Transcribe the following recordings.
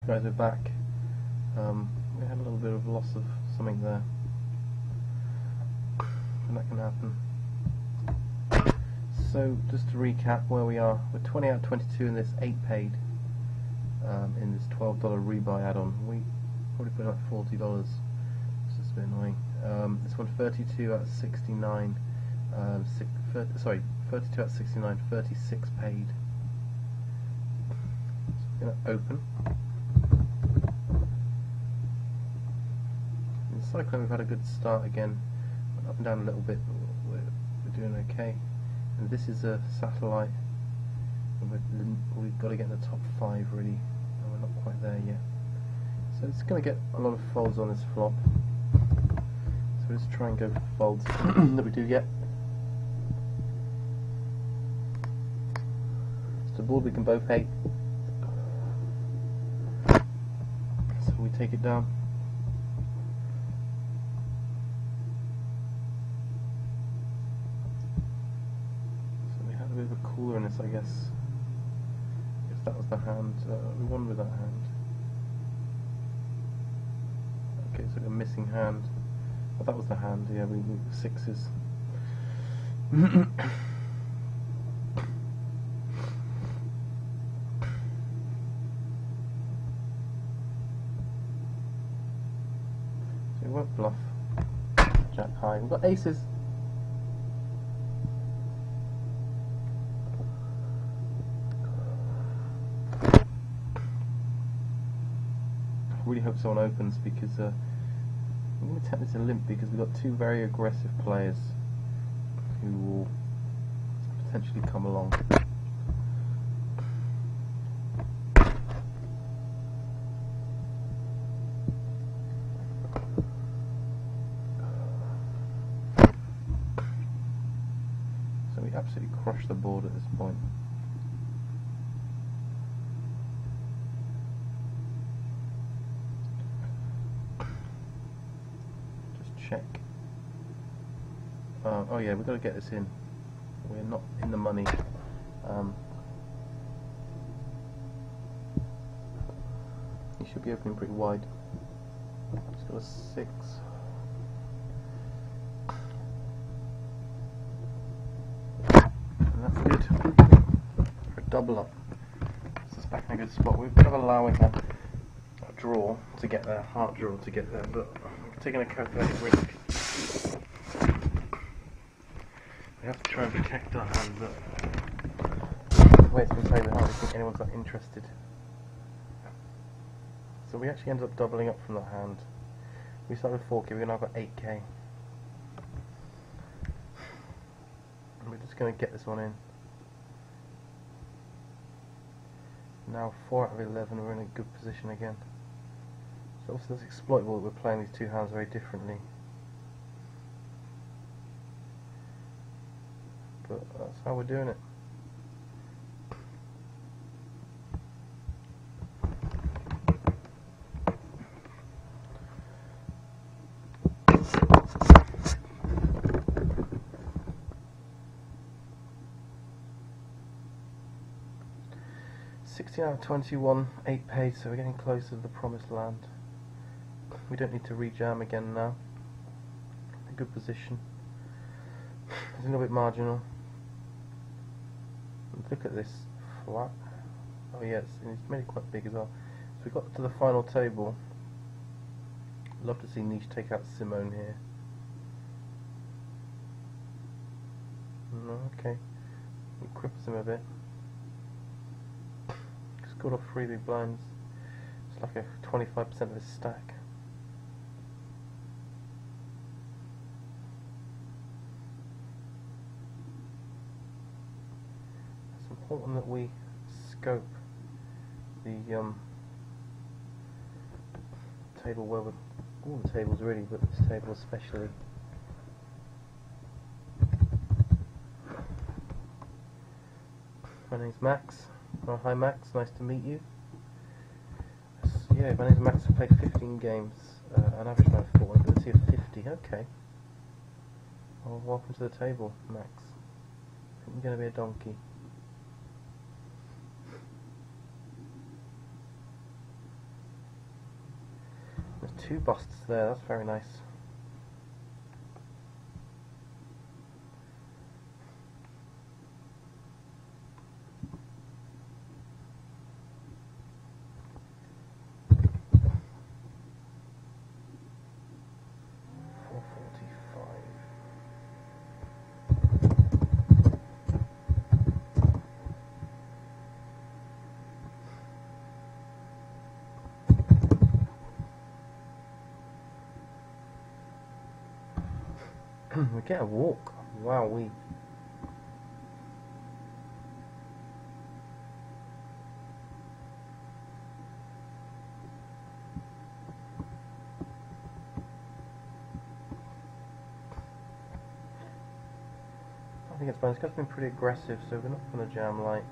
guys, we're back. We had a little bit of loss of something there, and that can happen. So, just to recap where we are, we're 20 out of 22 in this 8 paid, in this $12 rebuy add-on. We probably put in like $40, it's just a bit annoying. This one 32 out of 69, 32 out of 69, 36 paid. So we're going to open. In the cyclone we've had a good start again, went up and down a little bit, but we're doing okay. And this is a satellite, and we've got to get in the top 5 really, and we're not quite there yet. So it's going to get a lot of folds on this flop. So let's try and go for folds that we do get. It's a board we can both hate, so we take it down. A bit of a cooler in this, I guess. If that was the hand, we won with that hand. Okay, it's like a missing hand. Oh, that was the hand. Yeah, we moved the 6s. So we won't bluff. Jack high. We've got aces. I really hope someone opens, because I'm going to attempt this a limp, because we've got two very aggressive players who will potentially come along. So we absolutely crush the board at this point. Check. Oh yeah, we've got to get this in. We're not in the money. He should be opening pretty wide. He's got a 6. And that's good. For a double up. This is back in a good spot. We're kind of allowing a draw to get there, heart draw to get there, but we're taking a calculated risk. We have to try and protect our hand, but the way it's been played, I don't think anyone's that interested. So we actually ended up doubling up from that hand. We started with 4k, we're now got 8k. And we're just going to get this one in. Now 4 out of 11, we're in a good position again. So obviously it's exploitable that we're playing these two hands very differently. But that's how we're doing it. Out of 21, 8 paid, so we're getting closer to the promised land. We don't need to rejam again now. A good position. It's a little bit marginal. Look at this flat. Oh yes, and it's made it quite big as well. So we got to the final table. Love to see Niche take out Simone here. No, okay. He cripples him a bit. Scored off 3 big blinds. It's like a 25% of his stack. It's important that we scope the table where we're, all the tables really, but this table especially. My name's Max. Oh, hi Max, nice to meet you. Yeah, my name's Max. I've played 15 games, an average amount of 4, ability of 50. Okay. Well, welcome to the table, Max. I think you're going to be a donkey. There's 2 busts there, that's very nice. We get a walk. Wowee. I think it's fine. It's been pretty aggressive, so we're not going to jam light.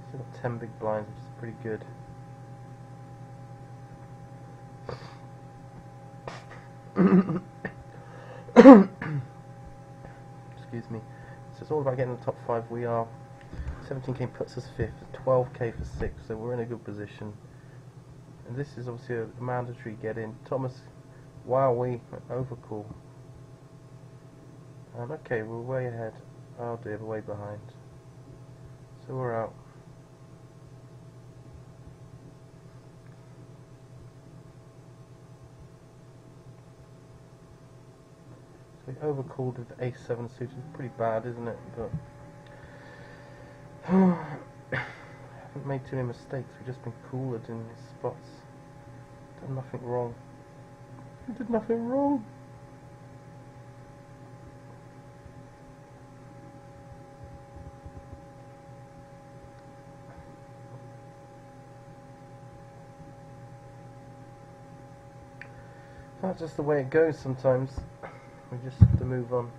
Still got 10 big blinds, which is pretty good. Excuse me. So it's all about getting the top 5. We are 17k puts us 5th, 12k for 6th, so we're in a good position. And this is obviously a mandatory get in. Thomas, wowee, overcool. And okay, we're way ahead. Oh dear, we're way behind. So we're out. So we overcalled with the Ace-7 suited. Pretty bad, isn't it? But haven't made too many mistakes. We've just been cooled in these spots. Done nothing wrong. We did nothing wrong. That's just the way it goes sometimes. We just have to move on.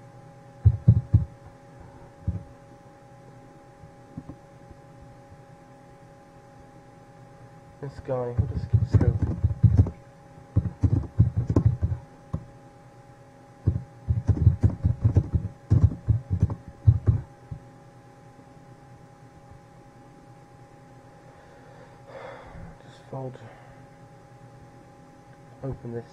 This guy, we'll just keep scoping. Just fold. Open this.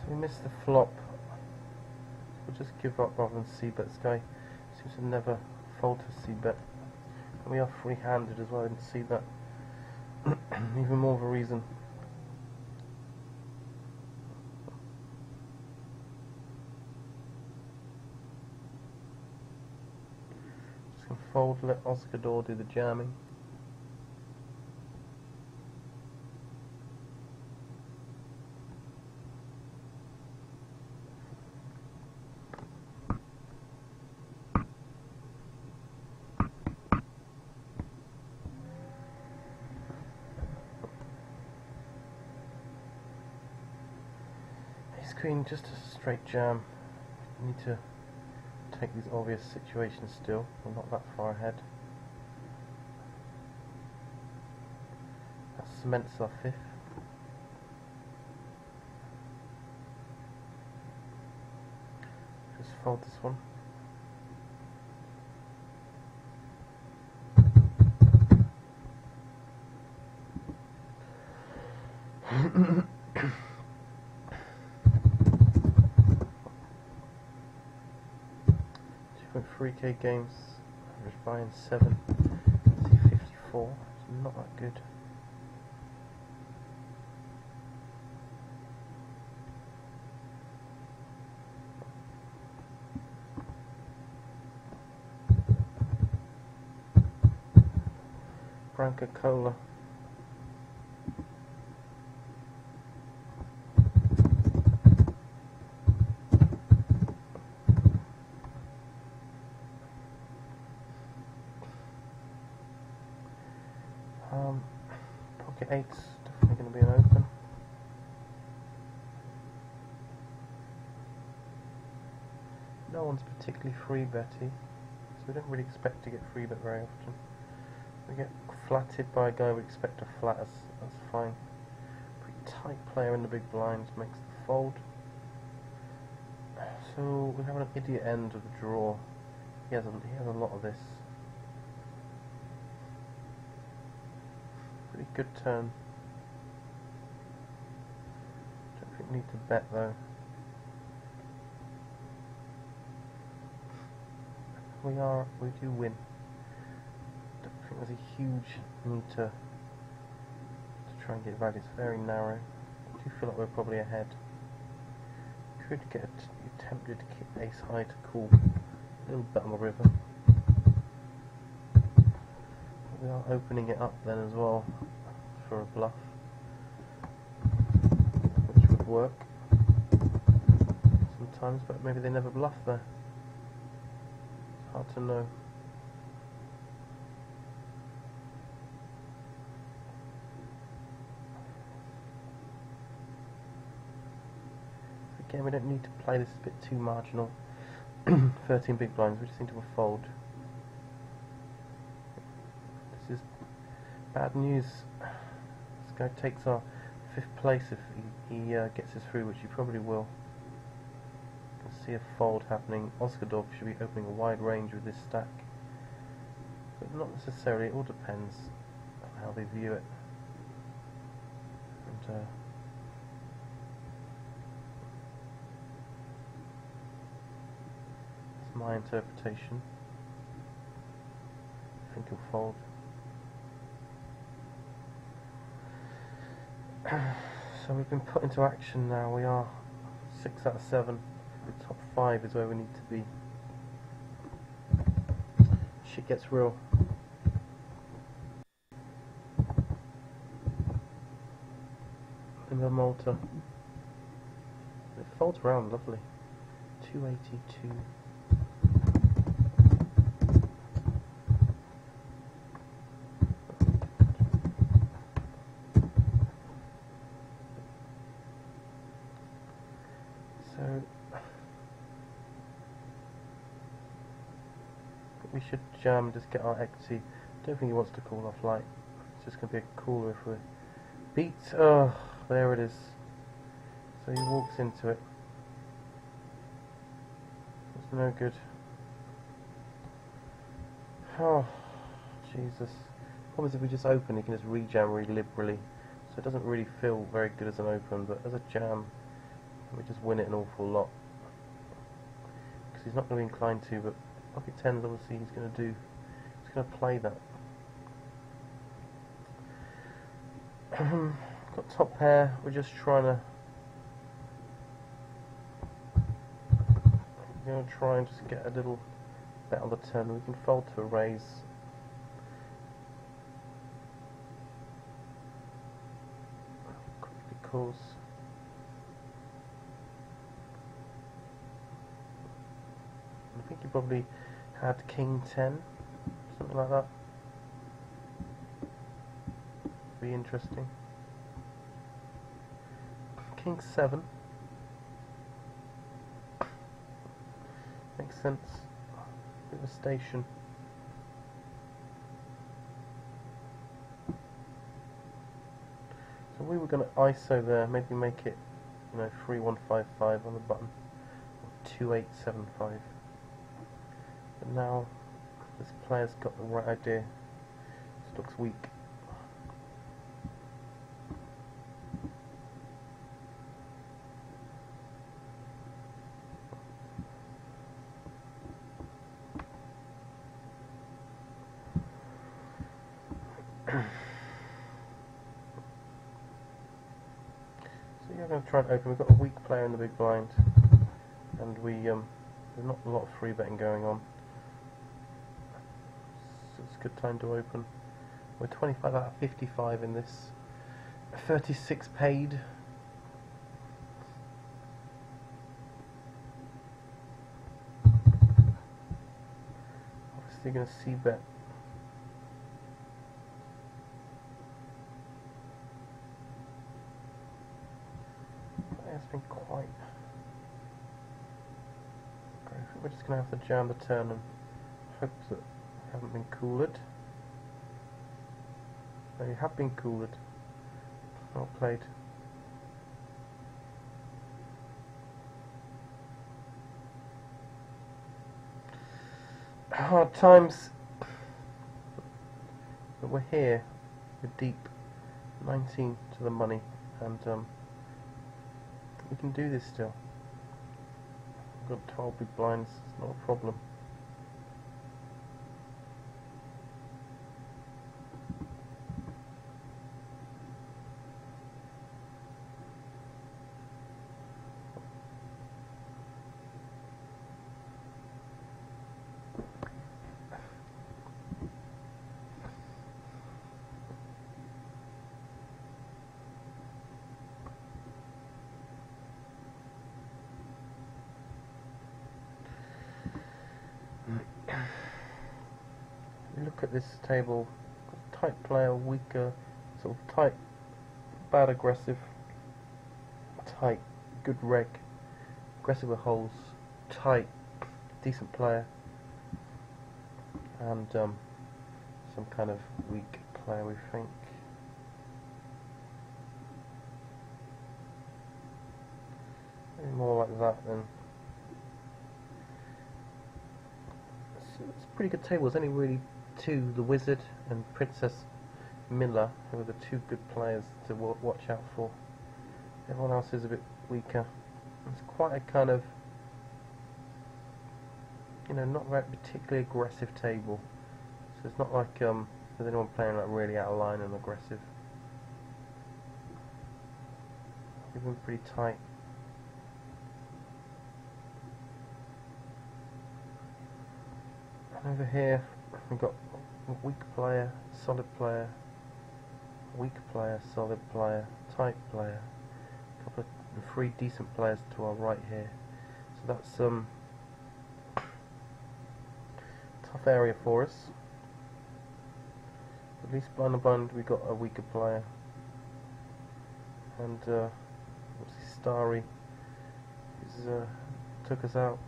We missed the flop. We'll just give up rather than c-bet. This guy seems to never fold to c-bet. And we are free-handed as well. I didn't see that. Even more of a reason. Just gonna fold, let Oscar Dor do the jamming. Queen, just a straight jam. We need to take these obvious situations still. We're not that far ahead. That cements our 5th. Just fold this one. With 3k games, average buy-in 7, C54, it's not that good. Branca Cola. Pocket 8's definitely going to be an open. No one's particularly free betty, so we don't really expect to get free bet very often. We get flatted by a guy we expect to flat us, that's fine. Pretty tight player in the big blinds makes the fold. So we have an idiot end of the draw. He has a lot of this. Pretty good turn. Don't think we need to bet though. We do win. Don't think there's a huge need to try and get value. It's very narrow. I do feel like we're probably ahead. Could get tempted to keep ace high to call. A little bet on the river. We are opening it up then as well for a bluff, which would work sometimes, but maybe they never bluff there. It's hard to know. Again, we don't need to play this a bit too marginal. 13 big blinds, we just need to fold. This is bad news. This guy takes our 5th place if he gets us through, which he probably will. You can see a fold happening. Oscardov should be opening a wide range with this stack, but not necessarily. It all depends on how they view it. And that's my interpretation. I think he'll fold. So we've been put into action now. We are 6 out of 7. The top 5 is where we need to be. Shit gets real. In the Malta. It folds around lovely. 282. So we should jam and just get our equity. Don't think he wants to call off light. It's just going to be a cooler if we beat. Oh, there it is. So he walks into it. It's no good. Oh, Jesus. Problem is if we just open, he can just rejam really liberally. So it doesn't really feel very good as an open, but as a jam, we just win it an awful lot. Because he's not going to be inclined to, but pocket 10s obviously he's going to do. He's going to play that. Got top pair, we're just trying to. We're going to try and just get a little bet on the turn. We can fold to a raise. Quickly calls. I think he probably had king 10, something like that. Be interesting. King 7 makes sense. Bit of a station. So we were going to ISO there, maybe make it, 3155 on the button, or 2875. But now this player's got the right idea. This looks weak. So you're going to try and open. We've got a weak player in the big blind, and there's not a lot of free betting going on. So it's a good time to open. We're 25 out of 55 in this. 36 paid. Obviously going to c bet. been quite. I think we're just going to have to jam the turn and hope that we haven't been cooled. No, you have been cooled. Not played. Hard times, but we're here. We're deep. 19 to the money, and we can do this still. We've got 12 big blinds. It's not a problem. Look at this table. Tight player, weaker, sort of tight, bad aggressive, tight, good reg, aggressive with holes, tight, decent player, and some kind of weak player, we think. Maybe more like that then. It's a pretty good table. There's only really two, the Wizard and Princess Miller, who are the two good players to watch out for. Everyone else is a bit weaker. It's quite a kind of, you know, not very particularly aggressive table. So it's not like there's anyone playing like really out of line and aggressive. We've been pretty tight. And over here we've got a weak player, solid player, weak player, solid player, tight player, a couple of three decent players to our right here. So that's tough area for us. At least blind and blind we got a weaker player, and obviously Starry is took us out.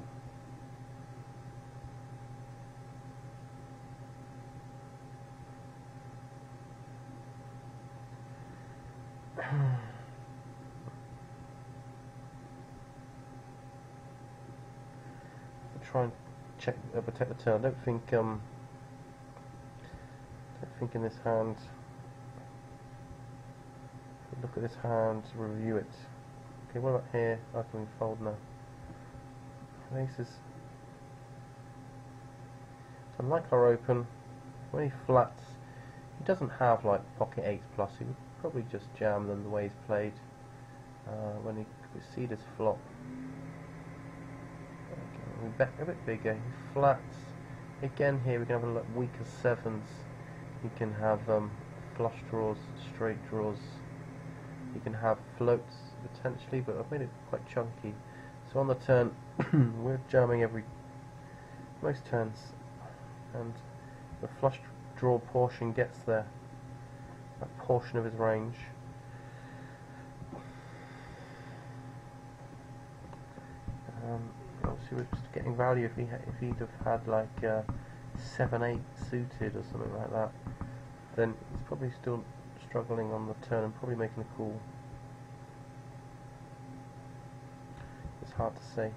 Try and check protect the turn. I don't think in this hand. Look at this hand, review it. Okay, what about here? I can fold now. Aces. So like our open, when he flats, he doesn't have like pocket eights plus. He would probably just jam them the way he's played. When we see this flop, we bet a bit bigger. He flats again. Here we can have a look weaker sevens. You can have flush draws, straight draws. You can have floats potentially, but I've made it quite chunky. So on the turn, we're jamming most turns, and the flush draw portion gets there. That portion of his range. Obviously, we're just getting value if he'd have had like 7-8 suited or something like that. Then he's probably still struggling on the turn and probably making a call. It's hard to say.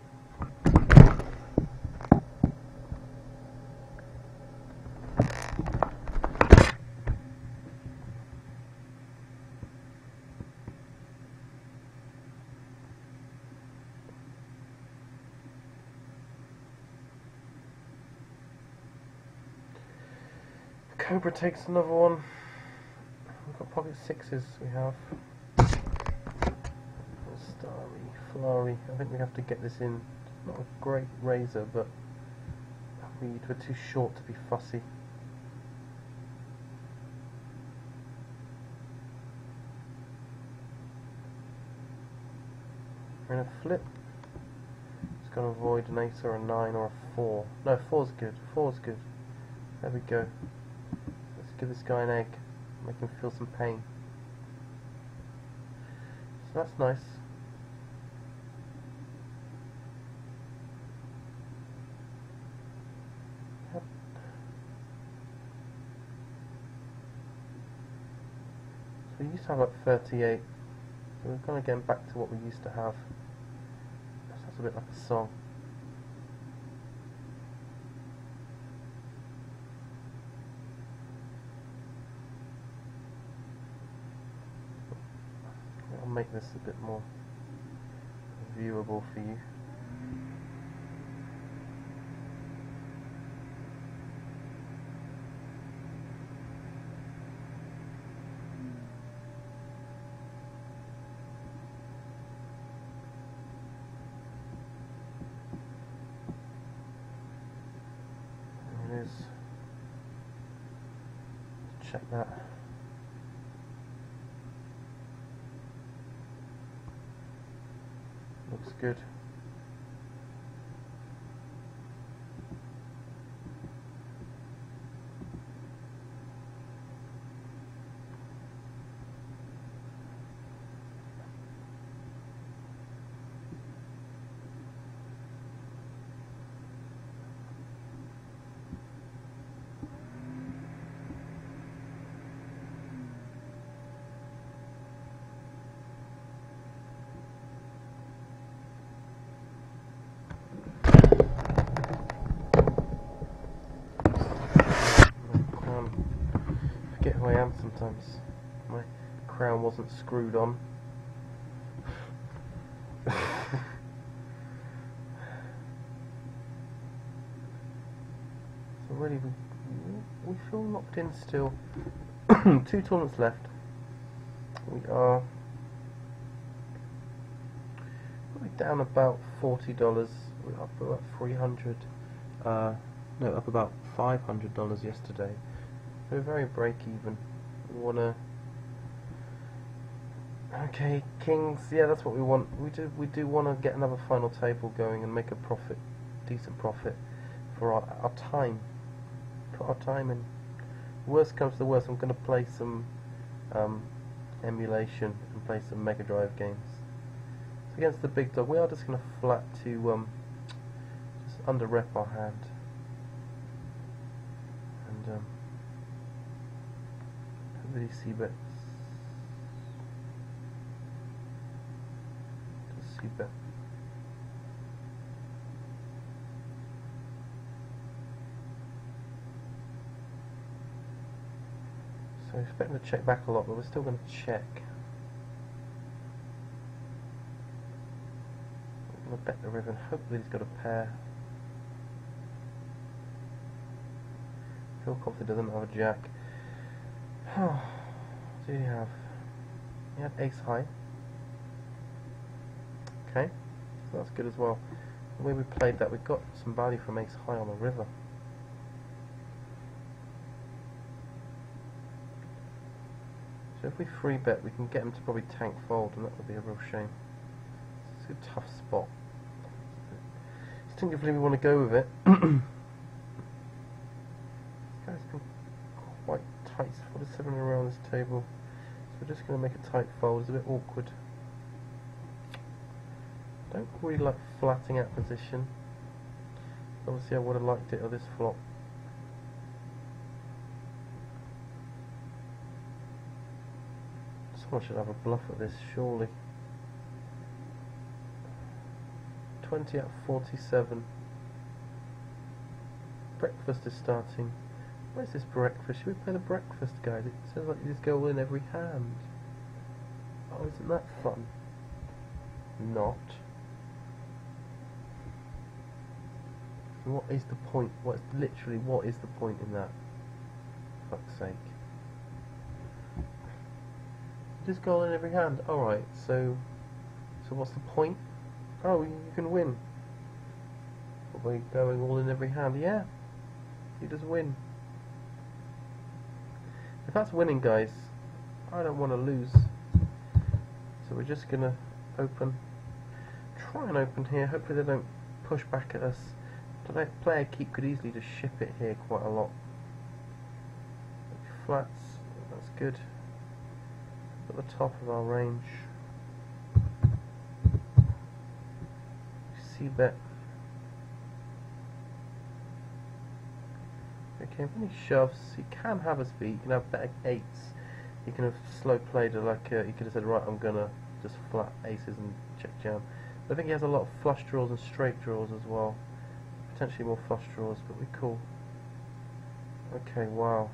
Cobra takes another one. We've got pocket sixes. We have Starry, Flurry. I think we have to get this in. Not a great razor, but we're too short to be fussy. We're in a flip. It's going to avoid an 8 or a 9 or a 4. No, 4's good. 4's good. There we go. Give this guy an egg, make him feel some pain. So that's nice. So we used to have like 38. So we're kind of getting back to what we used to have. That's a bit like a song. I'll make this a bit more viewable for you. There it is. Check that. Looks good. Forget who I am sometimes. My crown wasn't screwed on. So really, we feel locked in still. 2 tournaments left. We are probably down about $40. We're up about 300. No, up about $500 yesterday. We're very break even. We wanna. Okay, Kings. Yeah, that's what we want. We do want to get another final table going and make a profit, decent profit, for our time. Put our time in. Worst comes to the worst, I'm going to play some emulation and play some Mega Drive games. So against the big dog, we are just going to flat to just under rep our hand. And hopefully see bets. Just see bet. So expecting to check back a lot, but we're still going to check. I'm going to bet the river and hopefully he's got a pair. Feel confident he doesn't have a jack. What did he have? He had ace high. Okay, so that's good as well. The way we played that, we got some value from ace high on the river. So if we free bet, we can get him to probably tank fold, and that would be a real shame. It's a tough spot. Instinctively we want to go with it. This guy's been quite tight. 47 around this table. So we're just going to make a tight fold. It's a bit awkward. Don't really like flatting out position. Obviously I would have liked it on this flop. Someone should have a bluff at this, surely. 20 out of 47. Breakfast is starting. Where's this breakfast? Should we play the breakfast, guys? It says like you just go in every hand. Oh, isn't that fun? Not. What is the point? What is the point in that? For fuck's sake. Just go in every hand. Alright, so what's the point? Oh, you can win. By going all in every hand. Yeah, you just win. If that's winning, guys, I don't want to lose. So we're just gonna open. Try and open here. Hopefully they don't push back at us. The player keep could easily just ship it here quite a lot. Flats. That's good. At the top of our range. C-bet. Okay, if any shoves, you can have us beat. You can have better eights. He can have slow played it like he could have said, right, I'm gonna just flat aces and check jam. But I think he has a lot of flush draws and straight draws as well. Potentially more flush draws, but we're cool. Okay, wow.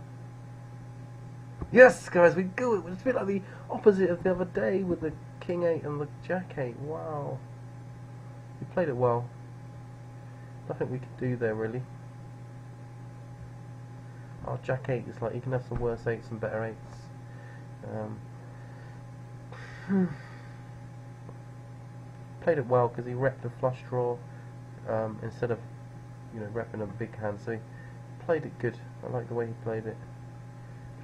Yes, guys, we go. It was a bit like the opposite of the other day with the King 8 and the Jack 8. Wow. We played it well. Nothing we could do there, really. Our Jack 8 is like, you can have some worse 8s and better 8s. Played it well because he repped a flush draw instead of, you know, repping a big hand. So he played it good. I like the way he played it.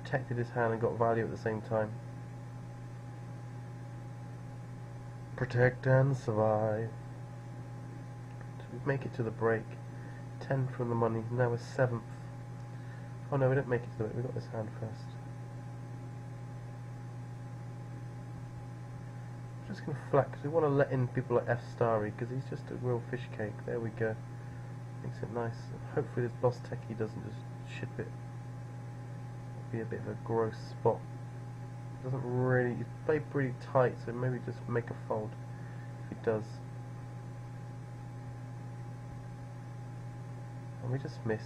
Protected his hand and got value at the same time. Protect and survive. So we make it to the break. 10 from the money. Now we're 7th. Oh no, we didn't make it to the break. We got this hand first. I'm just going to flat because we want to let in people like F Starry because he's just a real fish cake. There we go. Makes it nice. Hopefully this boss techie doesn't just ship it. It'll be a bit of a gross spot. Doesn't really, he's played pretty tight, so maybe just make a fold if he does. And we just miss.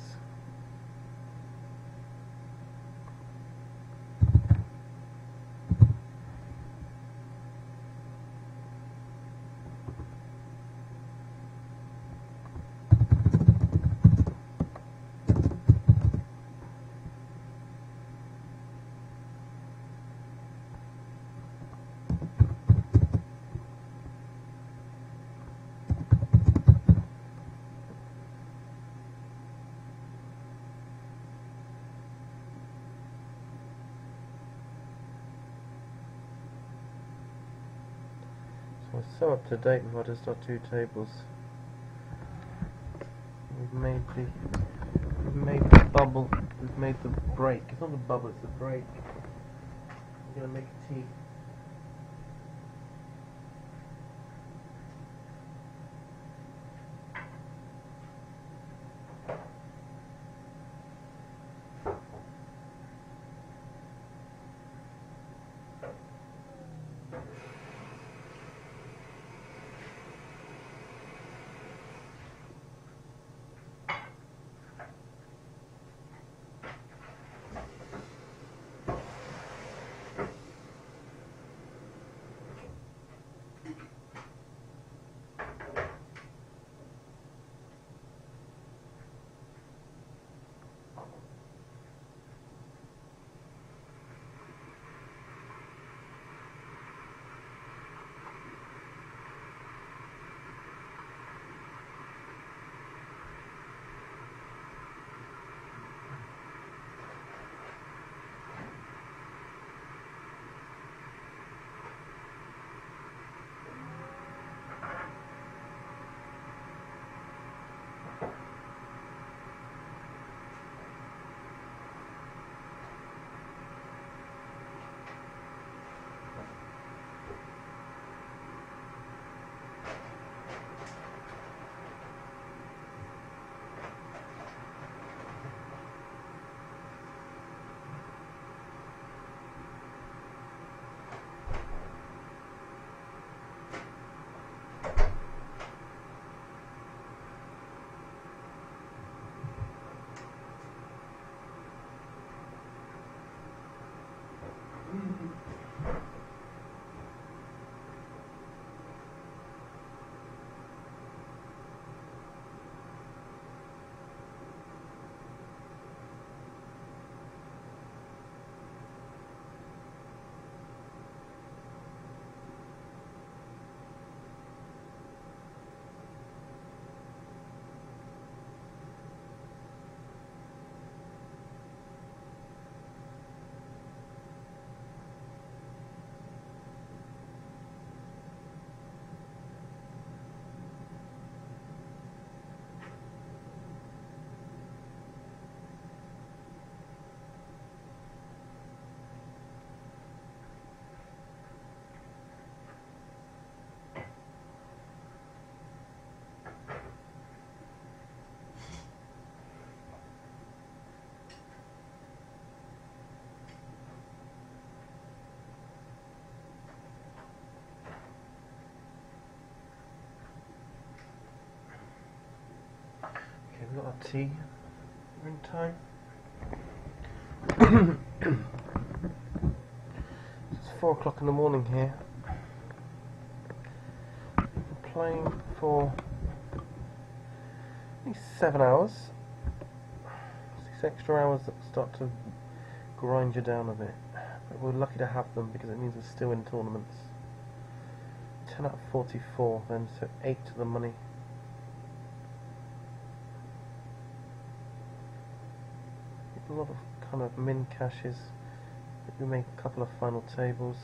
We're so up to date with our just our 2 tables. We've made the bubble. We've made the break. It's not the bubble, it's the break. We're gonna make a tea. We got our tea. We're in time. It's 4 o'clock in the morning here. We're playing for at least 7 hours. 6 extra hours that start to grind you down a bit. But we're lucky to have them because it means we're still in tournaments. 10 out of 44 then, so 8 to the money. A lot of kind of min cashes. We make a couple of final tables.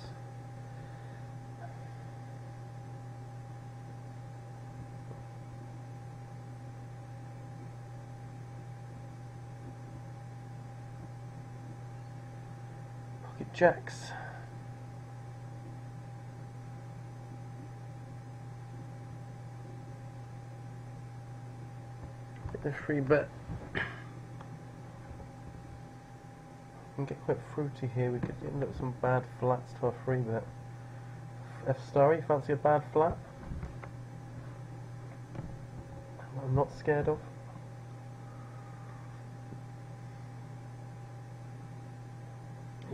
Pocket jacks. Get the free bet. Can get quite fruity here. We could end up with some bad flats to our free bet. F star, you fancy a bad flat? I'm not scared of.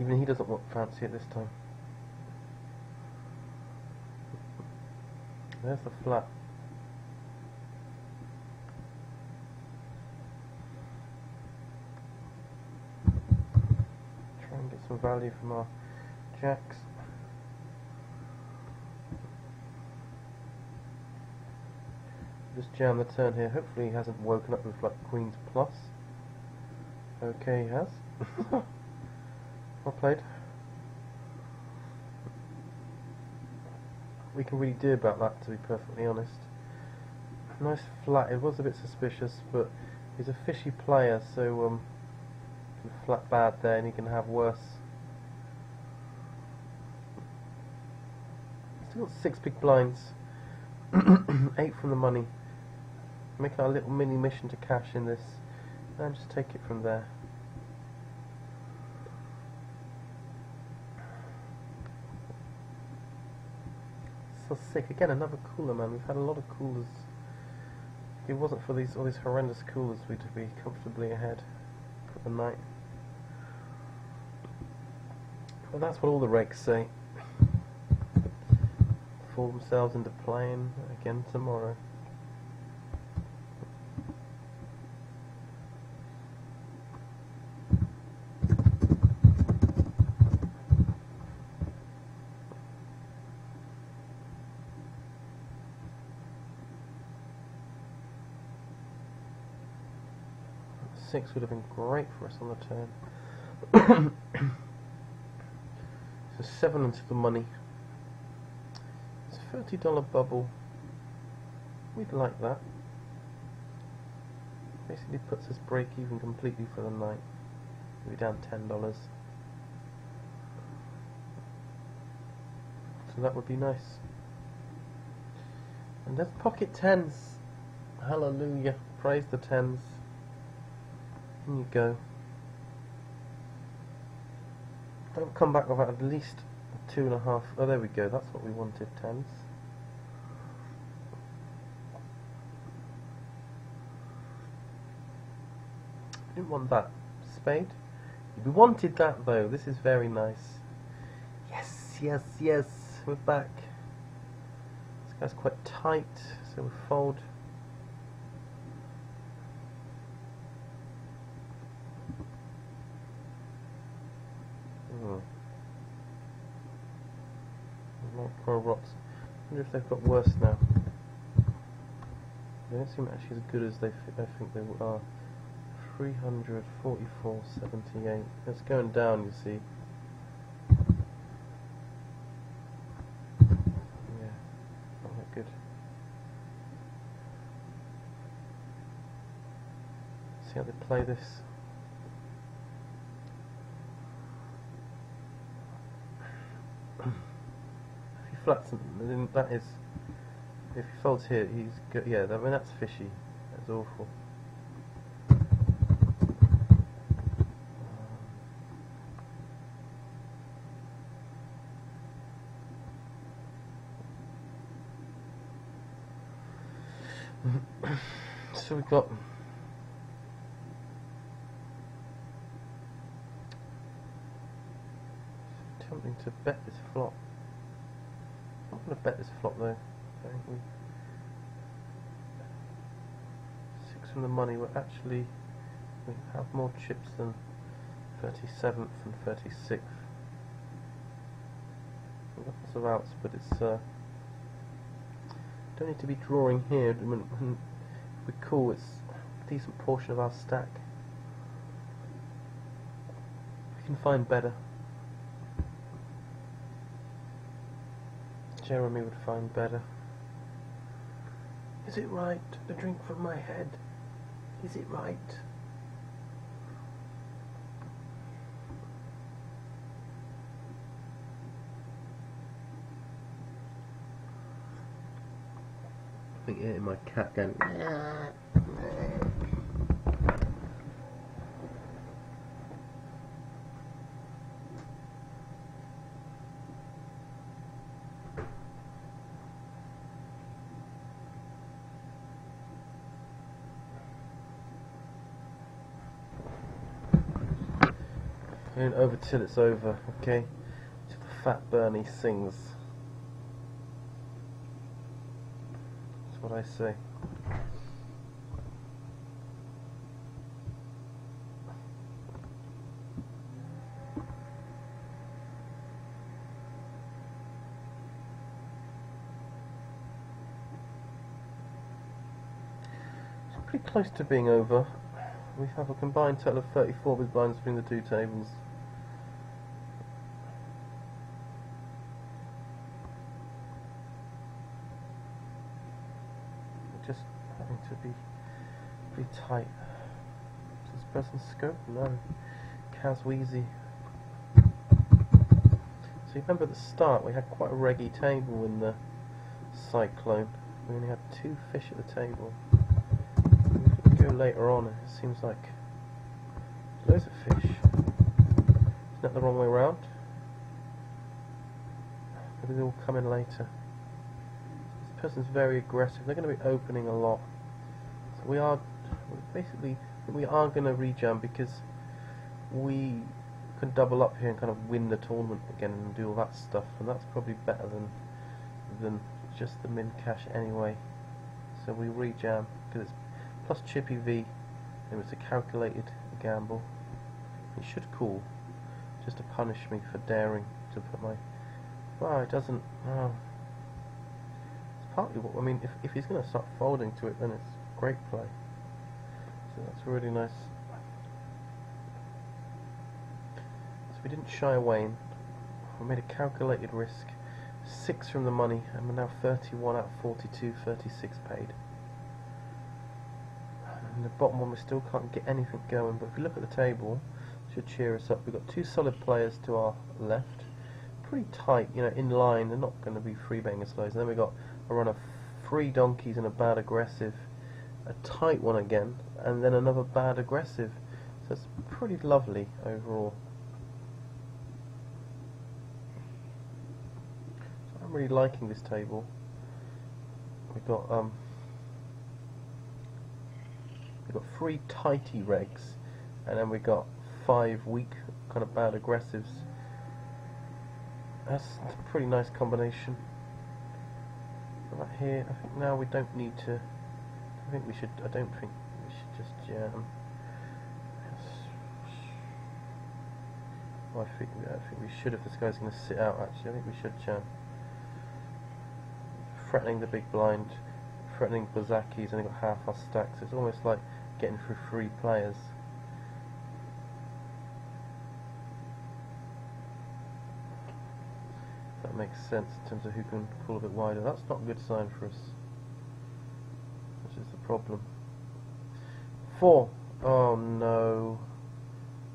Even he doesn't fancy it this time. There's the flat. Get some value from our jacks. Just jam the turn here. Hopefully he hasn't woken up with like Queen's plus. Okay, he has. Well played. We can really do about that, to be perfectly honest. Nice flat. It was a bit suspicious, but he's a fishy player, so flat bad there, and he can have worse. Still got 6 big blinds. 8 from the money. Making our little mini mission to cash in this, and just take it from there. So sick. Again, another cooler, man. We've had a lot of coolers. If it wasn't for all these horrendous coolers, we'd be comfortably ahead for the night. Well, that's what all the rakes say. Fall themselves into playing again tomorrow. Six would have been great for us on the turn. So 7 into the money. It's a $30 bubble. We'd like that. Basically puts us break even completely for the night. We're down $10. So that would be nice. And there's pocket tens. Hallelujah. Praise the tens. In you go. Don't come back without at least 2.5. Oh, there we go. That's what we wanted. Tens. Didn't want that. Spade. We wanted that though. This is very nice. Yes, yes, yes. We're back. This guy's quite tight, so we fold. Pro rots. I wonder if they've got worse now. They don't seem actually as good as I think they are. 344.78. It's going down, you see. Yeah, not that good. See how they play this. Flats, and that is, if he folds here, he's good. Yeah, I mean that's fishy. That's awful. So we've got tempting to bet this flop. I'm going to bet this flop though. I think we 6 from the money. We have more chips than 37th and 36th. We've got lots of outs, but it's don't need to be drawing here. When we call, it's a decent portion of our stack. We can find better. Jeremy would find better. Is it right to drink from my head? Is it right? I think yeah, my cat going. Going over till it's over, okay? Till the fat Bernie sings. That's what I say. It's pretty close to being over. We have a combined total of 34 big blinds between the two tables. Just having to be pretty tight. Does this person scope? No. Kaz Wheezy. So you remember at the start we had quite a reggy table in the Cyclone. We only had 2 fish at the table. If we go later on, it seems like loads of fish. Isn't that the wrong way around? Maybe they all come in later. This person's very aggressive. They're going to be opening a lot. So we are going to rejam because we can double up here and kind of win the tournament again and do all that stuff, and that's probably better than just the min cash anyway. So we rejam because it's plus chippy V and it's a calculated gamble. It should call just to punish me for daring to put my. Well, it doesn't. Oh. Partly what I mean, if he's going to start folding to it, then it's great play. So that's really nice. So we didn't shy away. We made a calculated risk. 6 from the money, and we're now 31 out of 42, 36 paid. And the bottom one we still can't get anything going, but if we look at the table, it should cheer us up. We've got 2 solid players to our left. Pretty tight, you know, in line. They're not going to be free betting as lows. And then we've got a run of 3 donkeys and a bad aggressive, a tight one again, and then another bad aggressive. So it's pretty lovely overall. So I'm really liking this table. We've got 3 tighty regs, and then we've got 5 weak kind of bad aggressives. That's a pretty nice combination. Right here, I think now we don't need to. I don't think we should just jam. Well, I think we should if this guy's going to sit out. Actually, I think we should jam. Threatening the big blind, threatening Bozaki's only got half our stacks. It's almost like getting through 3 players. That makes sense in terms of who can call a bit wider. That's not a good sign for us, which is the problem. 4. Oh no.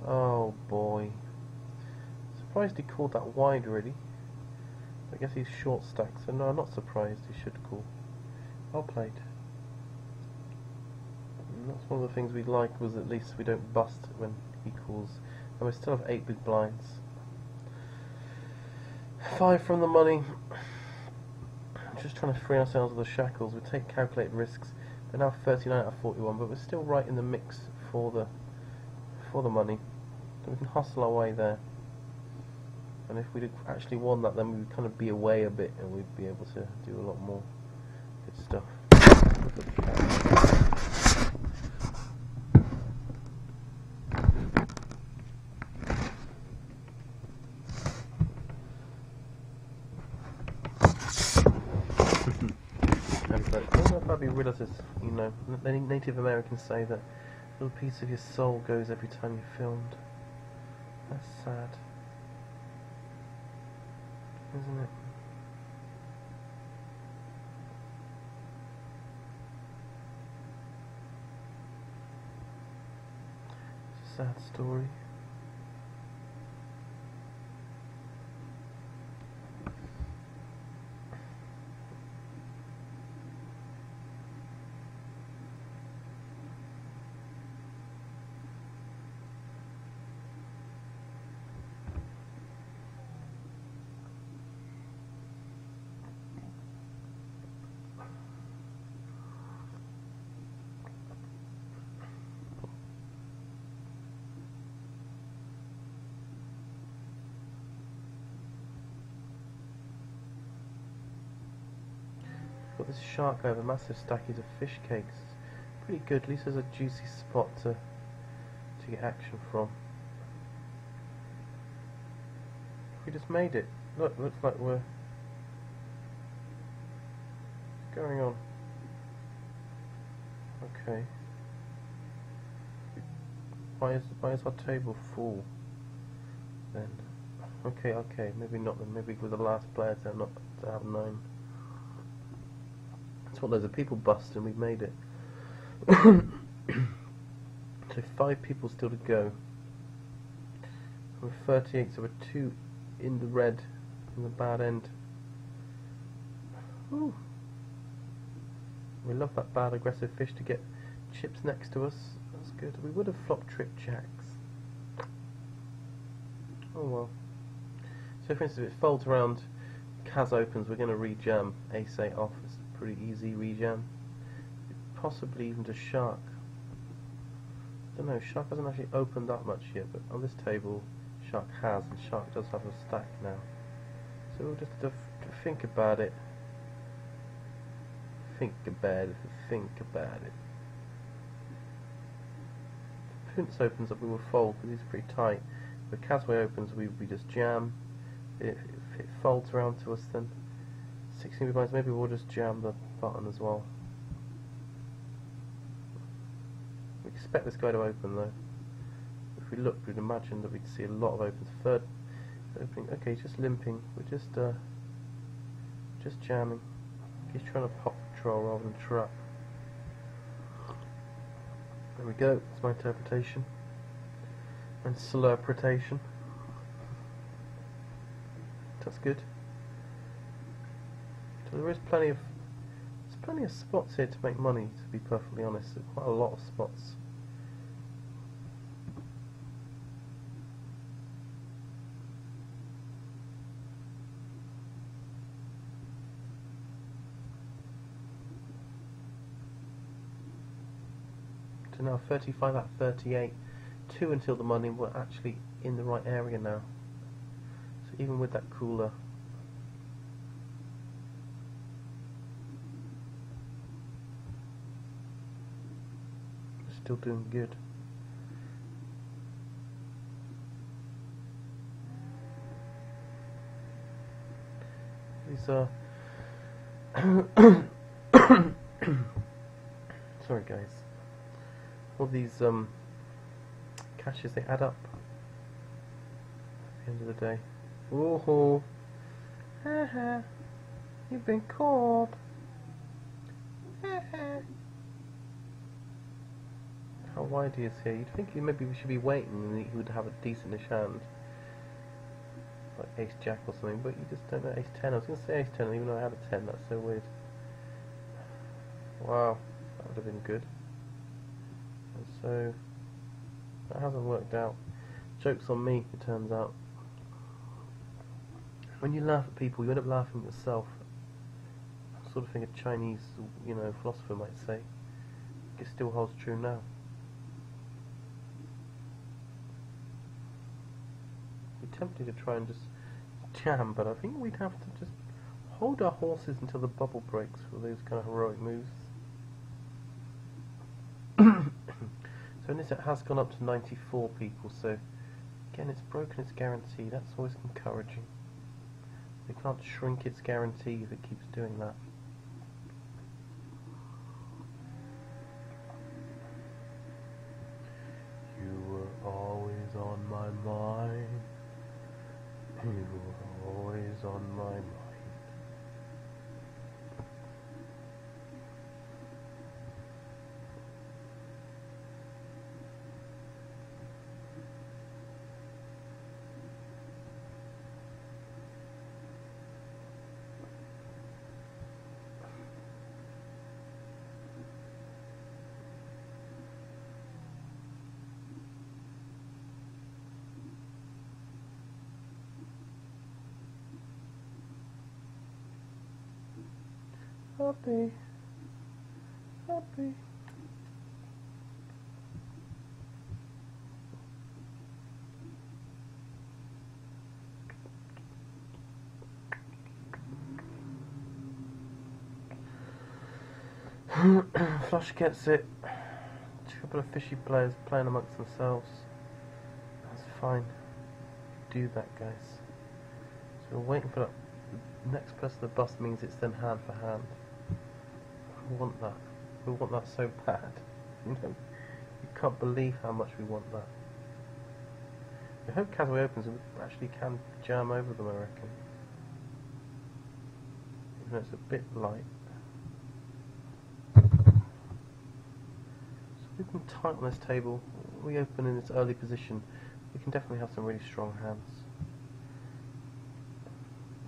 Oh boy. Surprised he called that wide really. I guess he's short stacked, so no, I'm not surprised. He should call. Well played. And that's one of the things we like, was at least we don't bust when he calls. And we still have 8 big blinds. 5 from the money. Just trying to free ourselves of the shackles. We take calculated risks. We're now 39 out of 41, but we're still right in the mix for the money. So we can hustle our way there. And if we'd actually won that, then we'd kind of be away a bit, and we'd be able to do a lot more good stuff. Look at the cat. I don't know if I'd be realised, you know, Native Americans say that a little piece of your soul goes every time you're filmed. That's sad, isn't it? It's a sad story. Got this shark over massive stackies of fish cakes. Pretty good, at least there's a juicy spot to get action from. We just made it. Look, looks like we're... What's going on? Okay. Why is our table full then? Okay, maybe not then. Maybe we're the last player to not to have 9. That's what loads of people bust, and we've made it. So 5 people still to go. We're 38, so we're 2 in the red, in the bad end. Ooh. We love that bad aggressive fish to get chips next to us. That's good. We would have flopped trip jacks. Oh well. So for instance, if it folds around, Kaz opens, we're going to rejam ace-8 off. It's a pretty easy rejam. Possibly even to shark. I don't know, shark hasn't actually opened that much yet, but on this table, shark has, and shark does have a stack now. So we'll just have to think about it. Think about it. If Prince opens up, we will fold because he's pretty tight. If Casway opens, we just jam. If it folds around to us, then 16 big blinds, maybe we'll just jam the button as well. We expect this guy to open though. If we looked, we'd imagine that we'd see a lot of opens. Third opening, okay, just limping. We're just jamming. He's trying to pop control rather than trap. There we go, that's my interpretation. And slurpretation. That's good. So there is plenty of spots here to make money, to be perfectly honest. There's quite a lot of spots. So now 35 out of 38. 2 until the money. We're actually in the right area now. So even with that cooler, we're still doing good. These are sorry guys. All these caches, they add up at the end of the day. Woohoo! Haha! You've been caught! Haha! How wide he is here. You'd think maybe we should be waiting and he would have a decentish hand. Like ace jack or something, but you just don't know. Ace 10. I was going to say ace 10 even though I had a 10. That's so weird. Wow, that would have been good. And so that hasn't worked out. Joke's on me, it turns out. When you laugh at people, you end up laughing at yourself. Sort of thing a Chinese, you know, philosopher might say. It still holds true now. We're tempted to try and just jam, but I think we'd have to just hold our horses until the bubble breaks for those kind of heroic moves. So in this it has gone up to 94 people, so again it's broken its guarantee. That's always encouraging. They can't shrink its guarantee if it keeps doing that. You were always on my mind. You were always on my mind. Happy, happy. Flush gets it. A couple of fishy players playing amongst themselves. That's fine. Do that, guys. So we're waiting for that. The next person to bust means it's then hand for hand. We want that. We want that so bad. You know, you can't believe how much we want that. I hope Casaway opens and we actually can jam over them, I reckon. Even though it's a bit light. So we can tight on this table. We open in this early position. We can definitely have some really strong hands.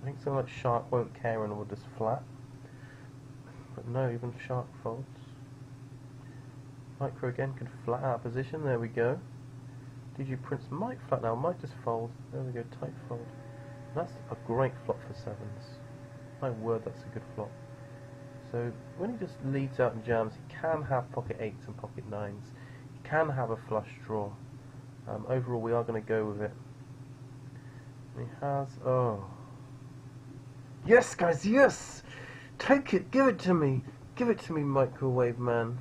I think something like Shark won't care and will just flat. But no, even Shark folds. Micro again can flat out of position, there we go. DG Prince might flat now, might just fold. There we go, tight fold. That's a great flop for sevens. My word, that's a good flop. So when he just leads out and jams, he can have pocket eights and pocket nines. He can have a flush draw. Overall, we are going to go with it. He has, oh. Yes, guys, yes! Take it, give it to me! Give it to me, microwave man.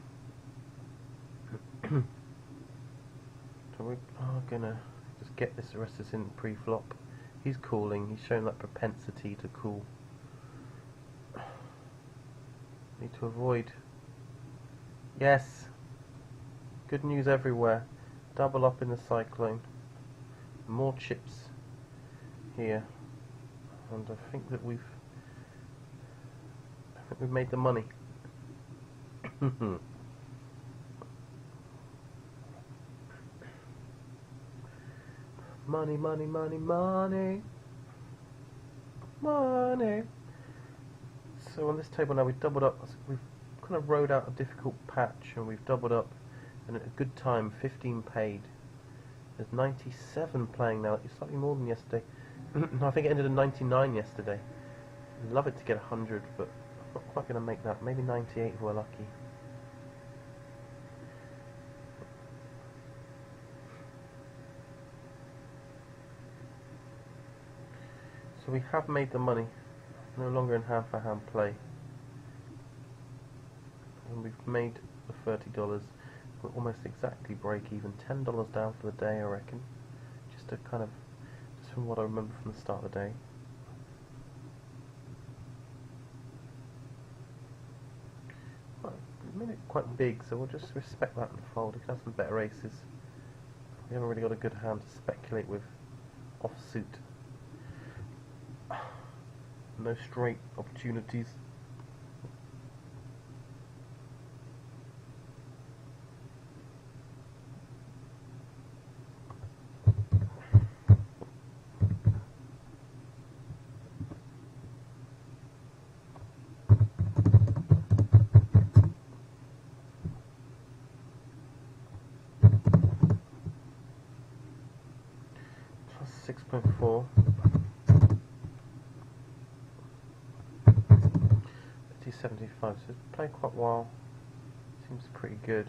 So we are gonna just get this, the rest of this in pre-flop. He's calling, he's showing that propensity to call. Need to avoid. Yes! Good news everywhere. Double up in the cyclone. More chips here. And I think that we've made the money. Money, money, money, money, money. So on this table now we've doubled up. We've kind of rode out a difficult patch and we've doubled up, and at a good time 15 paid. There's 97 playing now. It's slightly more than yesterday. I think it ended at 99 yesterday. I'd love it to get 100, but I'm not quite going to make that. Maybe 98 if we're lucky. So we have made the money. No longer in hand for hand play. And we've made the $30. We're almost exactly break even. $10 down for the day, I reckon. Just to kind of, just from what I remember from the start of the day. Well, we made it quite big, so we'll just respect that and fold. We can have some better aces. We haven't really got a good hand to speculate with offsuit. No straight opportunities. Plus 6.4. 75, so it's played quite well. Seems pretty good.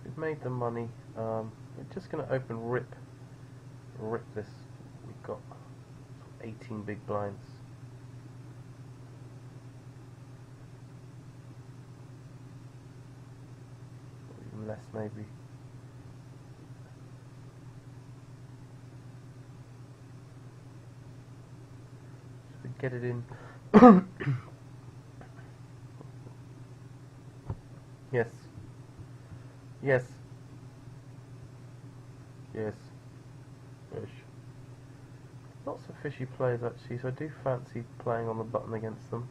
We've made the money. We're just going to open rip rip this. We've got 18 big blinds. Or even less maybe. So we get it in. Yes. Yes. Yes. Fish. Lots of fishy plays actually, so I do fancy playing on the button against them.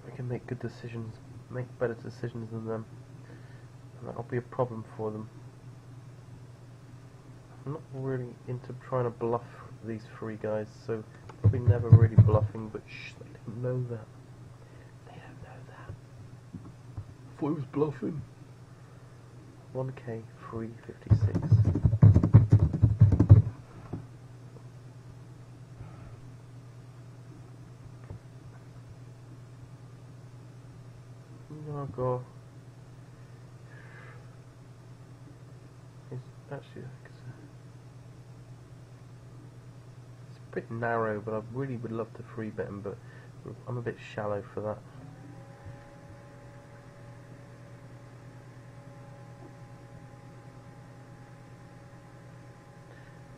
I can make good decisions, make better decisions than them, and that'll be a problem for them. I'm not really into trying to bluff these three guys, so probably never really bluffing, but shh, they don't know that. They don't know that. I thought he was bluffing. 1k, 356. Oh god. It's actually it's a bit narrow, but I really would love to free bet him, but I'm a bit shallow for that.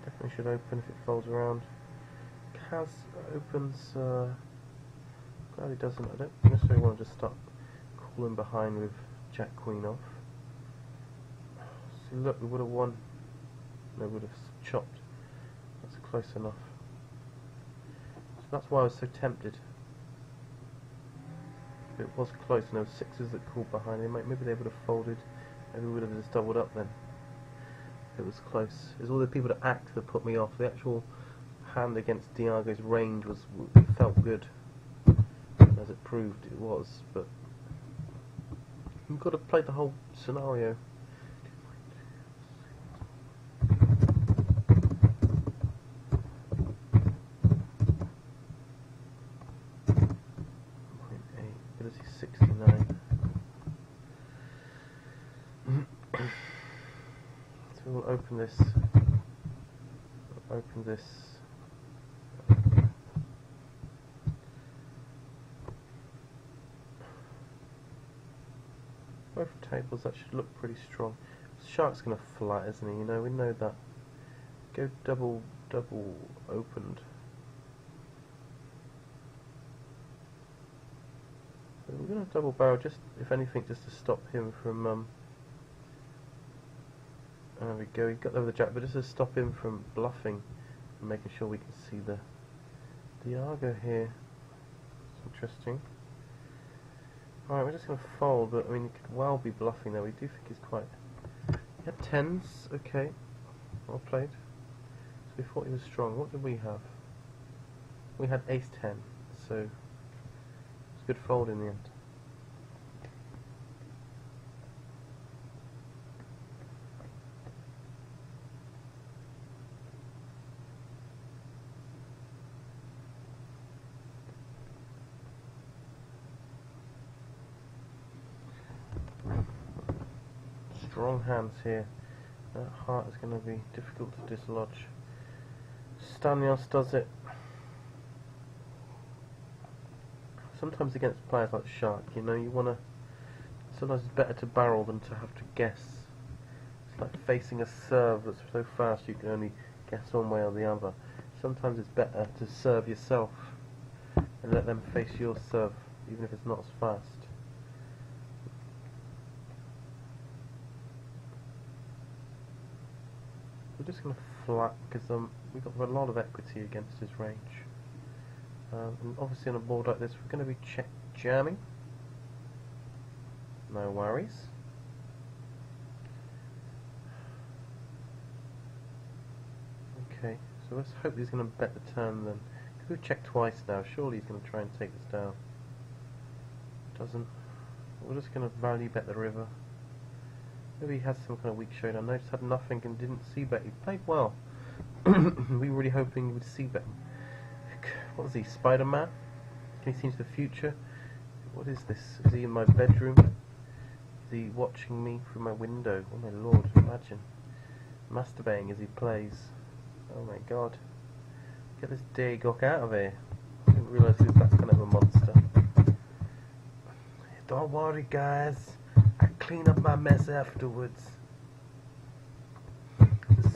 Definitely should open if it folds around. Kaz opens. Glad he doesn't. I don't necessarily want to just start calling behind with Jack Queen off. See, look, we would have won. No, we would have chopped. That's close enough. So that's why I was so tempted. It was close, and there were sixes that called behind. Maybe they would have folded. Maybe we would have just doubled up then. It was close. It was all the people that act that put me off. The actual hand against Diago's range felt good, as it proved it was. But you've got to play the whole scenario. Ability 69. So we'll open this. Open this. Both tables, that should look pretty strong. Shark's gonna flat, isn't he? You know, we know that. Go double opened. So we're gonna double barrel, just if anything, just to stop him from. There we go. He got over the jack, but just to stop him from bluffing and making sure we can see the Diago here. It's interesting. Alright, we're just going to fold, but I mean, he could well be bluffing there. We do think he's quite. He had tens, okay. Well played. So we thought he was strong. What did we have? We had ace 10, so it's a good fold in the end. Strong hands here. That heart is going to be difficult to dislodge. Stanios does it. Sometimes against players like Shark, you know, you want to. Sometimes it's better to barrel than to have to guess. It's like facing a serve that's so fast you can only guess one way or the other. Sometimes it's better to serve yourself and let them face your serve, even if it's not as fast. We're just going to flat because we've got a lot of equity against his range. And obviously on a board like this we're going to be check jamming. No worries. Okay, so let's hope he's going to bet the turn then. Because we've checked twice now, surely he's going to try and take this down. Doesn't. We're just going to value bet the river. Maybe he has some kind of weak showdown. No, just had nothing and didn't c-bet. He played well. We were really hoping he would c-bet. What is he, Spider-Man? Can he see into the future? What is this? Is he in my bedroom? he watching me through my window? Oh my lord, imagine. Masturbating as he plays. Oh my god. Get this Daygok out of here. I didn't realise he was that kind of a monster. Don't worry guys, I clean up my mess afterwards.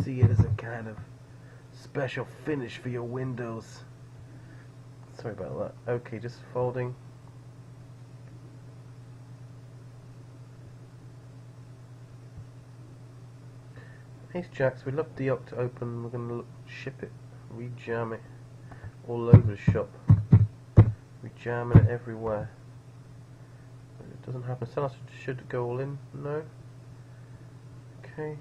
See it as a kind of special finish for your windows. Sorry about that. Okay, just folding. Ace Jacks, we love Diok to open. We're going to ship it, rejam it all over the shop. Rejamming it everywhere. It doesn't happen. So should go all in? No? Okay.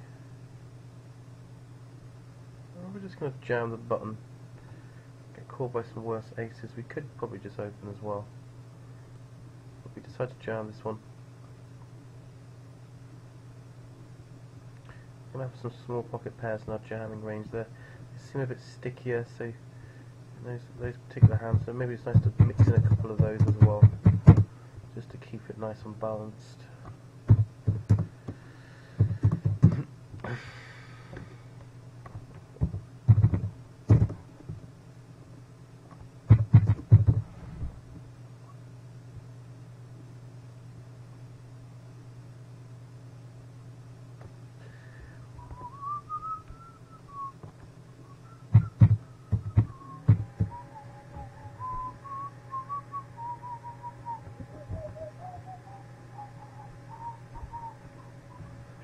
Well, we're just going to jam the button. Get caught by some worse aces. We could probably just open as well. But we decided to jam this one. We're going to have some small pocket pairs in our jamming range there. They seem a bit stickier, so those particular hands, so maybe it's nice to mix in a couple of those as well, just to keep it nice and balanced.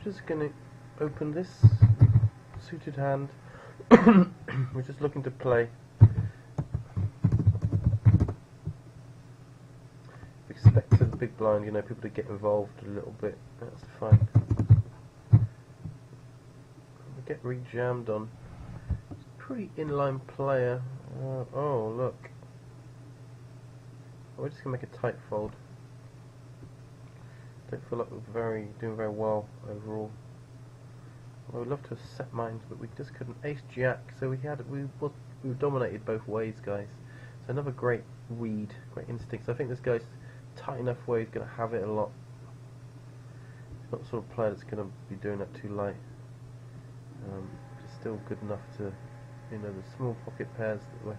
Just going to open this suited hand. We're just looking to play. Expect the big blind, you know, people to get involved a little bit. That's fine. We get re-jammed on. He's a pretty inline player. Oh look. We're just going to make a tight fold. Don't feel like we're doing very well overall. I would love to have set mines, but we just couldn't. Ace Jack, so we were dominated both ways, guys. So another great read, great instincts. I think this guy's tight enough where he's going to have it a lot. He's not the sort of player that's going to be doing that too light. It's still good enough to, you know, the small pocket pairs that we're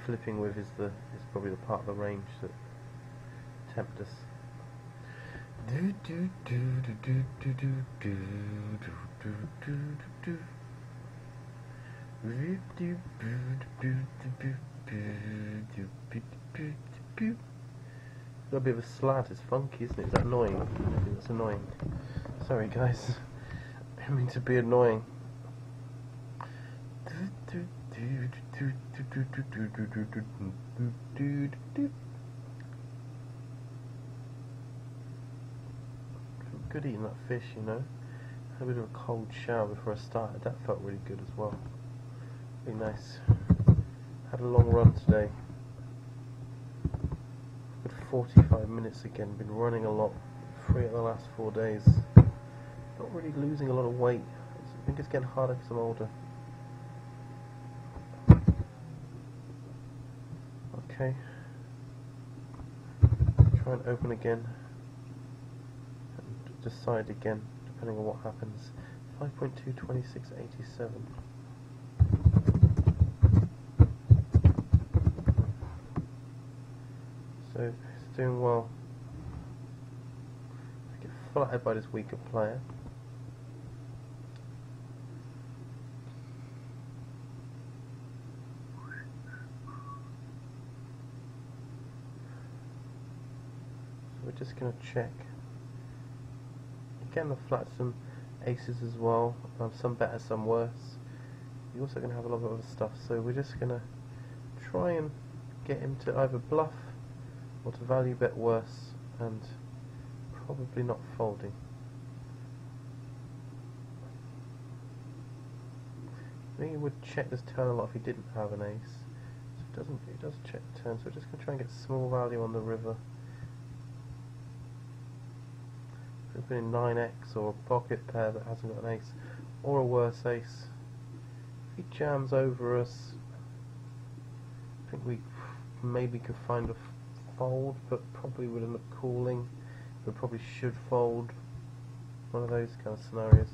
flipping with is probably the part of the range that tempt us. Got a bit of a slant, it's funky, isn't it? Is that annoying? I think that's annoying. Sorry guys, I didn't mean to be annoying. Good eating that fish, you know. Had a bit of a cold shower before I started. That felt really good as well. Really nice. Had a long run today. Good 45 minutes again. Been running a lot. 3 of the last 4 days. Not really losing a lot of weight. I think it's getting harder because I'm older. Okay. Try and open again. Decide again, depending on what happens. 5.2, 26, 87. So it's doing well. I get flattered by this weaker player. So we're just going to check. Again, I've flattered some aces as well, some better, some worse. You're also going to have a lot of other stuff, so we're just going to try and get him to either bluff or to value bet worse, and probably not folding. I think he would check this turn a lot if he didn't have an ace. So it does check the turn, so we're just going to try and get small value on the river. Put in 9x or a pocket pair that hasn't got an ace, or a worse ace. If he jams over us, I think we maybe could find a fold, but probably would end up calling. but probably should fold. One of those kind of scenarios.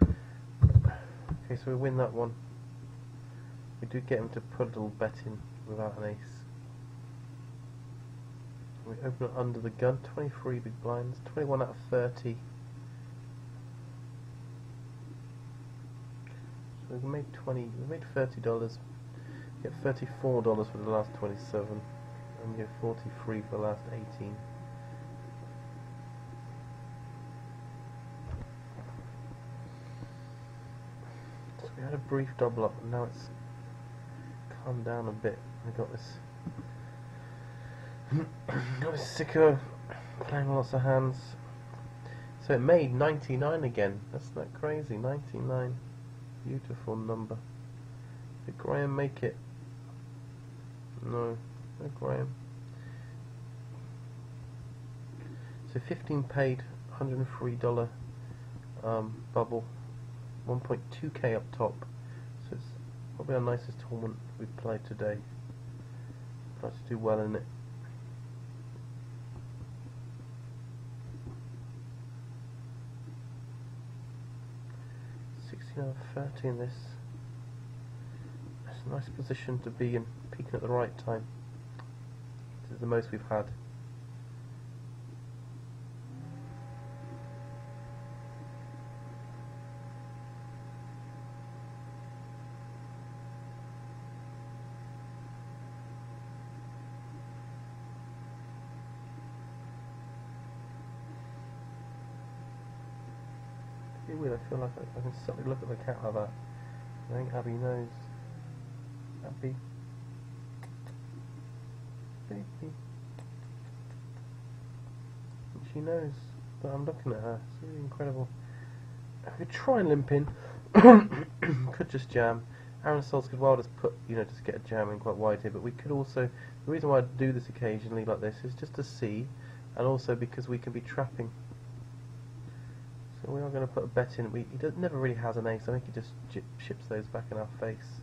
Okay, so we win that one. We do get him to put a little bet in without an ace. We open it under the gun, 23 big blinds, 21 out of 30. So we made $30. Get $34 for the last 27, and we get 43 for the last 18. So we had a brief double up, and now it's calmed down a bit. I got this sicko playing lots of hands. So it made 99 again. That's not crazy. 99, beautiful number. Did Graham make it? No Graham. So 15 paid, $103 bubble, 1.2k up top. So it's probably our nicest tournament we've played today. Try to do well in it. 16 out of 30 in this. It's a nice position to be in, peaking at the right time. This is the most we've had. It's weird, I feel like I can suddenly look at the cat like that. I think Abby knows. Abby. Baby. And she knows that I'm looking at her. It's really incredible. I could try and limp in. Could just jam. Aaron Souls could well just put, just get a jam in quite wide here, but we could also, the reason why I do this occasionally like this is just to see, and also because we can be trapping. So we are going to put a bet in. He never really has an ace. I think he just ships those back in our face.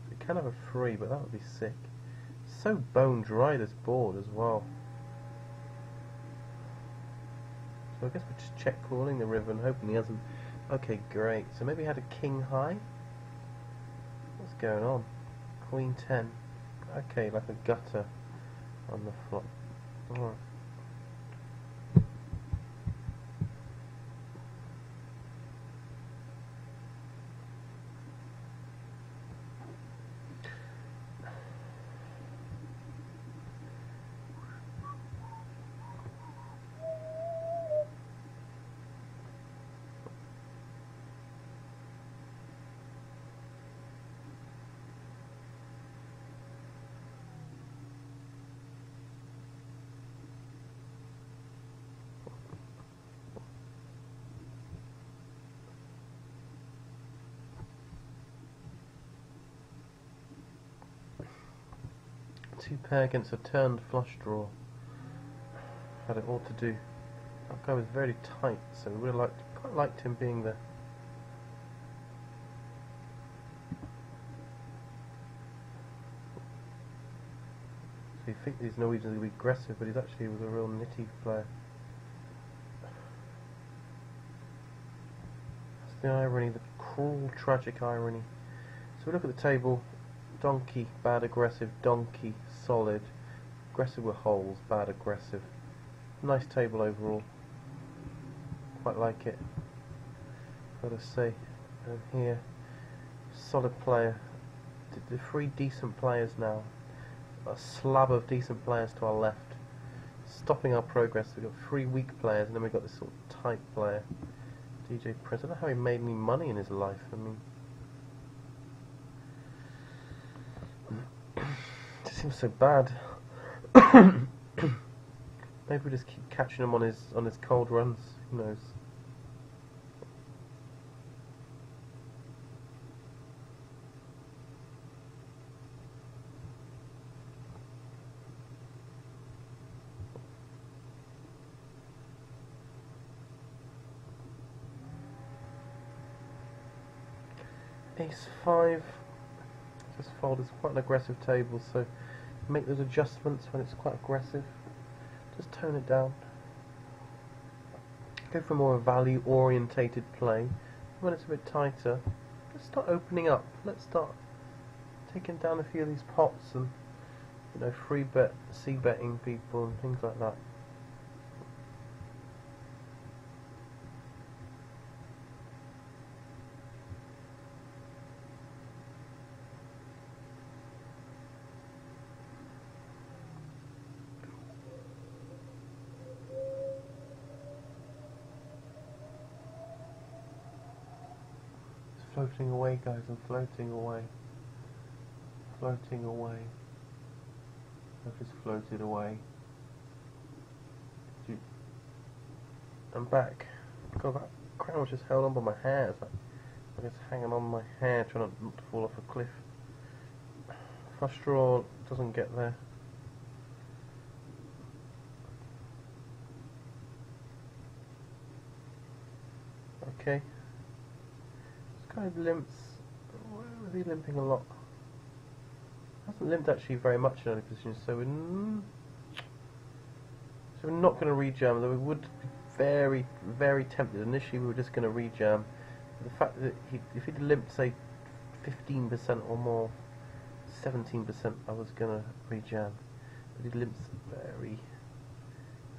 We can have a free, but that would be sick. So bone dry, this board as well. So I guess we're just check calling the river and hoping he hasn't. Okay, great. So maybe he had a king high. What's going on? Queen 10. Okay, like a gutter on the flop. Alright. Two pair against a turned flush draw. Had it all to do. That guy was very tight, so we really quite liked him being there. So you think these Norwegians will be aggressive, but he was a real nitty player. That's the irony, the cruel, tragic irony. So we look at the table. Donkey, bad aggressive, donkey, solid, aggressive with holes, bad aggressive. Nice table overall. Quite like it. Gotta say. And here, solid player. The three decent players now. A slab of decent players to our left. Stopping our progress. We've got three weak players, and then we've got this sort of tight player. DJ Prince. I don't know how he made any money in his life. I mean, it seems so bad. Maybe we just keep catching him on his cold runs. Who knows? Ace 5. Just fold. It's quite an aggressive table, so make those adjustments when it's quite aggressive. Just tone it down. Go for more value-orientated play. When it's a bit tighter, let's start opening up. Let's start taking down a few of these pots and, you know, free bet, c-betting people and things like that. Floating away, guys, I'm floating away. Floating away. I've just floated away. I'm back. God, that crown was just held on by my hair. It's like I'm just hanging on my hair, trying not to fall off a cliff. Flush draw doesn't get there. Okay. Kind of limps. Where was he limping a lot? Hasn't limped actually very much in early positions, so we're not going to rejam. Though we would be very, very tempted. Initially, we were just going to rejam. But the fact that if he'd limped, say, 15% or more, 17%, I was going to rejam. But he limps very,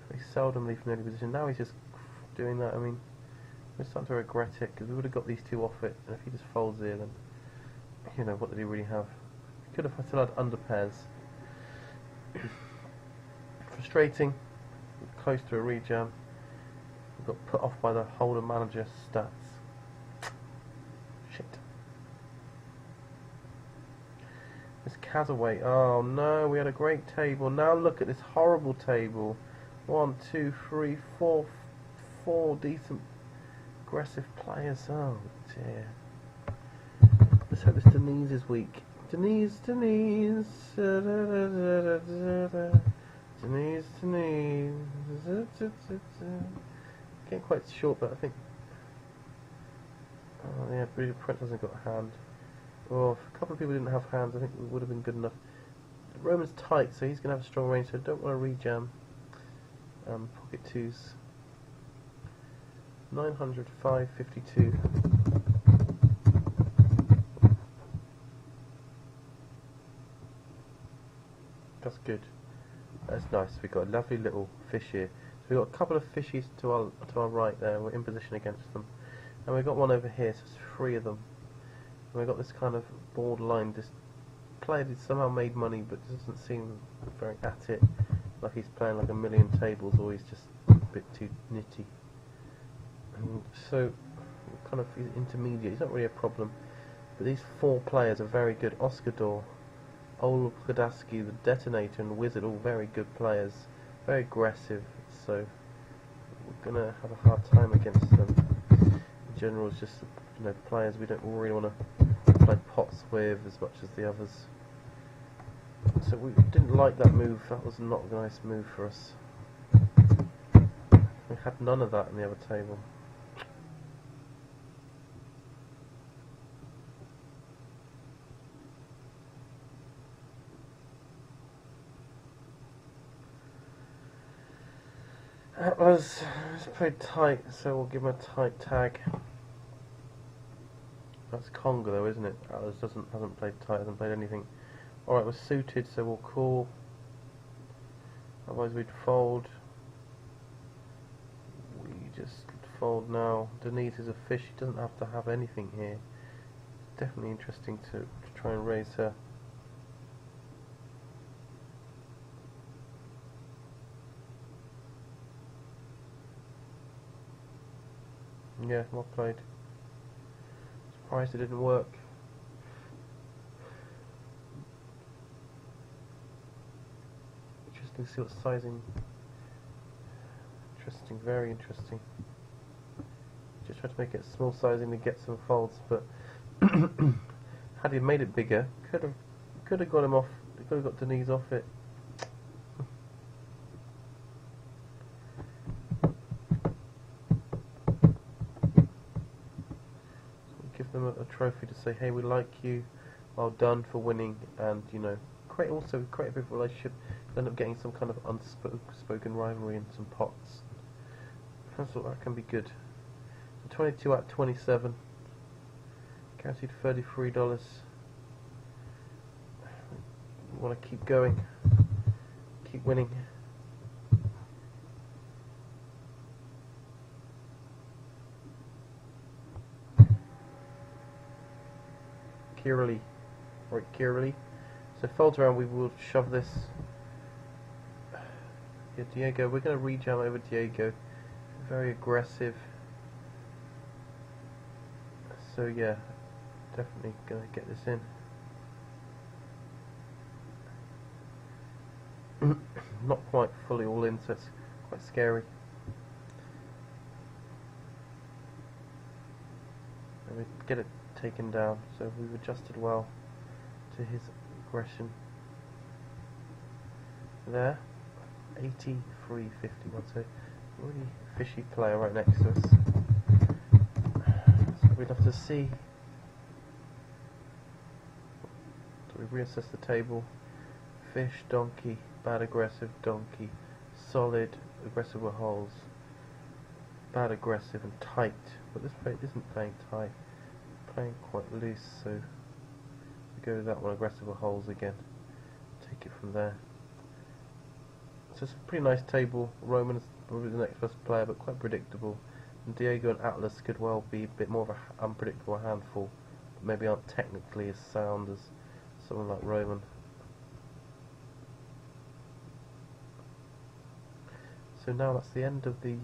very seldomly from early position. Now he's just doing that. I mean, we're starting to regret it, because we would have got these two off it, and if he just folds here, then, you know, what did he really have? He could have still had under pairs. Frustrating. We're close to a rejam. We got put off by the holder manager stats. Shit. This Casaway. Oh no, we had a great table. Now look at this horrible table. 1, 2, 3, 4, 4 decent aggressive players. Oh dear. Let's hope this Denise is weak. Denise. Denise. Getting quite short, but I think. Oh yeah, British Prince hasn't got a hand. Oh, if a couple of people didn't have hands, I think it would have been good enough. Roman's tight, so he's going to have a strong range, so I don't want to rejam. Pocket twos. 900, 552. That's good. That's nice. We've got a lovely little fish here. So we've got a couple of fishies to our right there. We're in position against them, and we've got one over here. So it's 3 of them. And we've got this kind of borderline. This player did somehow made money, but doesn't seem very at it. Like he's playing like a million tables, or he's just a bit too nitty. So, kind of intermediate. It's not really a problem. But these 4 players are very good. Oscar Dor, Ol Kodaski, the Detonator, and Wizard, all very good players. Very aggressive. So, we're going to have a hard time against them. In general, it's just, you know, players we don't really want to play pots with as much as the others. So, we didn't like that move. That was not a nice move for us. We had none of that in the other table. Let's play tight, so we'll give him a tight tag. That's Conga though, isn't it? Atlas hasn't played tight, hasn't played anything. Alright, we're suited, so we'll call. Otherwise we'd fold. We just fold now. Denise is a fish, she doesn't have to have anything here. It's definitely interesting to try and raise her. Yeah, well played. Surprised it didn't work. Interesting to see what sizing. Interesting, very interesting. Just try to make it small sizing to get some folds, but had he made it bigger, could have got him off. Could have got Denise off it. Them a trophy to say, hey, we like you, well done for winning, and you know, create a bit of a relationship. End up getting some kind of unspoken rivalry in some pots. I thought that can be good. So 22 out of 27. Guaranteed $33. You want to keep going, keep winning. Kirili, right, Kirili. So folds around, we will shove this. Yeah, Diego, we're going to rejam over Diego. Very aggressive. So yeah, definitely going to get this in. Not quite fully all in, so it's quite scary. And we get it taken down, so we've adjusted well to his aggression. There, 83.51, so really fishy player right next to us. So we'd have to see. So we reassess the table. Fish, donkey, bad aggressive, donkey, solid, aggressive with holes, bad aggressive and tight. But this plate isn't playing tight, playing quite loose, so we go with that one, aggressive with holes again. Take it from there. So it's a pretty nice table. Roman is probably the next best player, but quite predictable. And Diego and Atlas could well be a bit more of an unpredictable handful, but maybe aren't technically as sound as someone like Roman. So now that's the end of the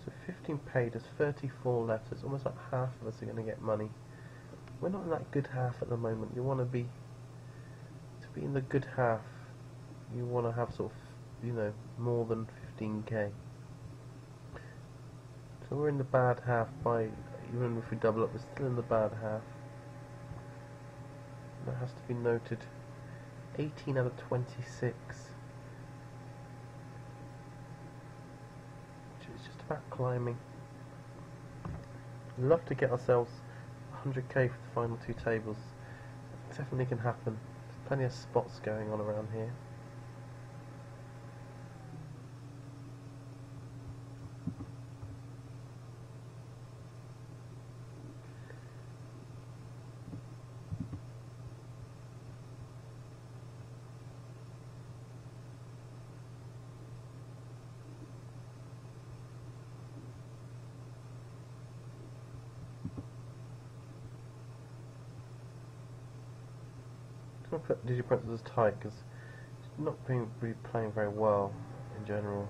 so 15 paid, there's 34 left, so it's almost like half of us are going to get money. We're not in that good half at the moment. You want to be in the good half, you want to have sort of, you know, more than 15k. So we're in the bad half by, even if we double up, we're still in the bad half. That has to be noted. 18 out of 26. Which is just about climbing. We'd love to get ourselves 100k for the final two tables. It definitely can happen. There's plenty of spots going on around here. I'm going to put DigiPrincess as tight because it's not really playing very well in general,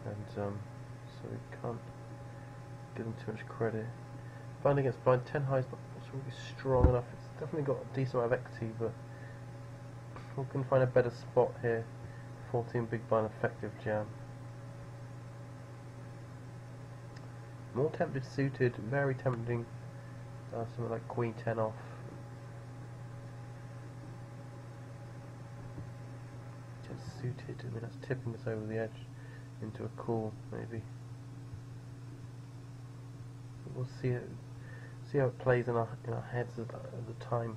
and so we can't give them too much credit. Blind against blind, 10 high is not really strong enough. It's definitely got a decent amount of equity, but we can find a better spot here. 14 big blind effective jam. More tempted suited, very tempting. Something like Queen 10 off. Suited, I mean that's tipping us over the edge into a call maybe. We'll see how it plays in our heads at the time.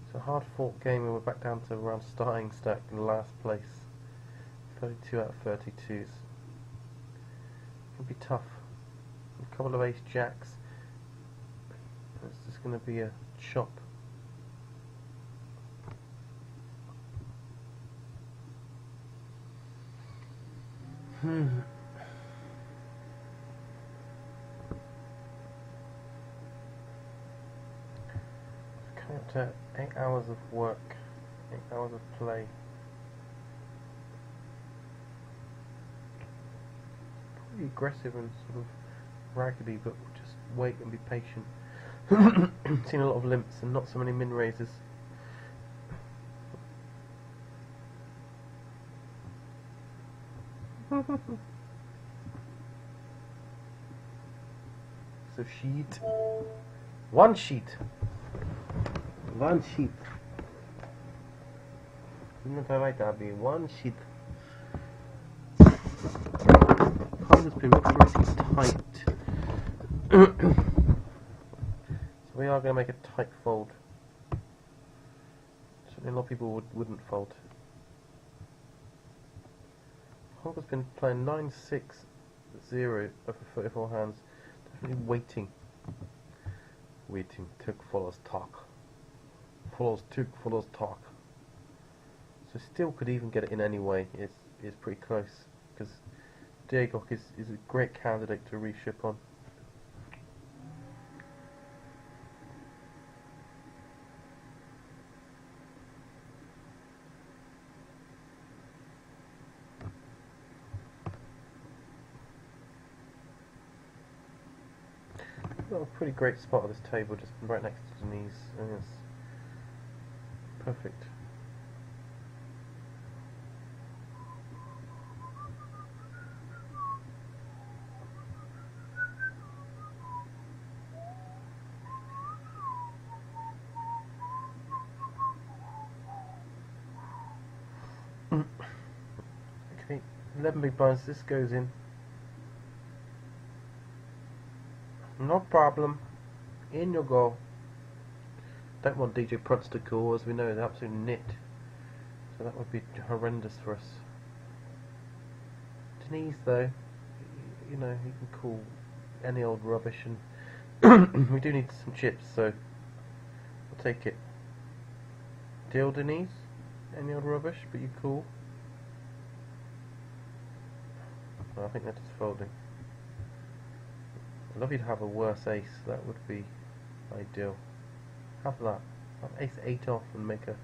It's a hard fought game and we're back down to around starting stack in last place. 32 out of 32s. It can be tough. A couple of ace jacks. It's just going to be a chop. Coming up to 8 hours of work, 8 hours of play. Pretty aggressive and sort of raggedy, but we'll just wait and be patient. Seen a lot of limps and not so many min raises. So sheet. One sheet. Not alright, Abby. One sheet. Palm has been pretty tight. So we are going to make a tight fold. Certainly a lot of people wouldn't fold. Hong has been playing 9-6-0 over 34 hands. Definitely waiting. Waiting. Took follows talk. Follows took follows talk. So still could even get it in anyway. It's pretty close because Diego is a great candidate to reship on. Got a pretty great spot at this table, just right next to Denise. And it's perfect. Okay, 11 big blinds. This goes in. No problem. In you go. Don't want DJ Prutz to call, as we know, is absolute nit. So that would be horrendous for us. Denise, though, you know, he can call any old rubbish, and we do need some chips, so we'll take it. Deal, Denise? Any old rubbish, but you cool? Well, I think they're just folding. I'd love you to have a worse ace, that would be ideal. Have that. Have ace 8 off and make a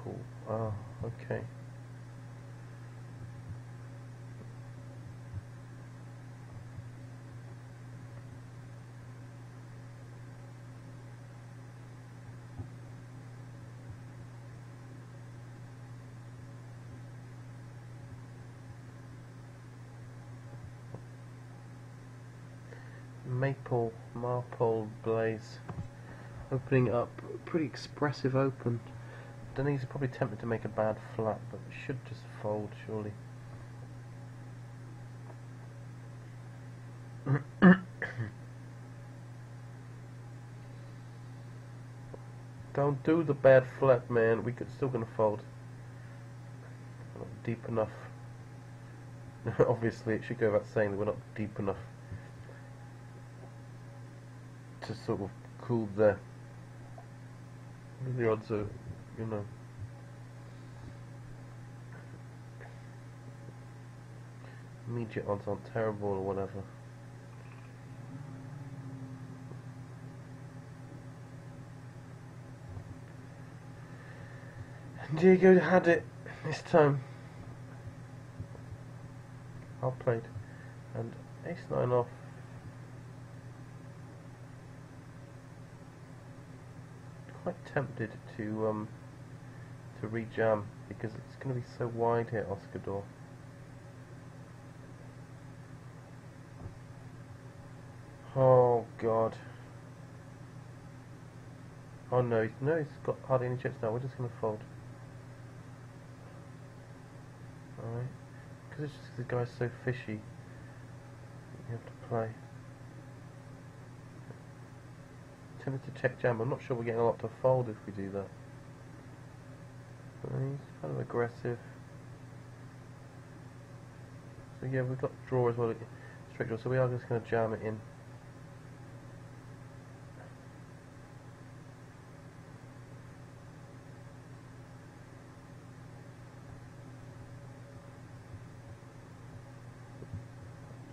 call. Oh, okay. Marpole Blaze. Opening up, pretty expressive open. Denise is probably tempted to make a bad flat, but should just fold, surely. Don't do the bad flat, man. We could still gonna fold. Not deep enough. Obviously, it should go without saying that we're not deep enough to sort of cool the odds are, you know. Immediate odds aren't terrible or whatever. And Diego had it this time. Well played. And ace 9 off. Quite tempted to rejam because it's going to be so wide here, Oscador. Oh God! Oh no, he's got hardly any chips now. We're just going to fold. All right, because it's just the guy's so fishy. You have to play. Tempted to check jam. I'm not sure we're getting a lot to fold if we do that. But he's kind of aggressive. So yeah, we've got draw as well, straight draw. So we are just going to jam it in.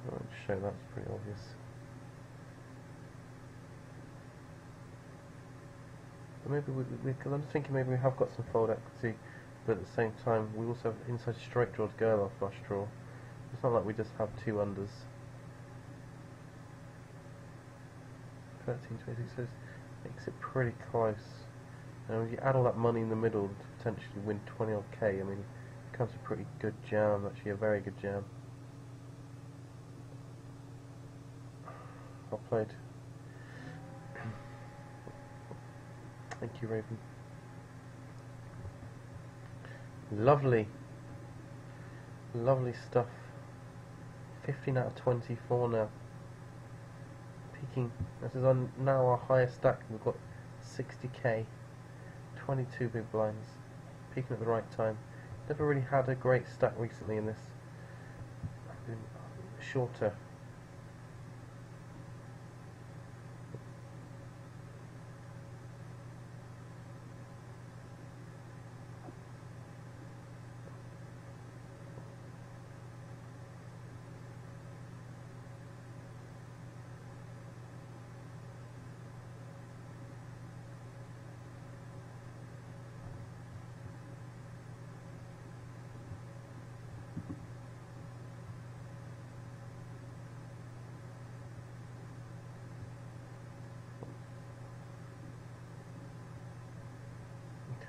I won't show, that's pretty obvious. Maybe because I'm thinking maybe we have got some fold equity, but at the same time we also have inside straight draw to go with our flush draw. It's not like we just have 2 unders. 13, 26, so it makes it pretty close. And if you add all that money in the middle to potentially win 20 odd K, I mean, it becomes a pretty good jam, actually a very good jam. Well played. Thank you, Raven. Lovely. Lovely stuff. 15 out of 24 now. Peaking. This is on now our highest stack. We've got 60k. 22 big blinds. Peaking at the right time. Never really had a great stack recently in this. I've been shorter.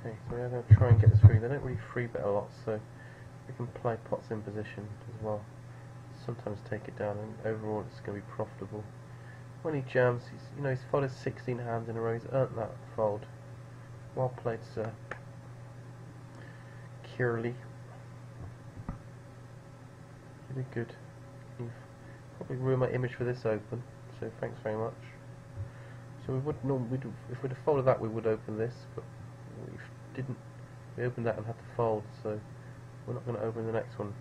Okay, so we're going to try and get this free. They don't really free bet a lot, so we can play pots in position as well. Sometimes take it down, and overall it's going to be profitable. When he jams, he's folded 16 hands in a row. He's earned that fold. Well played, sir. Curly. You did good. You've probably ruined my image for this open, so thanks very much. So we would normally, if we'd have folded that, we would open this, but we didn't. We opened that and had to fold, so we're not going to open the next one.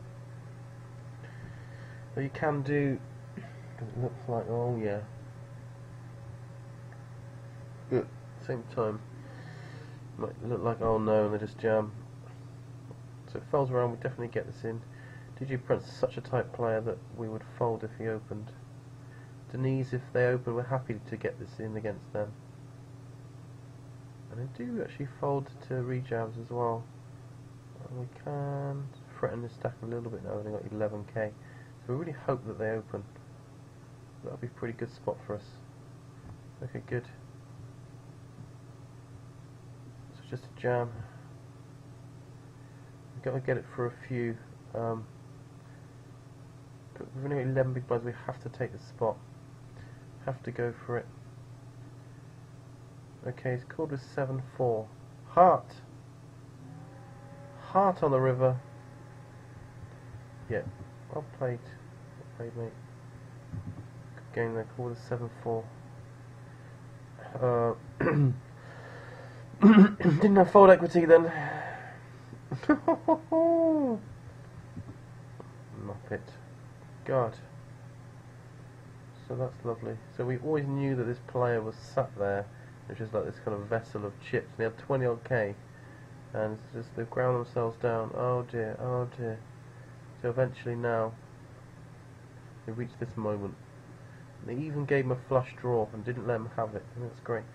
But you can do, because it looks like, oh yeah. But at the same time, it might look like, oh no, and they just jam. So it folds around, we definitely get this in. DJ Prince is such a tight player that we would fold if he opened. Denise, if they open, we're happy to get this in against them. And they do actually fold to rejams as well. And we can threaten this stack a little bit now. They've got 11k, so we really hope that they open. That'll be a pretty good spot for us. Okay, good. So just a jam. We've got to get it for a few. But we've only got 11 big blinds. We have to take the spot. Have to go for it. Okay, he's called with 7-4. Heart! Heart on the river. Yeah, well played. Well played, mate. Good game there, called with 7-4. Didn't have fold equity then. Muppet. God. So that's lovely. So we always knew that this player was sat there. It was just like this kind of vessel of chips. And they had 20 odd K. And it's just they've ground themselves down. Oh dear, oh dear. So eventually now they reached this moment. They even gave him a flush draw and didn't let him have it. And that's great.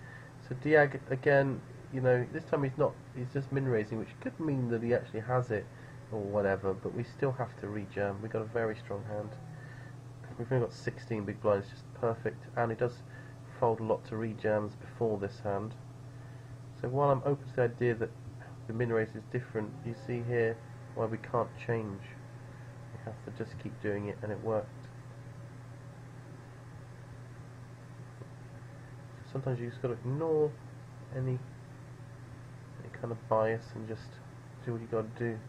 So Diag again, this time he's just min raising, which could mean that he actually has it or whatever, but we still have to rejam. We've got a very strong hand. We've only got 16 big blinds, just perfect, and he does fold a lot to rejams before this hand. So while I'm open to the idea that the min raise is different, you see here why we can't change. We have to just keep doing it, and it worked. Sometimes you just got to ignore any kind of bias and just do what you got to do.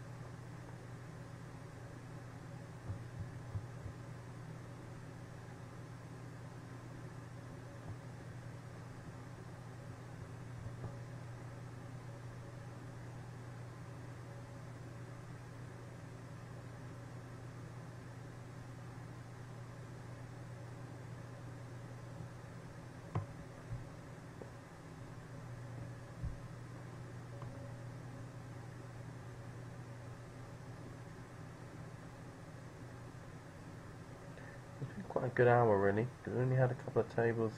Quite a good hour really. We only had a couple of tables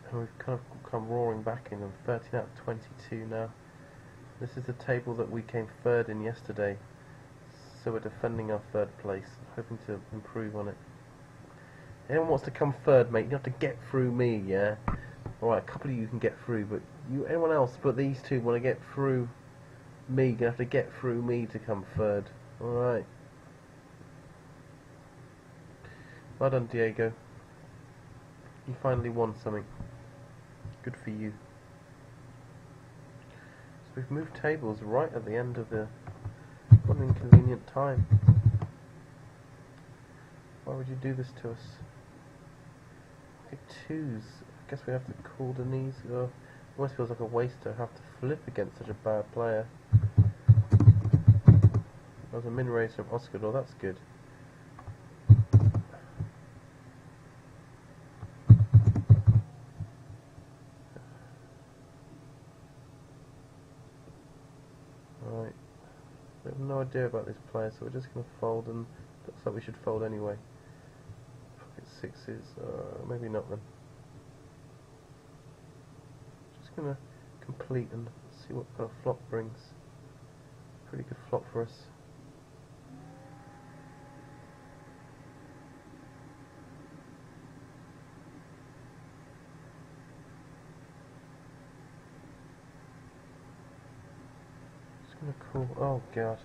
and we've kind of come roaring back in them. 13 out of 22 now. This is the table that we came third in yesterday, so we're defending our third place, hoping to improve on it. Anyone wants to come third, mate, you have to get through me, yeah? Alright, a couple of you can get through, but anyone else but these two want to get through me, you're going to have to get through me to come third. Alright. Well done, Diego. You finally won something. Good for you. So we've moved tables right at the end of the an inconvenient time. Why would you do this to us? Okay, twos. I guess we have to call Denise. It almost feels like a waste to have to flip against such a bad player. That was a min raise from Oscar. Oh, that's good. Right. We have no idea about this player, so we're just going to fold, and looks like we should fold anyway. Pocket sixes. Maybe not then. Just going to complete and see what kind of flop brings. Pretty good flop for us. Just gonna call. Oh god.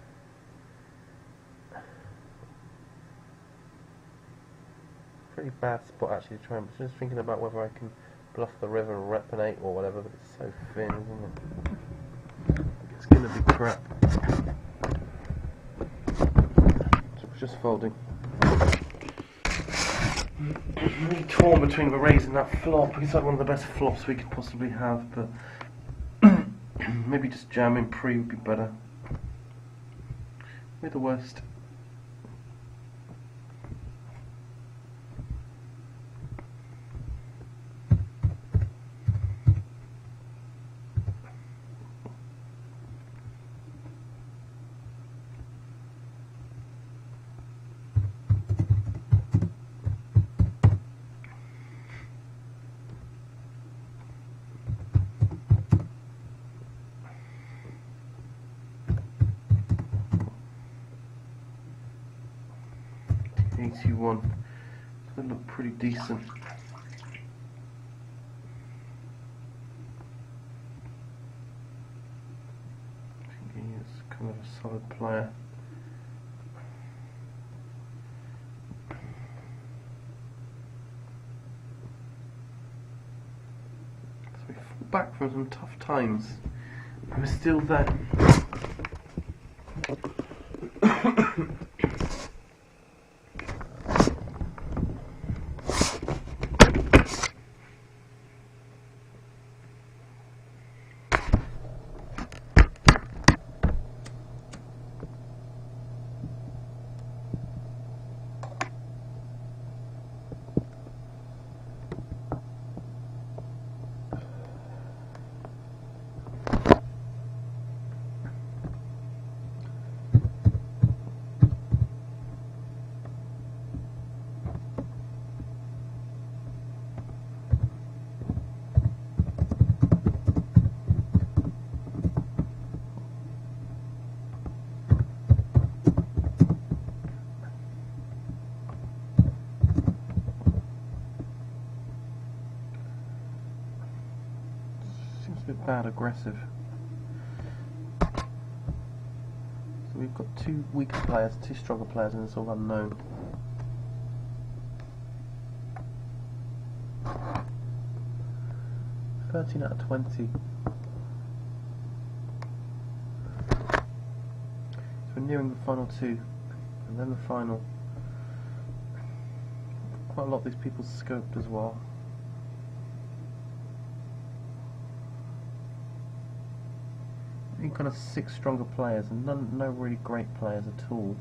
Pretty bad spot actually to try and. Just thinking about whether I can bluff the river and rep an 8 or whatever, but it's so thin, isn't it? It's gonna be crap. So we're just folding. I'm really torn between raising that flop. It's like one of the best flops we could possibly have, but maybe just jamming pre would be better. We're the worst. $81. It's going to look pretty decent. I think he is kind of a solid player. So we fall back from some tough times. We're still there. A bit bad aggressive. So we've got two weaker players, two stronger players, and it's all unknown. $13 out of 20. So we're nearing the final two, and then the final. Quite a lot of these people scoped as well. Kind of 6 stronger players and no really great players at all.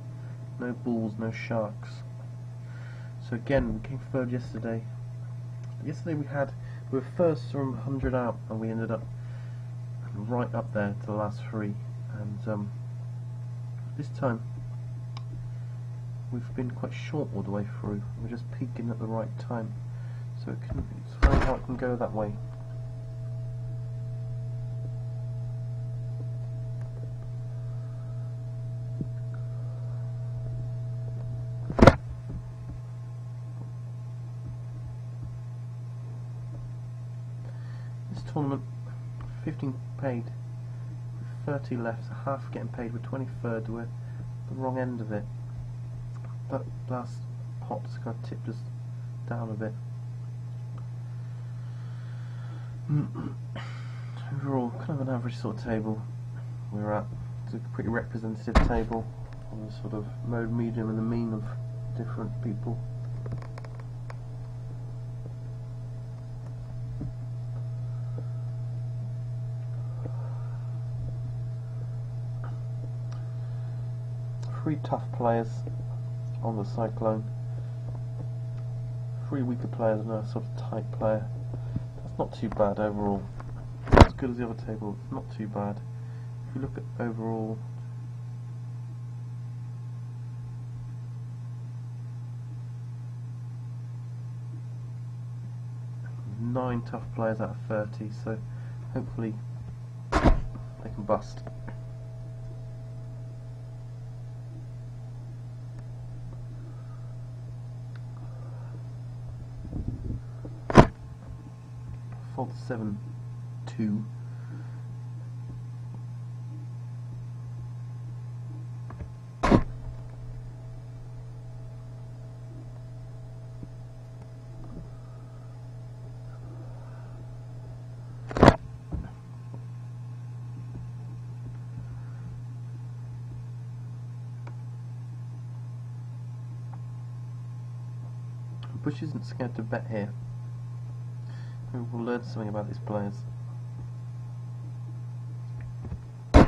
No bulls, no sharks. So again, we came third yesterday. Yesterday we were first from 100 out, and we ended up right up there to the last 3. And this time we've been quite short all the way through. We're just peaking at the right time. So it's funny how it can go that way. Tournament, 15 paid, with 30 left, so half getting paid. We're 23rd, we're at the wrong end of it. That last pot just kind of tipped us down a bit. Overall, kind of an average sort of table we're at. It's a pretty representative table. on the sort of mode medium and the mean of different people. Three tough players on the Cyclone, three weaker players and a sort of tight player. That's not too bad overall. Not as good as the other table, not too bad. If you look at overall, nine tough players out of 30, so hopefully they can bust. Fold 7-2. Bush isn't scared to bet here. Maybe we'll learn something about these players. On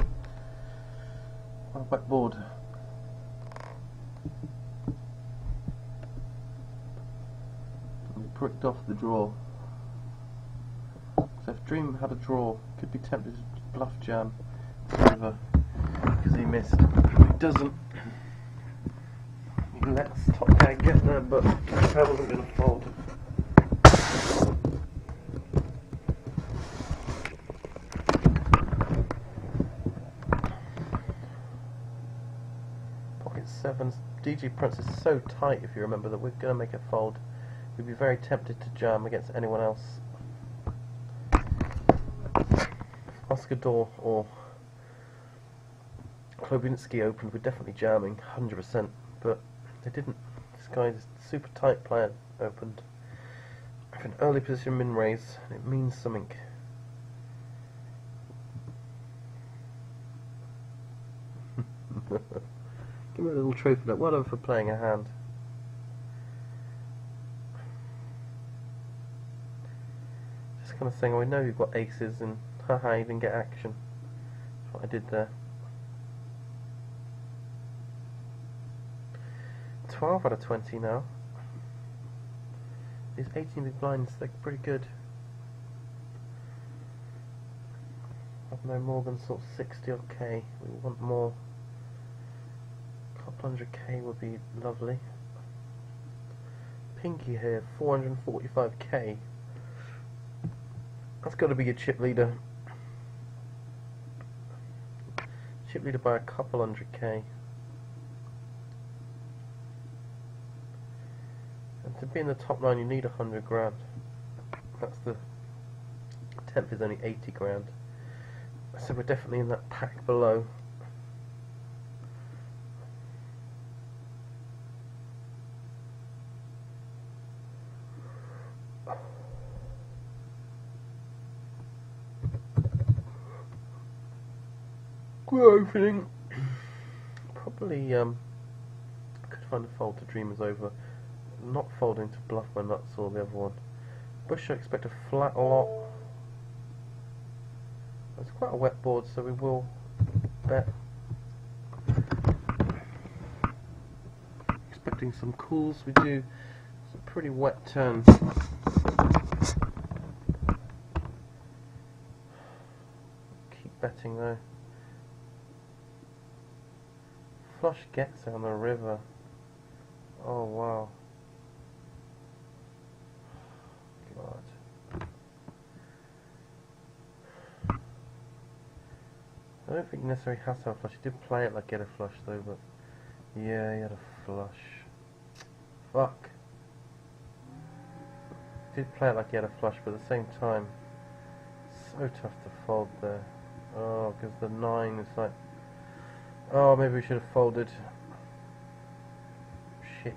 a wet board. We pricked off the draw. So if Dream had a draw, could be tempted to bluff jam over because he missed. If he doesn't, he lets top guy get there, but the pair wasn't going to fold. Sevens. DG Prince is so tight, if you remember, that we're going to make a fold. We'd be very tempted to jam against anyone else. Oscar Door or Klobinski opened, we're definitely jamming, 100%, but they didn't. This guy's super tight player opened. With an early position min raise, and it means something. Give me a little trophy note. Well done for playing a hand. Just kind of saying, oh, I know you've got aces, and haha, you didn't get action. That's what I did there. 12 out of 20 now. These 18 big blinds, they're pretty good. I've no more than sort of 60 odd K. We want more. 100k would be lovely. Pinky here, 445k. That's got to be a chip leader. Chip leader by a couple 100k. And to be in the top 9 you need 100 grand. That's the 10th is only 80 grand. So we're definitely in that pack below. We're opening. Probably could find a fold to Dreamers over. Not folding to bluff my nuts or the other one. Bush I expect a flat lot. It's quite a wet board, so we will bet. Expecting some calls. We do some pretty wet turns. Keep betting though. Flush gets on the river. Oh wow. God. I don't think he necessarily has to have a flush. He did play it like get a flush though, but yeah, he had a flush. Fuck. He did play it like he had a flush, but at the same time, so tough to fold there. Oh, because the 9 is like, oh, maybe we should have folded. Shit.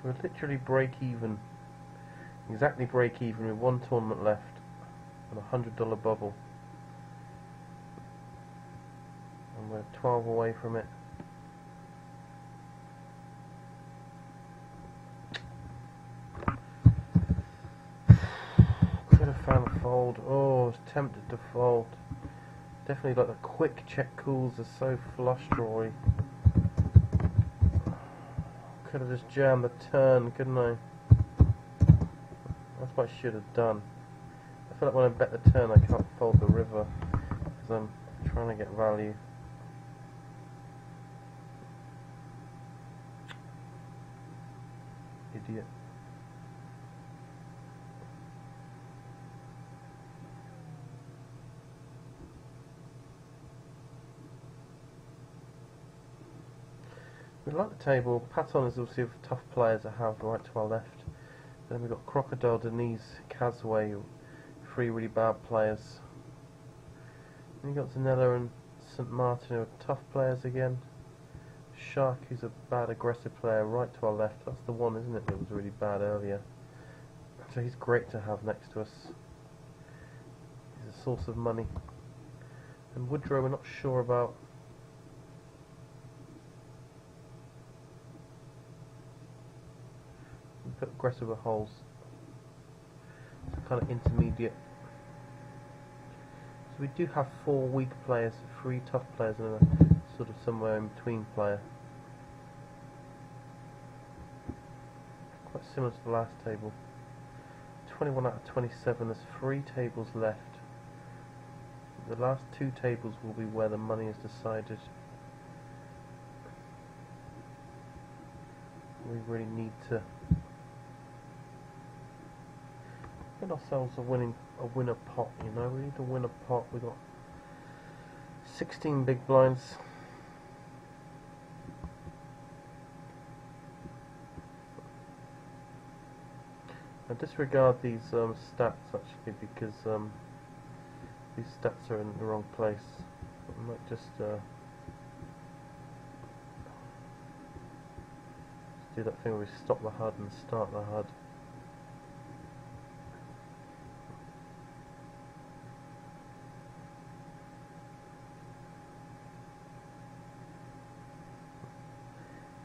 So we're literally break even. Exactly break even with one tournament left. on a $100 bubble, and we're 12 away from it. Could have found a fold. Oh, I was tempted to fold. Definitely like the quick check calls are so flush drawy. Could have just jammed the turn, couldn't I? That's what I should have done. I feel like when I bet the turn I can't fold the river because I'm trying to get value. Idiot. We like the table. Paton is obviously of tough players that have right to our left. Then we've got Crocodile, Denise, Casway, three really bad players. Then you've got Zanella and St Martin who are tough players again. Shark, who's a bad aggressive player, right to our left. That's the one, isn't it, that was really bad earlier. So he's great to have next to us. He's a source of money. And Woodrow we're not sure about. We put aggressive with holes. It's kind of intermediate. So we do have 4 weak players, 3 tough players, and a sort of somewhere in between player. Quite similar to the last table. 21 out of 27, there's 3 tables left. The last 2 tables will be where the money is decided. We really need to get ourselves a winner pot, you know. We need to win a pot. We've got 16 big blinds. I disregard these stats actually because these stats are in the wrong place. I might just do that thing where we stop the HUD and start the HUD.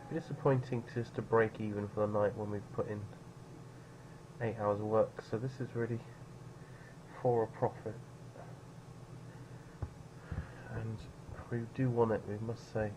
It'd be disappointing just to break even for the night when we've put in 8 hours of work, so this is really for a profit. And we do want it, we must say.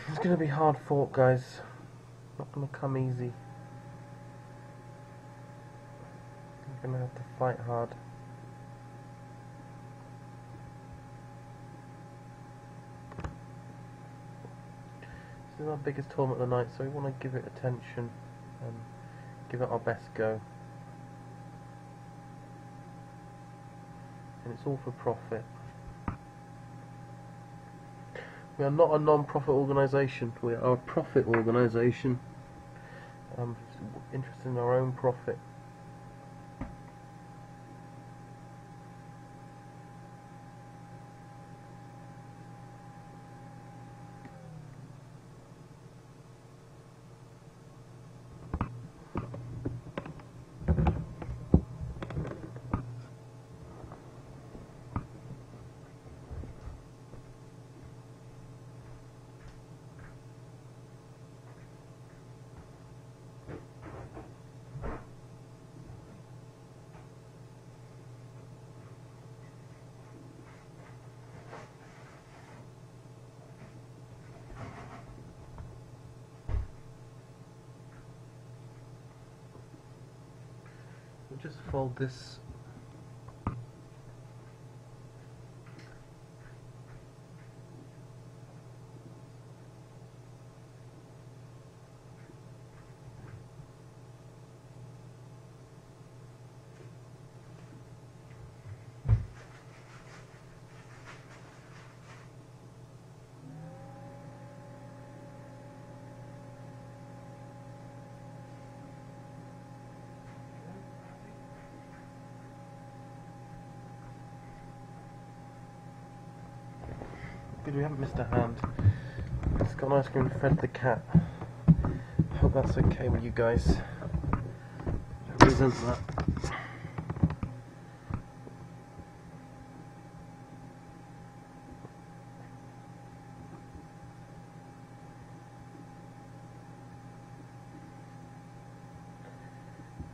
It's going to be hard fought, guys. Not going to come easy. I'm going to have to fight hard. This is our biggest tournament of the night, so we want to give it attention and give it our best go. And it's all for profit. We are not a non-profit organisation, we are a profit organisation. Interested in our own profit. We'll just fold this. Good, we haven't missed a hand. It's got an ice cream Fred the cat. Hope that's okay with you guys. I resent that.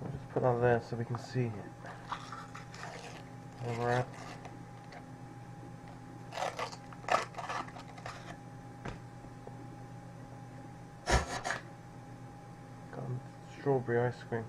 I'll just put that there so we can see where we're at. Strawberry ice cream.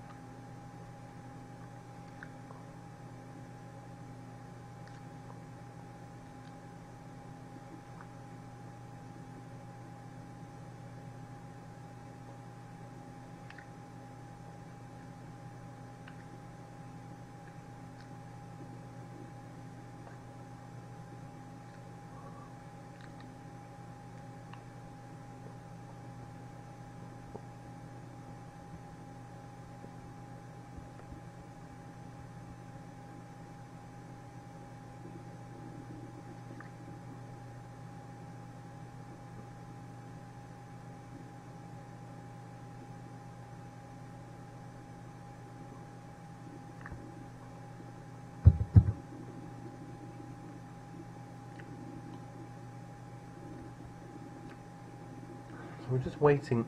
So we're just waiting,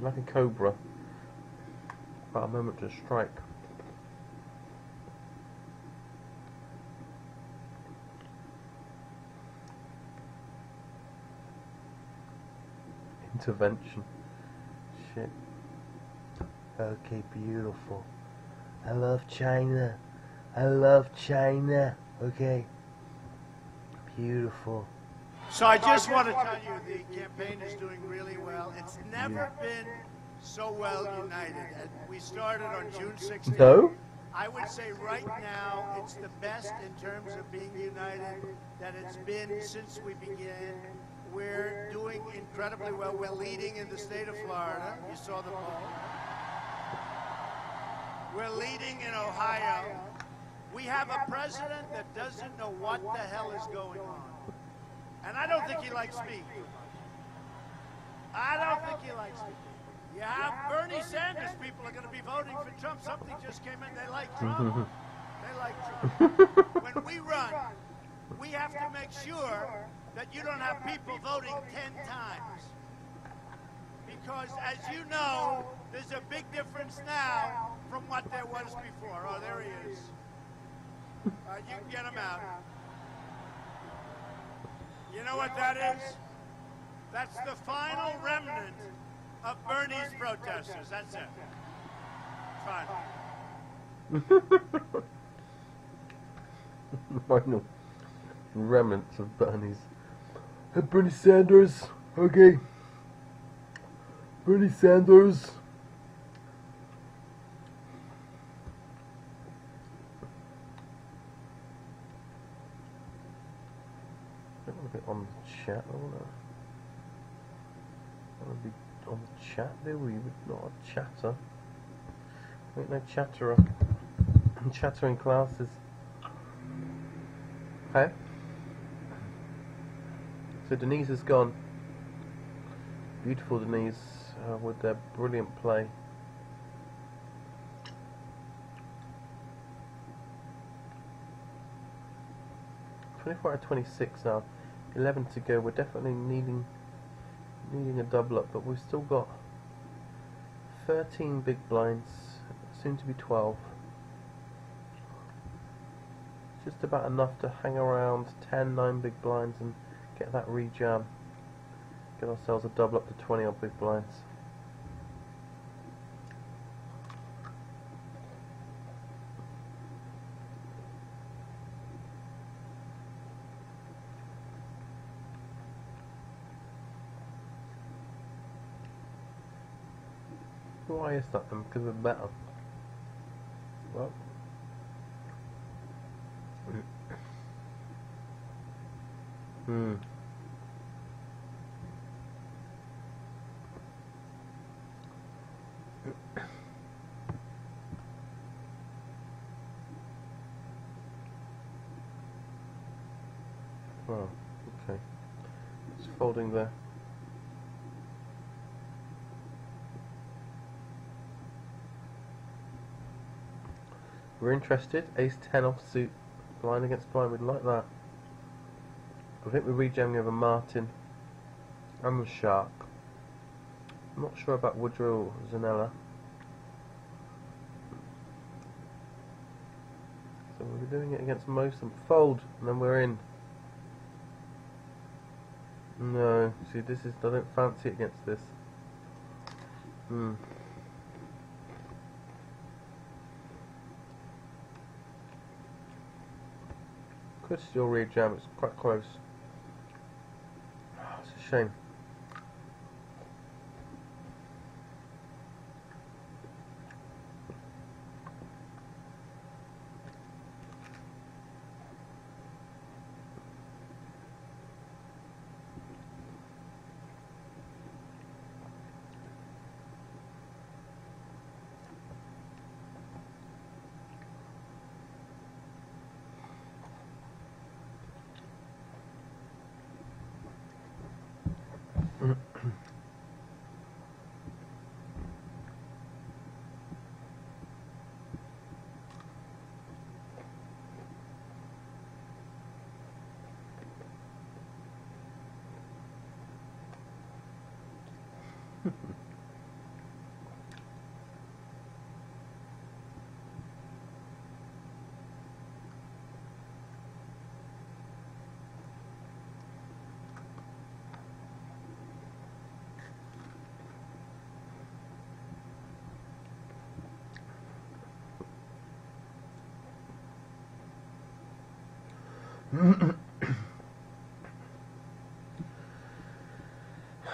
like a cobra, about a moment to strike. Intervention. Shit. Okay, beautiful. I love China. I love China. Okay. Beautiful. So I just want to tell you the campaign is doing really well. It's never been so well united. And we started on June 16th. No? I would say right now it's the best in terms of being united that it's been since we began. We're doing incredibly well. We're leading in the state of Florida. You saw the poll. We're leading in Ohio. We have a president that doesn't know what the hell is going on. And I don't think he likes me. I don't think he likes me. You have Bernie Sanders people are going to be voting for Trump. Something just came in. They like Trump. They like Trump. When we run, we have to make sure that you don't have people voting 10 times. Because, as you know, there's a big difference now from what there was before. Oh, there he is. You can get him out. You know what that is? That's the final remnant of Bernie's protesters. That's it. Final. Final remnants of Bernie's. Hey, Bernie Sanders. Okay. Bernie Sanders. On the chat, I want to be on the chat, do we? We're not a chatter. We ain't no chatterer. Chattering classes. Hey? So Denise has gone. Beautiful Denise with their brilliant play. .24 out of 26 now. 11 to go. We're definitely needing a double up, but we've still got 13 big blinds, soon to be 12. Just about enough to hang around 10, 9 big blinds and get that rejam. Get ourselves a double up to 20 odd big blinds. Why is that then? Because we're better. Well. Oh, okay. folding there. We're interested. Ace 10 offsuit. Blind against blind. We'd like that. I think we're rejamming over Martin and the Shark. I'm not sure about Woodrow or Zanella. So we're doing it against most of them. Fold, and then we're in. No, see, this is, I don't fancy it against this. Could still rejam, it's quite close. It's a shame.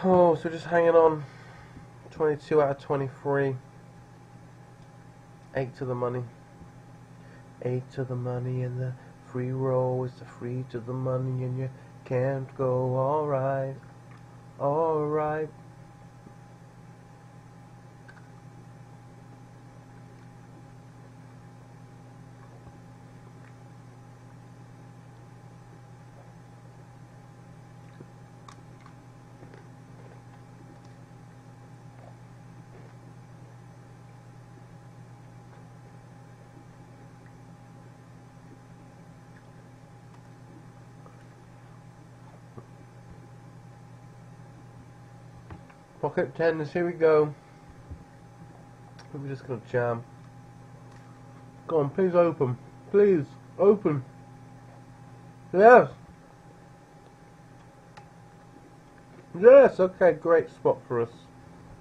Oh, so just hanging on. 22 out of 23. 8 to the money. 8 to the money, and the free roll is the free to the money, and you can't go alright. Alright. Pocket tens, here we go. We're just gonna jam. Go on, please open. Please, open. Yes. Yes, okay, great spot for us.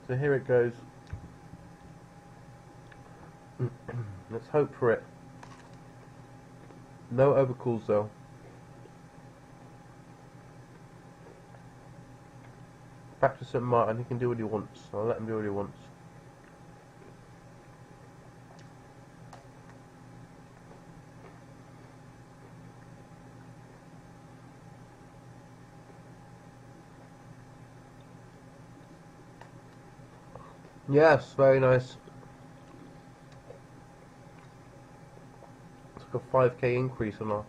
So here it goes. Let's hope for it. No overcalls though. Back to St. Martin, he can do what he wants. I'll let him do what he wants. Yes, very nice. It's like a 5k increase on our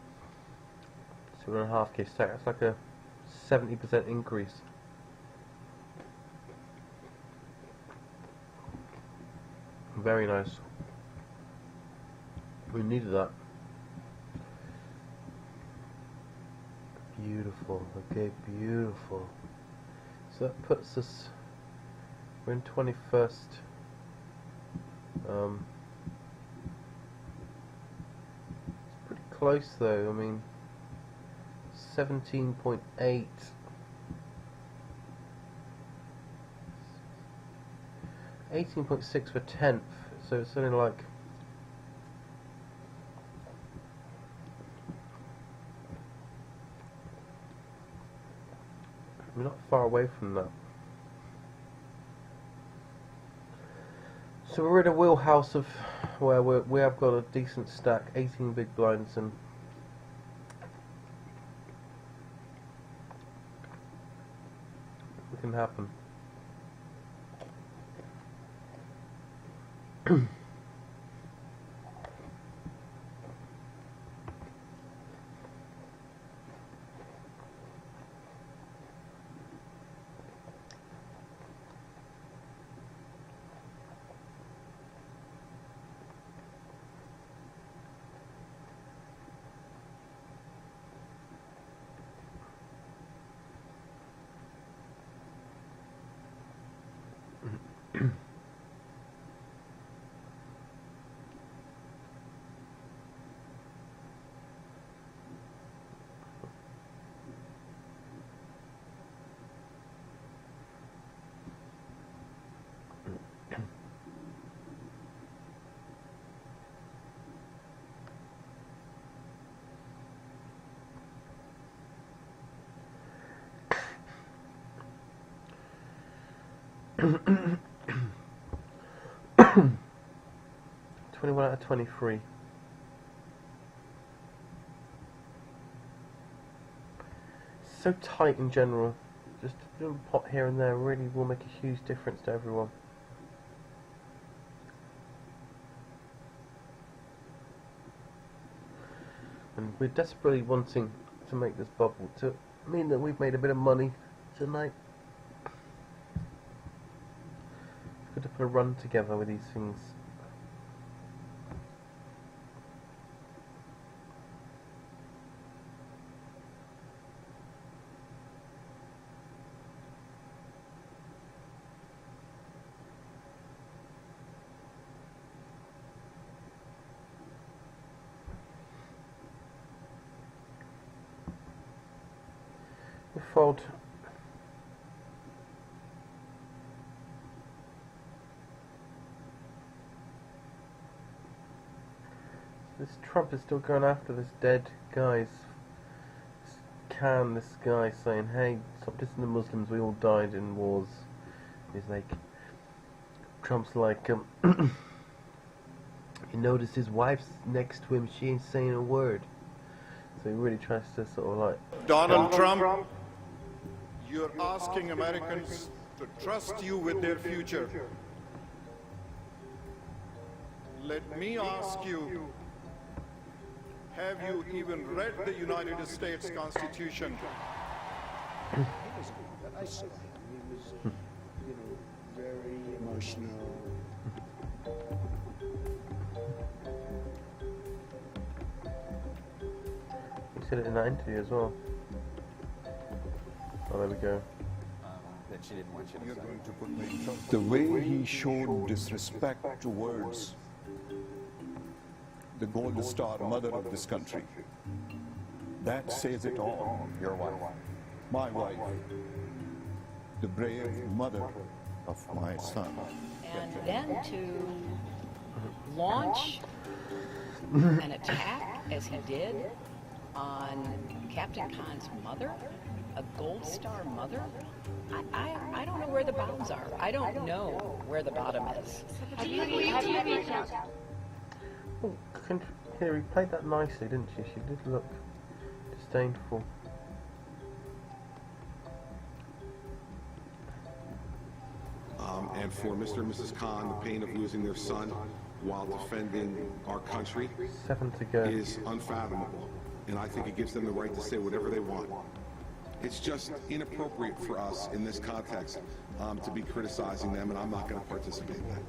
2.5k stack. That's like a 70% increase. Very nice. We needed that. Beautiful. Okay, beautiful. So that puts us. We're in 21st. It's pretty close though. I mean, 17.8. 18.6 for 10th, so it's only like we're not far away from that. So we're in a wheelhouse of where we have got a decent stack, 18 big blinds, and it can happen. 21 out of 23. So tight in general. Just a little pot here and there really will make a huge difference to everyone. And we're desperately wanting to make this bubble to mean that we've made a bit of money tonight. It's good to put a run together with these things. Fold. This Trump is still going after this dead guy's this guy saying, hey, stop dissing the Muslims, we all died in wars. He's like, Trump's like, you notice his wife's next to him, she ain't saying a word. So he really tries to sort of like... Donald Trump, you're asking Americans to trust you with their future. Let me ask you, have you even read the United States Constitution? I saw him. He was, very emotional. He said it in that interview as well. Oh, there we go. That she didn't want you You're to going say. to put me in trouble. The way he showed disrespect towards the Gold Star mother of this country, that says it all. Your wife. My wife, the brave mother of my son. And then to launch an attack, as he did, on Captain Khan's mother, a Gold Star mother, I don't know where the bounds are. I don't know where the bottom is. Oh, Hillary played that nicely, didn't she? She did look disdainful. And for Mr. and Mrs. Khan, the pain of losing their son while defending our country 7 to go. is unfathomable. And I think it gives them the right to say whatever they want. It's just inappropriate for us in this context to be criticizing them, and I'm not going to participate in that.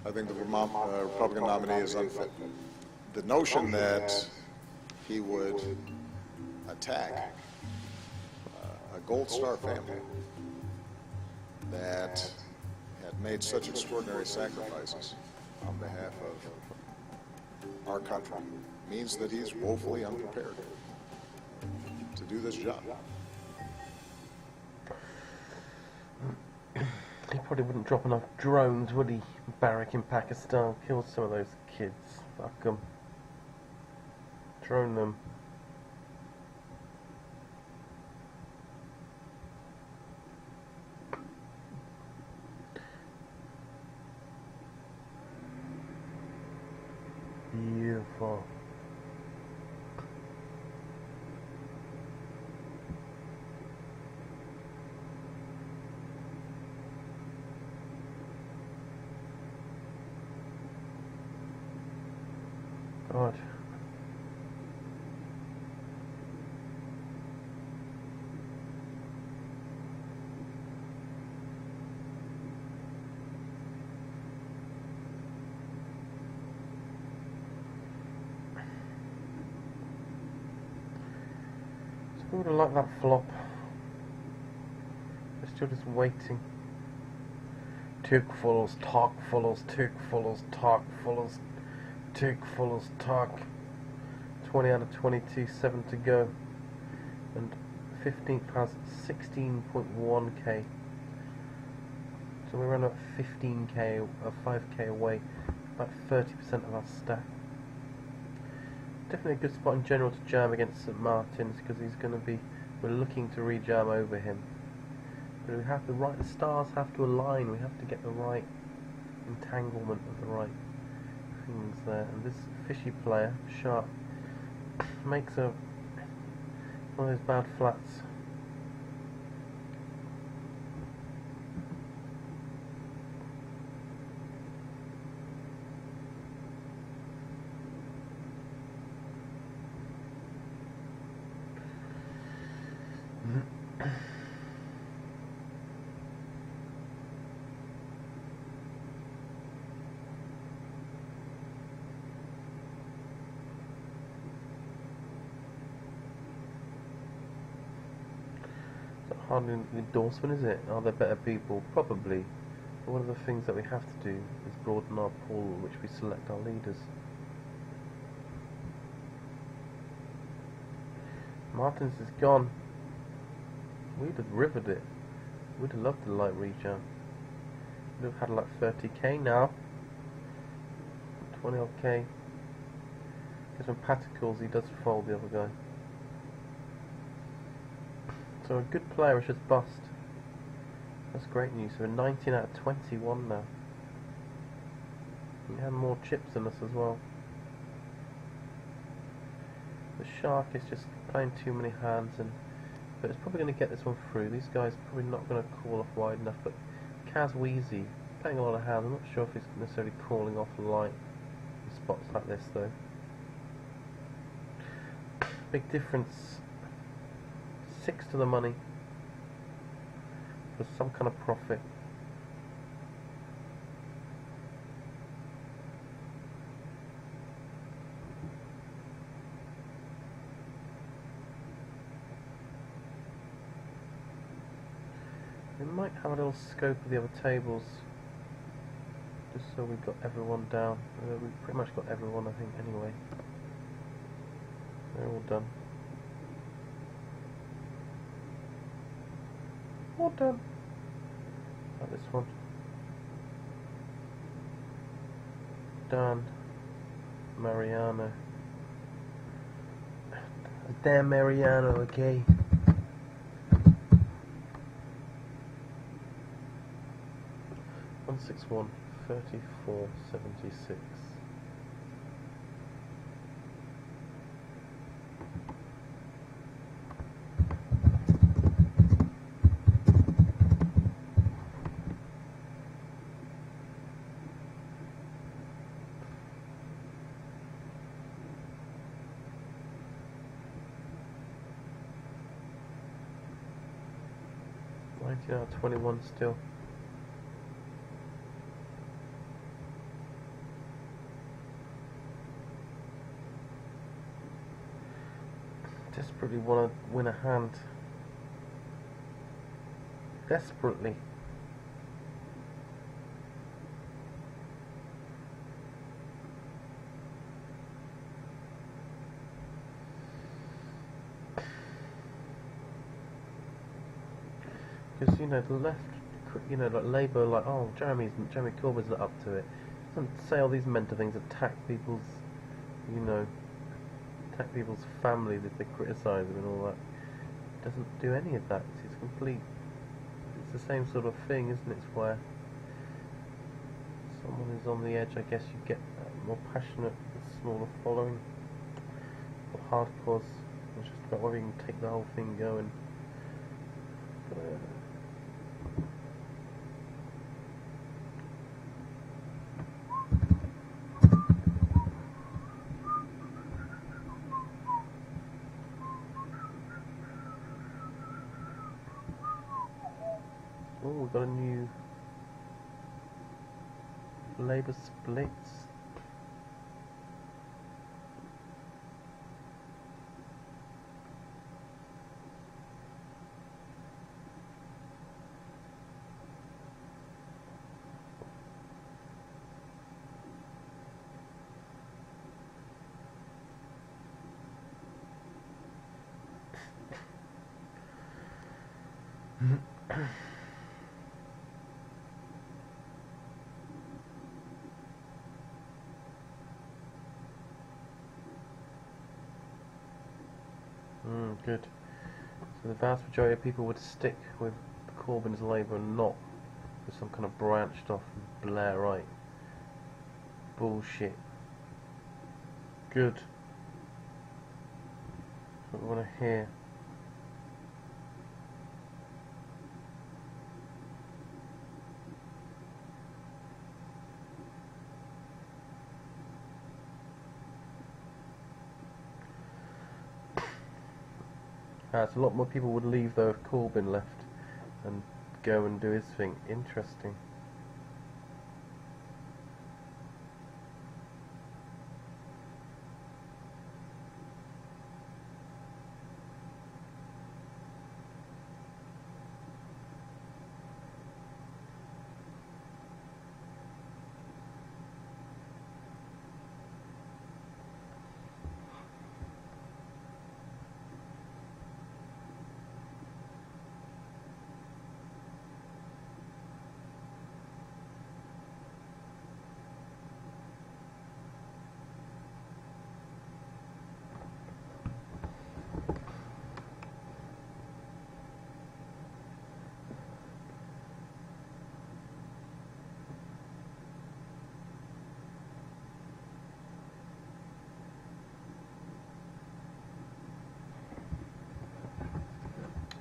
I think the Republican nominee is unfit. The notion that he would attack a Gold Star family that had made such extraordinary sacrifices on behalf of our country means that he's woefully unprepared to do this job. He probably wouldn't drop enough drones, would he? Barrack in Pakistan, kill some of those kids. Fuck them. Drone them. Beautiful. God. I would have liked that flop. We're still just waiting. Took follows, talk follows, took follows, talk follows, took follows, talk. 20 out of 22, 7 to go. And 15th has 16.1k. So we're around about 15k, 5k away. About 30% of our stack. Definitely a good spot in general to jam against St Martin's because he's going to be We're looking to rejam over him. But we have the stars have to align, we have to get the right entanglement of the right things there. And this fishy player, sharp, makes one of those bad flats. Hardly an endorsement, is it? Are there better people? Probably. But one of the things that we have to do is broaden our pool in which we select our leaders. Martins is gone. We'd have rivered it. We'd have loved the light rejam. We'd have had like 30k now. 20 odd k. Because when Patter calls, he does fold the other guy. So a good player is just bust. That's great news. So we're 19 out of 21 now. We have more chips than us as well. The shark is just playing too many hands, but it's probably going to get this one through. These guys are probably not going to call off wide enough, but Kaz Wheezy playing a lot of hands. I'm not sure if he's necessarily calling off light in spots like this though. Big difference. 6 to the money for some kind of profit. We might have a little scope of the other tables just so we've got everyone down. We've pretty much got everyone, I think, anyway. They're all done. All done. Like this one. Dan. Mariano. Damn Mariano, okay. $161 $34.76. Out of 21 still. Desperately want to win a hand. Desperately. Because, you know, the left, you know, like Labour, like, oh, Jeremy Corbyn's not up to it. Doesn't say all these mental things, attack people's, you know, attack people's family if they criticise them and all that. Doesn't do any of that. It's complete. It's the same sort of thing, isn't it? It's where someone is on the edge, I guess you get more passionate, smaller following. Or hardcores. It's just about whether you can take the whole thing going. Oh, we've got a new Labour splits. Good. the vast majority of people would stick with Corbyn's Labour and not with some kind of branched off Blairite bullshit. Good. That's what we want to hear. So a lot more people would leave though if Corbyn left and go and do his thing. Interesting.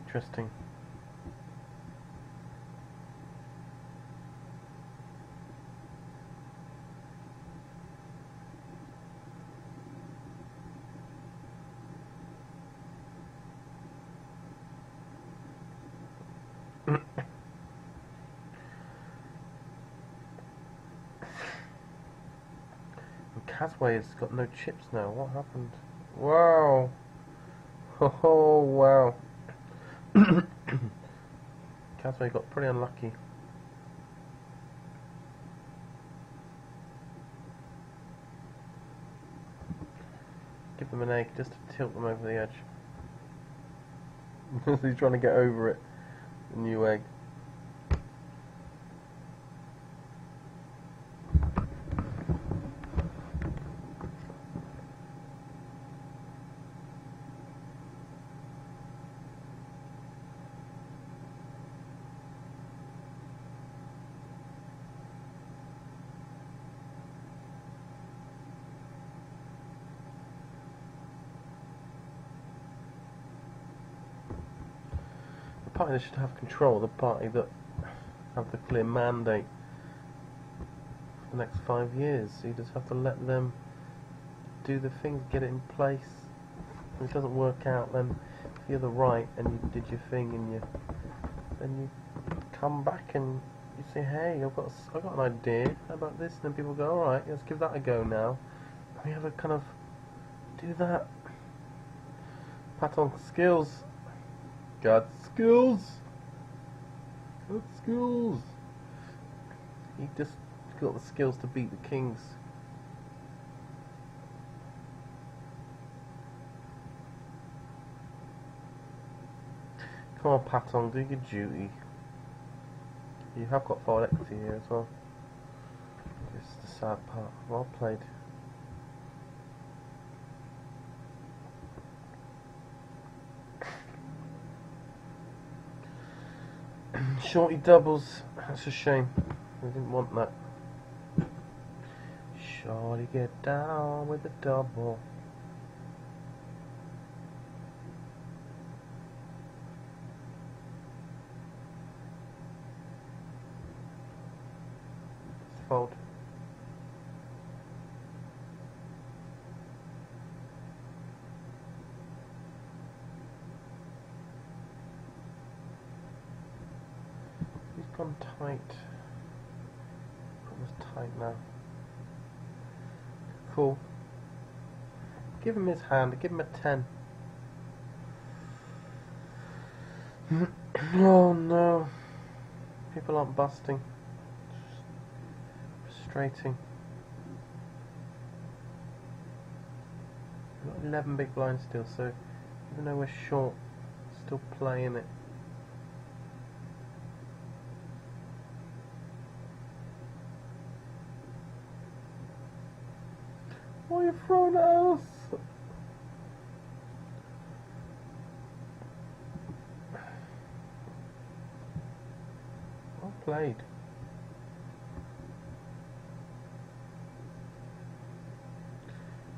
Interesting. Casway's got no chips now. What happened? Wow. Oh wow. Casway got pretty unlucky. Give them an egg just to tilt them over the edge. He's trying to get over it. A new egg. The party that should have control, the party that have the clear mandate for the next 5 years. So you just have to let them do the things, get it in place. If it doesn't work out, then if you're the right and you did your thing and then you come back and you say, hey, I've got an idea. How about this? And then people go, all right, let's give that a go now. And we have a kind of do that. Pat on skills. Got skills. Got skills. He just got the skills to beat the Kings. Come on, Patong, do your duty. You have got forward equity here as well. This is the sad part. Well played. Shorty doubles. That's a shame. I didn't want that. Shorty get down with the double. Fold. He's gone tight. Almost tight now. Cool. Give him his hand. Give him a 10. Oh no. People aren't busting. Frustrating. We've got 11 big blinds still, so even though we're short, still playing it. Why are you throwing at us? played.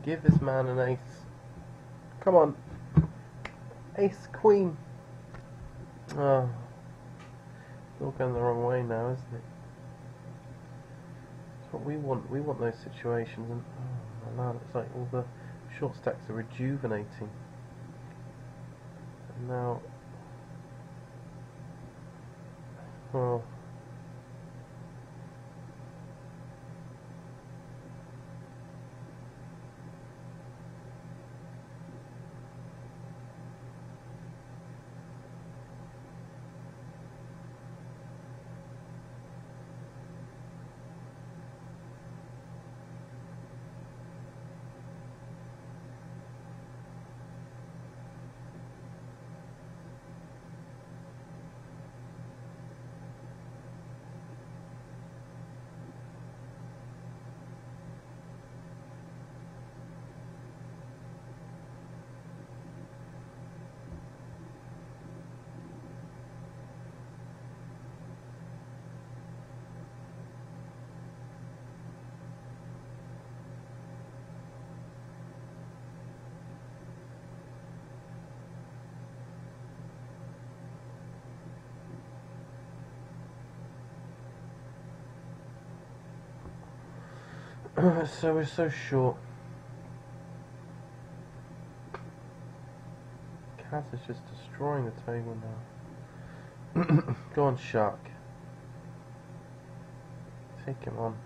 Give this man an ace. Come on. Ace, queen. Oh. It's all going the wrong way now, isn't it? That's what we want. We want those situations. And oh man, it's like all the short stacks are rejuvenating. And now... Oh. So we're so short. Kaz is just destroying the table now. Go on, Shark. Take him on.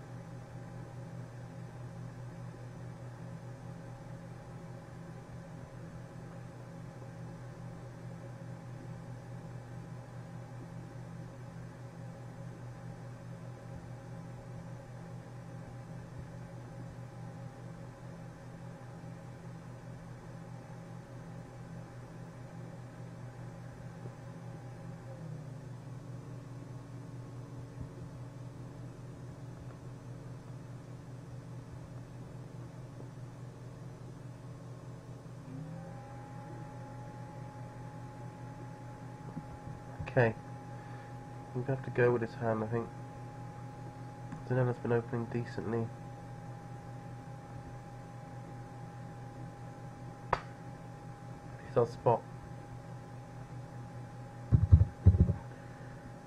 Okay, I'm going to have to go with his hand, I think. Danella's been opening decently. He's our spot.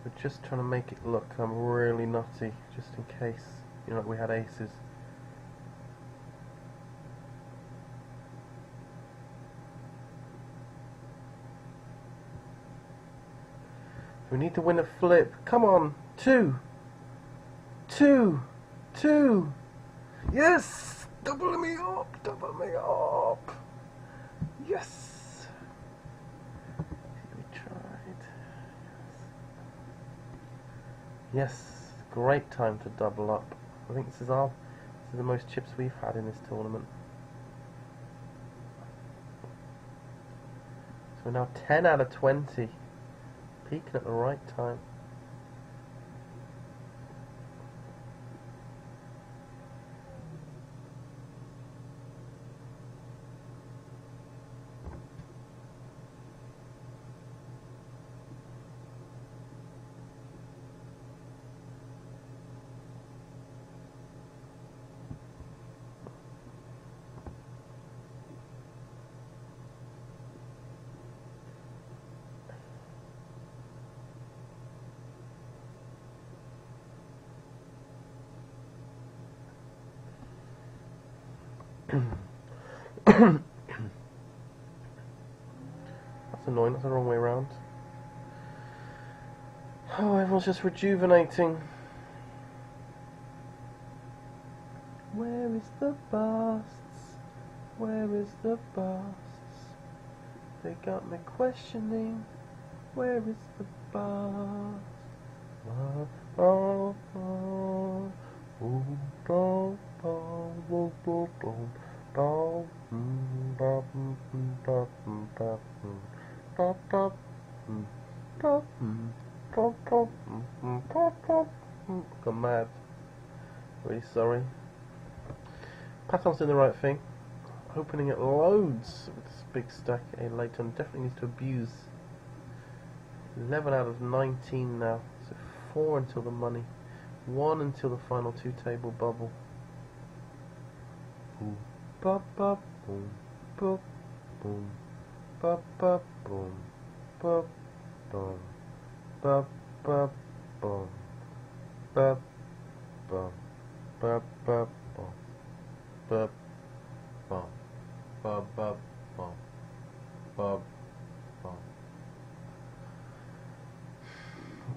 We're just trying to make it look really nutty, just in case, you know, like we had aces. We need to win a flip. Come on. 2. 2. 2. Yes! Double me up. Double me up. Yes. We tried. Yes. Great time to double up. I think this is the most chips we've had in this tournament. So we're now 10 out of 20. Peaking at the right time. That's annoying, that's the wrong way around. Oh, everyone's just rejuvenating. Where is the busts? Where is the busts? They got me questioning. Where is the bust? Gone mad. Really sorry. Patton's doing the right thing. Opening it loads with this big stack. A Layton definitely needs to abuse. 11 out of 19 now. So 4 until the money. 1 until the final 2 table bubble. Boom, ba ba boom, boom, boom, ba ba boom, ba boom, ba ba boom, ba boom, ba ba boom, ba boom, ba ba boom, ba boom.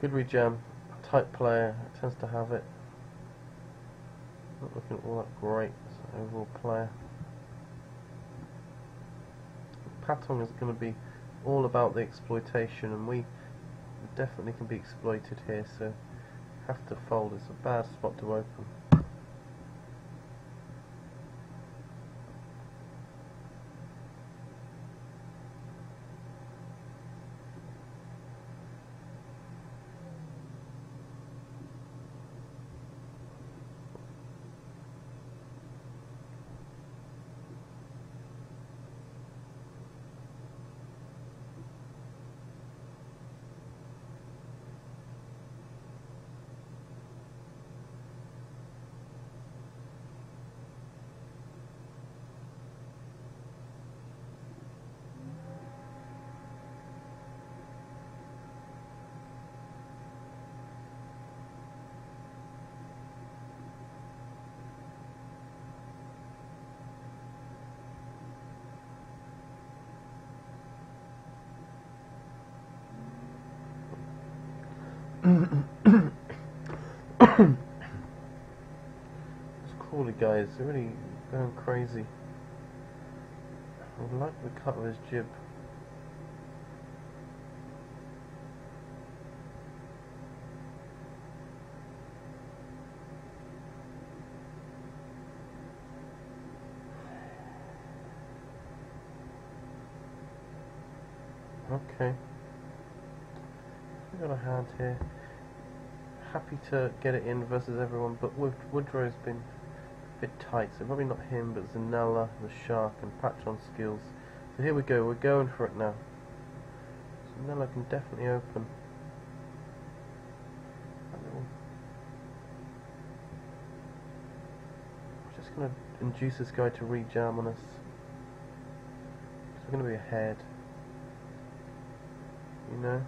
Good rejam. Type player tends to have it. Not looking all that great as an overall player. Patong is going to be all about the exploitation, and we definitely can be exploited here, so have to fold. It's a bad spot to open. These crawler guys are really going crazy. I like the cut of his jib. Okay. We got a hand here. Happy to get it in versus everyone, but Woodrow's been a bit tight, so probably not him, but Zanella, the Shark, and Patch on skills. So here we go, we're going for it now. Zanella can definitely open. I'm just going to induce this guy to rejam on us. So we're going to be ahead. You know?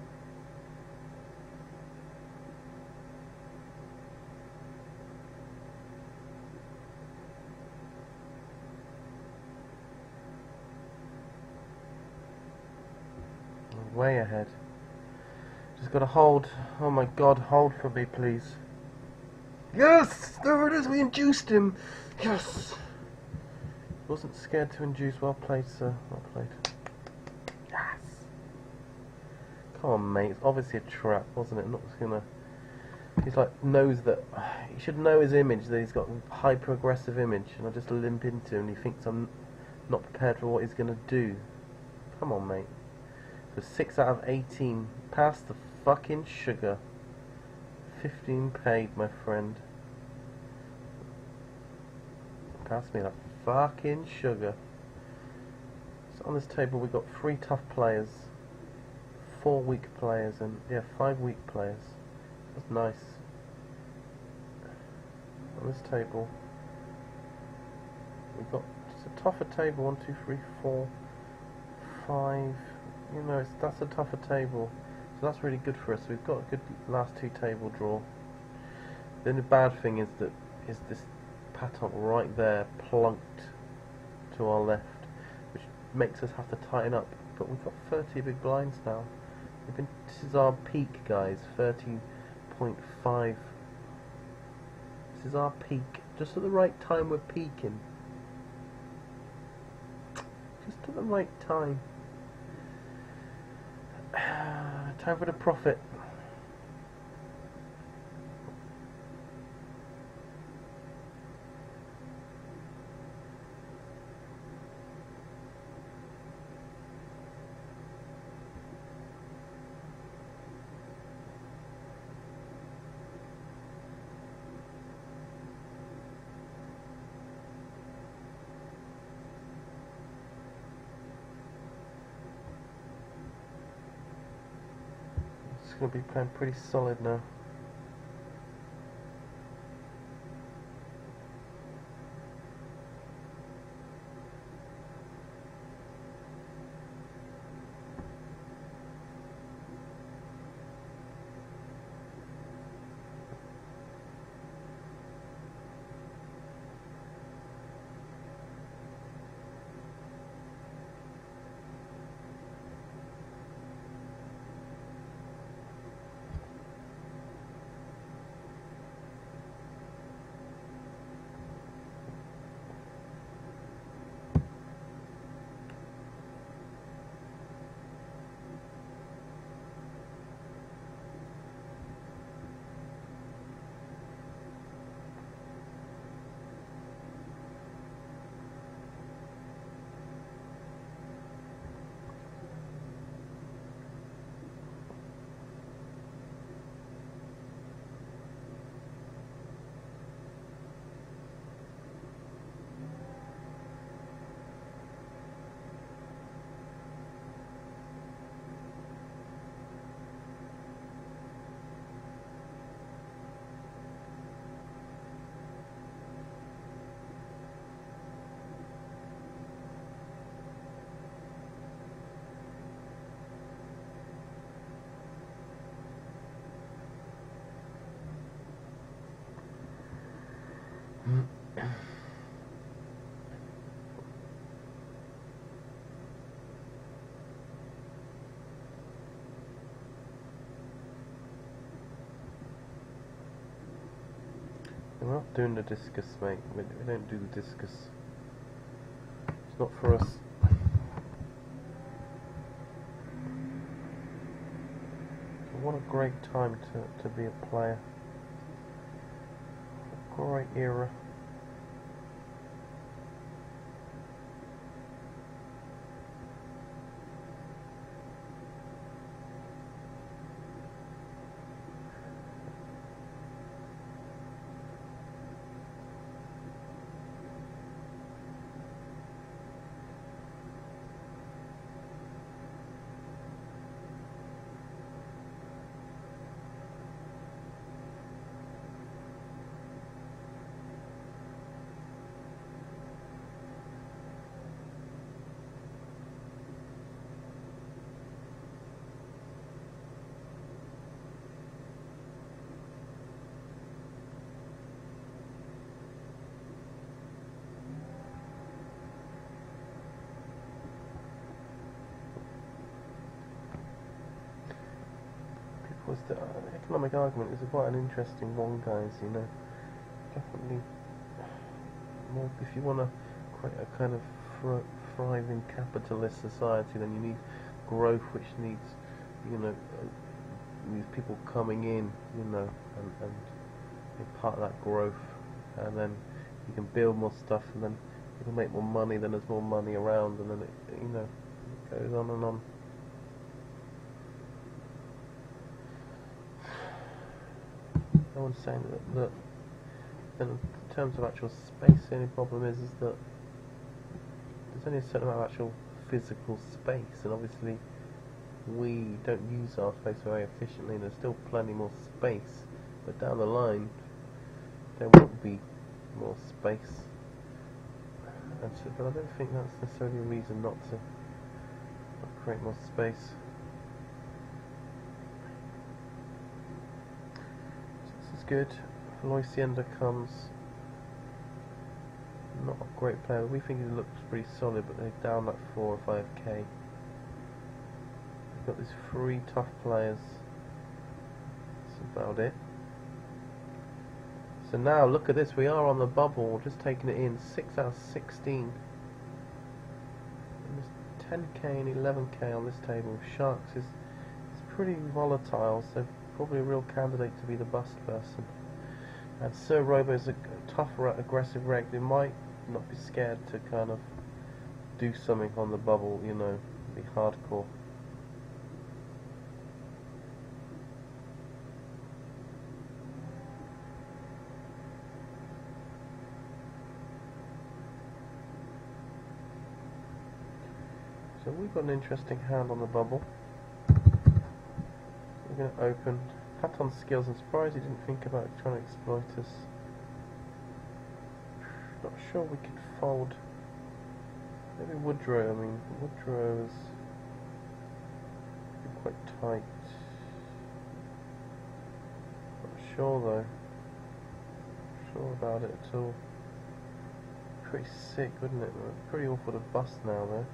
Way ahead. Just gotta hold. Oh my god, hold for me, please. Yes! There it is, we induced him! Yes! Wasn't scared to induce. Well played, sir. Well played. Yes! Come on, mate. It's obviously a trap, wasn't it? Not just gonna... He's like, knows that... He should know his image, that he's got a hyper-aggressive image, and I just limp into him and he thinks I'm not prepared for what he's gonna do. Come on, mate. So 6 out of 18. Pass the fucking sugar. 15 paid, my friend. Pass me that fucking sugar. So on this table we've got 3 tough players, 4 weak players, and yeah, 5 weak players. That's nice. On this table we've got just a tougher table. 1, 2, 3, 4, 5. You know, that's a tougher table, so that's really good for us. We've got a good last 2 table draw. Then the bad thing is this Patong right there, plunked to our left, which makes us have to tighten up. But we've got 30 big blinds now. This is our peak, guys. 30.5. This is our peak. Just at the right time, we're peaking. Just at the right time. Time for the profit. Going to be playing pretty solid now. We're not doing the discus, mate. We don't do the discus. It's not for us. What a great time to be a player. A great era. The economic argument is quite an interesting one, guys, you know. Definitely, well, if you want to create a kind of thriving capitalist society, then you need growth, which needs, you know, needs people coming in, you know, and be part of that growth, and then you can build more stuff, and then people make more money, then there's more money around, and then it, you know, it goes on and on. No one's saying that in terms of actual space, the only problem is that there's only a certain amount of actual physical space, and obviously we don't use our space very efficiently, and there's still plenty more space, but down the line there won't be more space, and so, but I don't think that's necessarily a reason not to create more space. Good. Loisienda comes. Not a great player. We think he looks pretty solid, but they're down like 4 or 5k. They've got these 3 tough players. That's about it. So now look at this. We are on the bubble. We're just taking it in. 6 out of 16. And there's 10k and 11k on this table. Sharks is pretty volatile. So probably a real candidate to be the bust person. And Sir Robo's a tougher, aggressive reg. They might not be scared to kind of do something on the bubble, you know, be hardcore. So we've got an interesting hand on the bubble. We're going to open. Hat on skills. I'm surprised he didn't think about trying to exploit us. Not sure we could fold. Maybe Woodrow. I mean, Woodrow is quite tight. Not sure though. Not sure about it at all. Pretty sick, wouldn't it? Pretty awful to bust now though.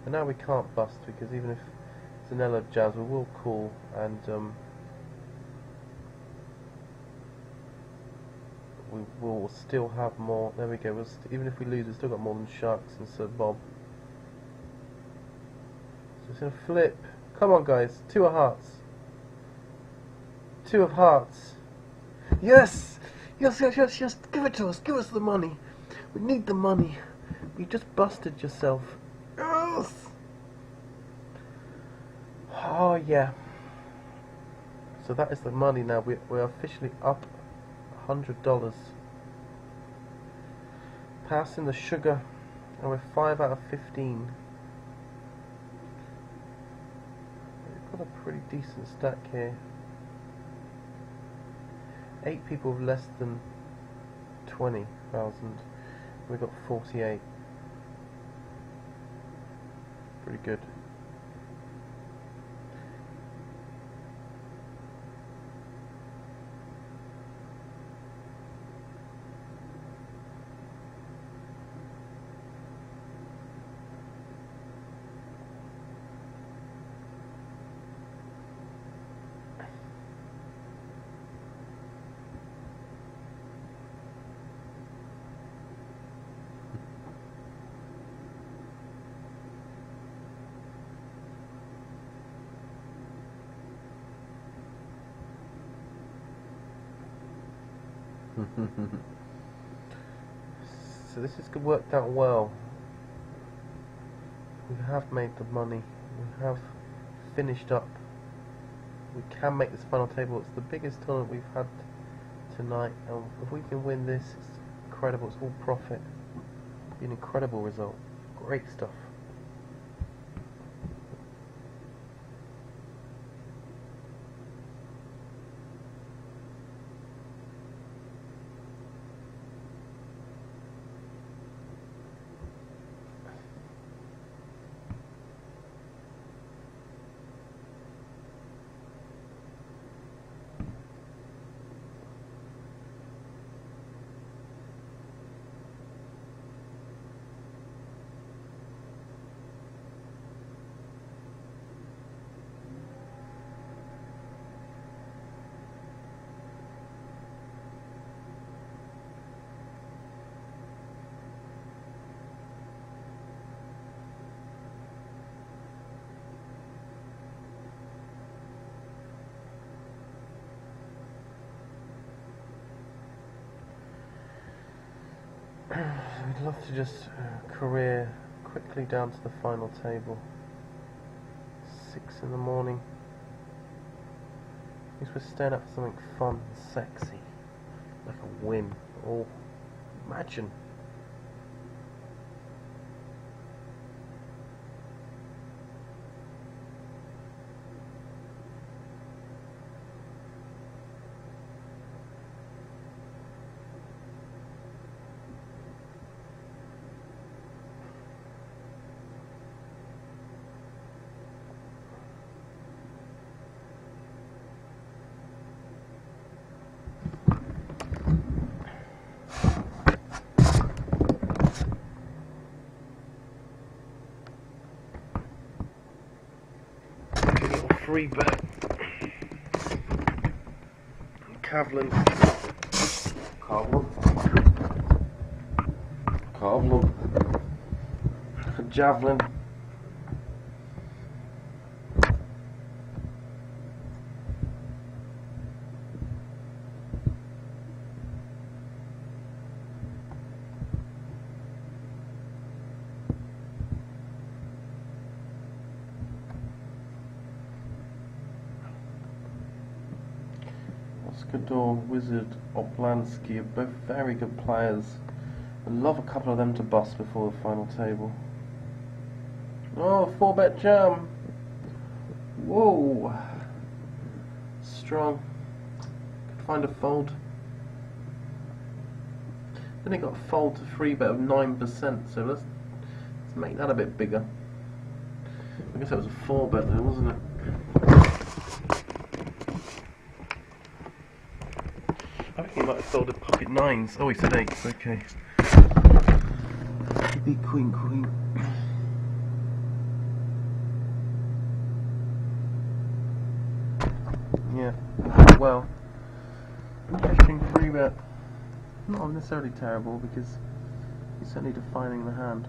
But now we can't bust because even if Zanella jabs, we will call, and we will still have more. There we go. Even if we lose, we've still got more than Sharks and Sir Bob. So it's going to flip. Come on, guys. 2 of hearts. 2 of hearts. Yes! Yes, yes, yes, yes. Give it to us. Give us the money. We need the money. You just busted yourself. Yes! Oh, yeah. So that is the money now. We're officially up $100. Passing the sugar, and we're 5 out of 15. We've got a pretty decent stack here. 8 people with less than 20,000. We've got 48. Pretty good. So this has worked out well. We have made the money. We have finished up. We can make this final table. It's the biggest tournament we've had tonight, and if we can win this, it's incredible. It's all profit. It'll be an incredible result. Great stuff. We'd love to just career quickly down to the final table. 6 in the morning. At least we're staying up for something fun and sexy, like a win. Oh, imagine. Free bet. Kavlin. Javelin. Skador, Wizard, Oplansky are both very good players. I'd love a couple of them to bust before the final table. Oh, 4-bet jam! Whoa! Strong. Could find a fold. Then it got a fold to 3-bet of 9%, so let's make that a bit bigger. I guess that was a 4-bet there, wasn't it? I think he might have folded pocket 9s. Oh, he said 8s, okay. Big queen, queen. Yeah, well, interesting 3-bet. Not necessarily terrible because he's certainly defining the hand.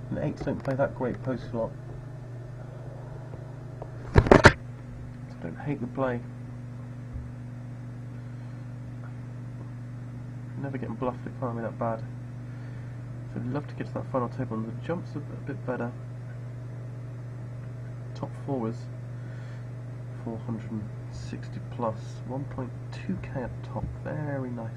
And 8s don't play that great post flop. So don't hate the play. Never getting bluffed, it can't be that bad. So I'd love to get to that final table, and the jumps are a bit better. Top 4 is 460 plus, 1.2k at top, very nice.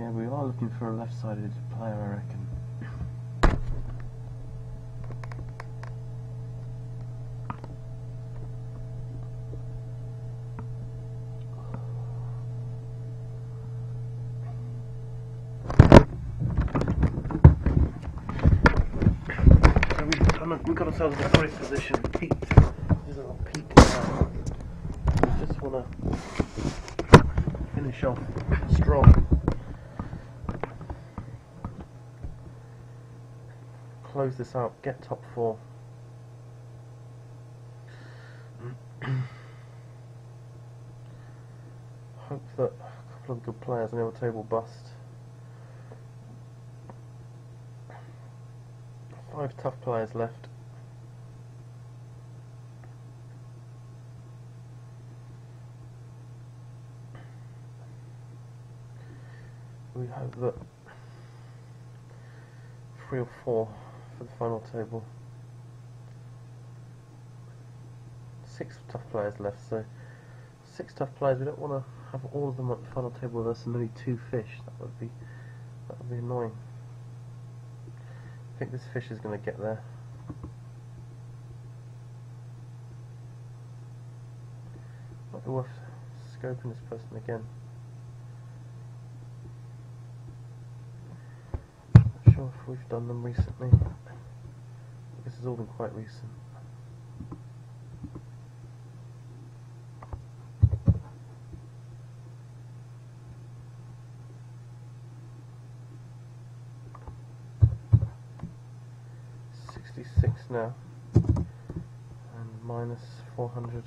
Yeah, we are looking for a left-sided player, I reckon. So we've got ourselves in a great position. Peaked. This is our peak now. We just want to finish off strong. Close this out, get top 4. Hope that a couple of good players on the other table bust. 5 tough players left. We hope that 3 or 4 for the final table. 6 tough players left, so 6 tough players. We don't want to have all of them at the final table with us and only 2 fish. That would be annoying. I think this fish is going to get there. Might be worth scoping this person again. Not sure if we've done them recently. I guess it's all been quite recent. Now and minus 400.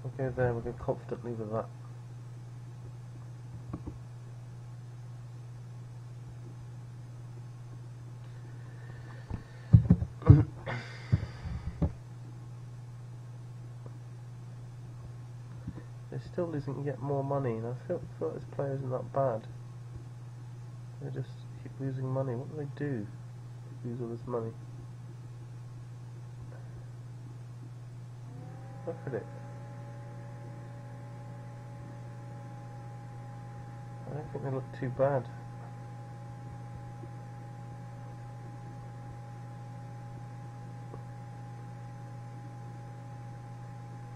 We'll go there, we'll go confidently with that. They're still losing yet more money, and I feel this player isn't that bad. They're just keep losing money. What do they do? Lose all this money. Look at it. I don't think they look too bad.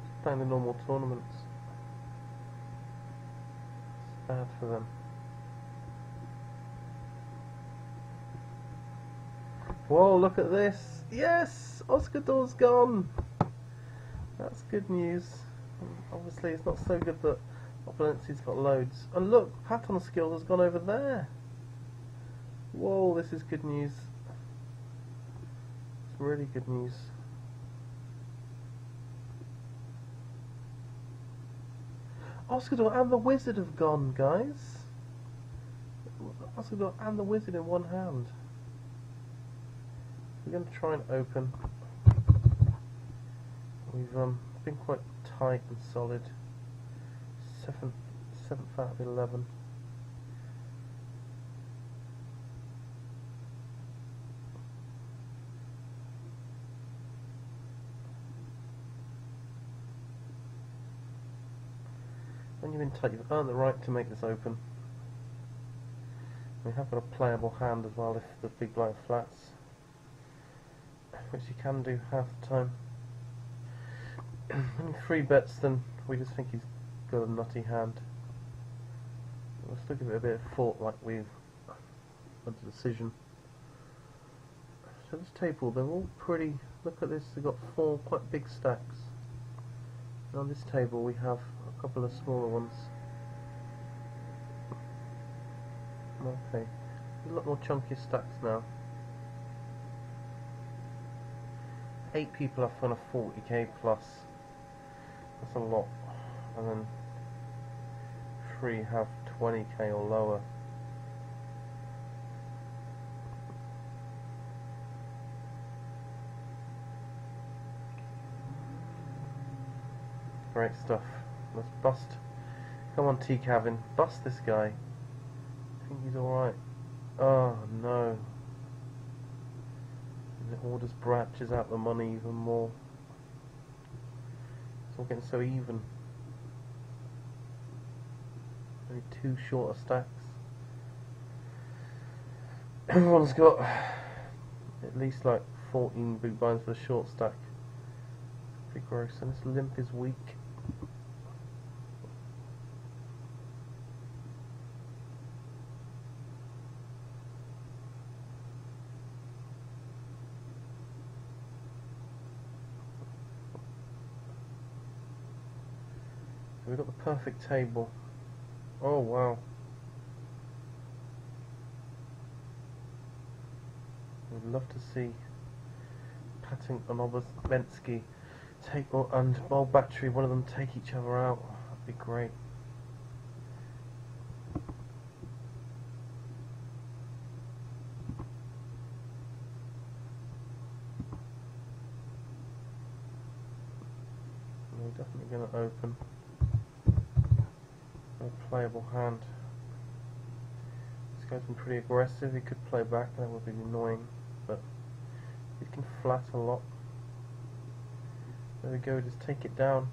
Just playing the normal tournaments. It's bad for them. Whoa, look at this! Yes! Oscar Dor's gone! That's good news. Obviously it's not so good that Valencia's got loads. And look, Patton skill has gone over there! Whoa, this is good news. It's really good news. Oscar Dor and the Wizard have gone, guys! Oscar Dor and the Wizard in one hand. We're going to try and open. We've been quite tight and solid. 7th out of 11. When you've been tight, you've earned the right to make this open. We have got a playable hand as well if the big blind flats, which you can do half the time. Only 3 bets, then we just think he's got a nutty hand. We'll still give it a bit of thought, like we've done a decision. So this table, they're all pretty. Look at this, they've got 4 quite big stacks. And on this table we have a couple of smaller ones. Okay, a lot more chunkier stacks now. 8 people have fun of 40k plus. That's a lot. And then 3 have 20k or lower. Great stuff. Let's bust. Come on, T. Cavin, bust this guy. I think he's alright. Oh no. And it all just branches out the money even more. It's all getting so even. Only 2 shorter stacks. Everyone's got at least like 14 big blinds for the short stack. Pretty gross. And this limp is weak. So we've got the perfect table. Oh wow. I'd love to see Patton and Obensky and Bowl Battery, one of them take each other out. That'd be great. We're definitely going to open. A playable hand. This guy's been pretty aggressive. He could play back, that would be annoying, but he can flat a lot. There we go, just take it down.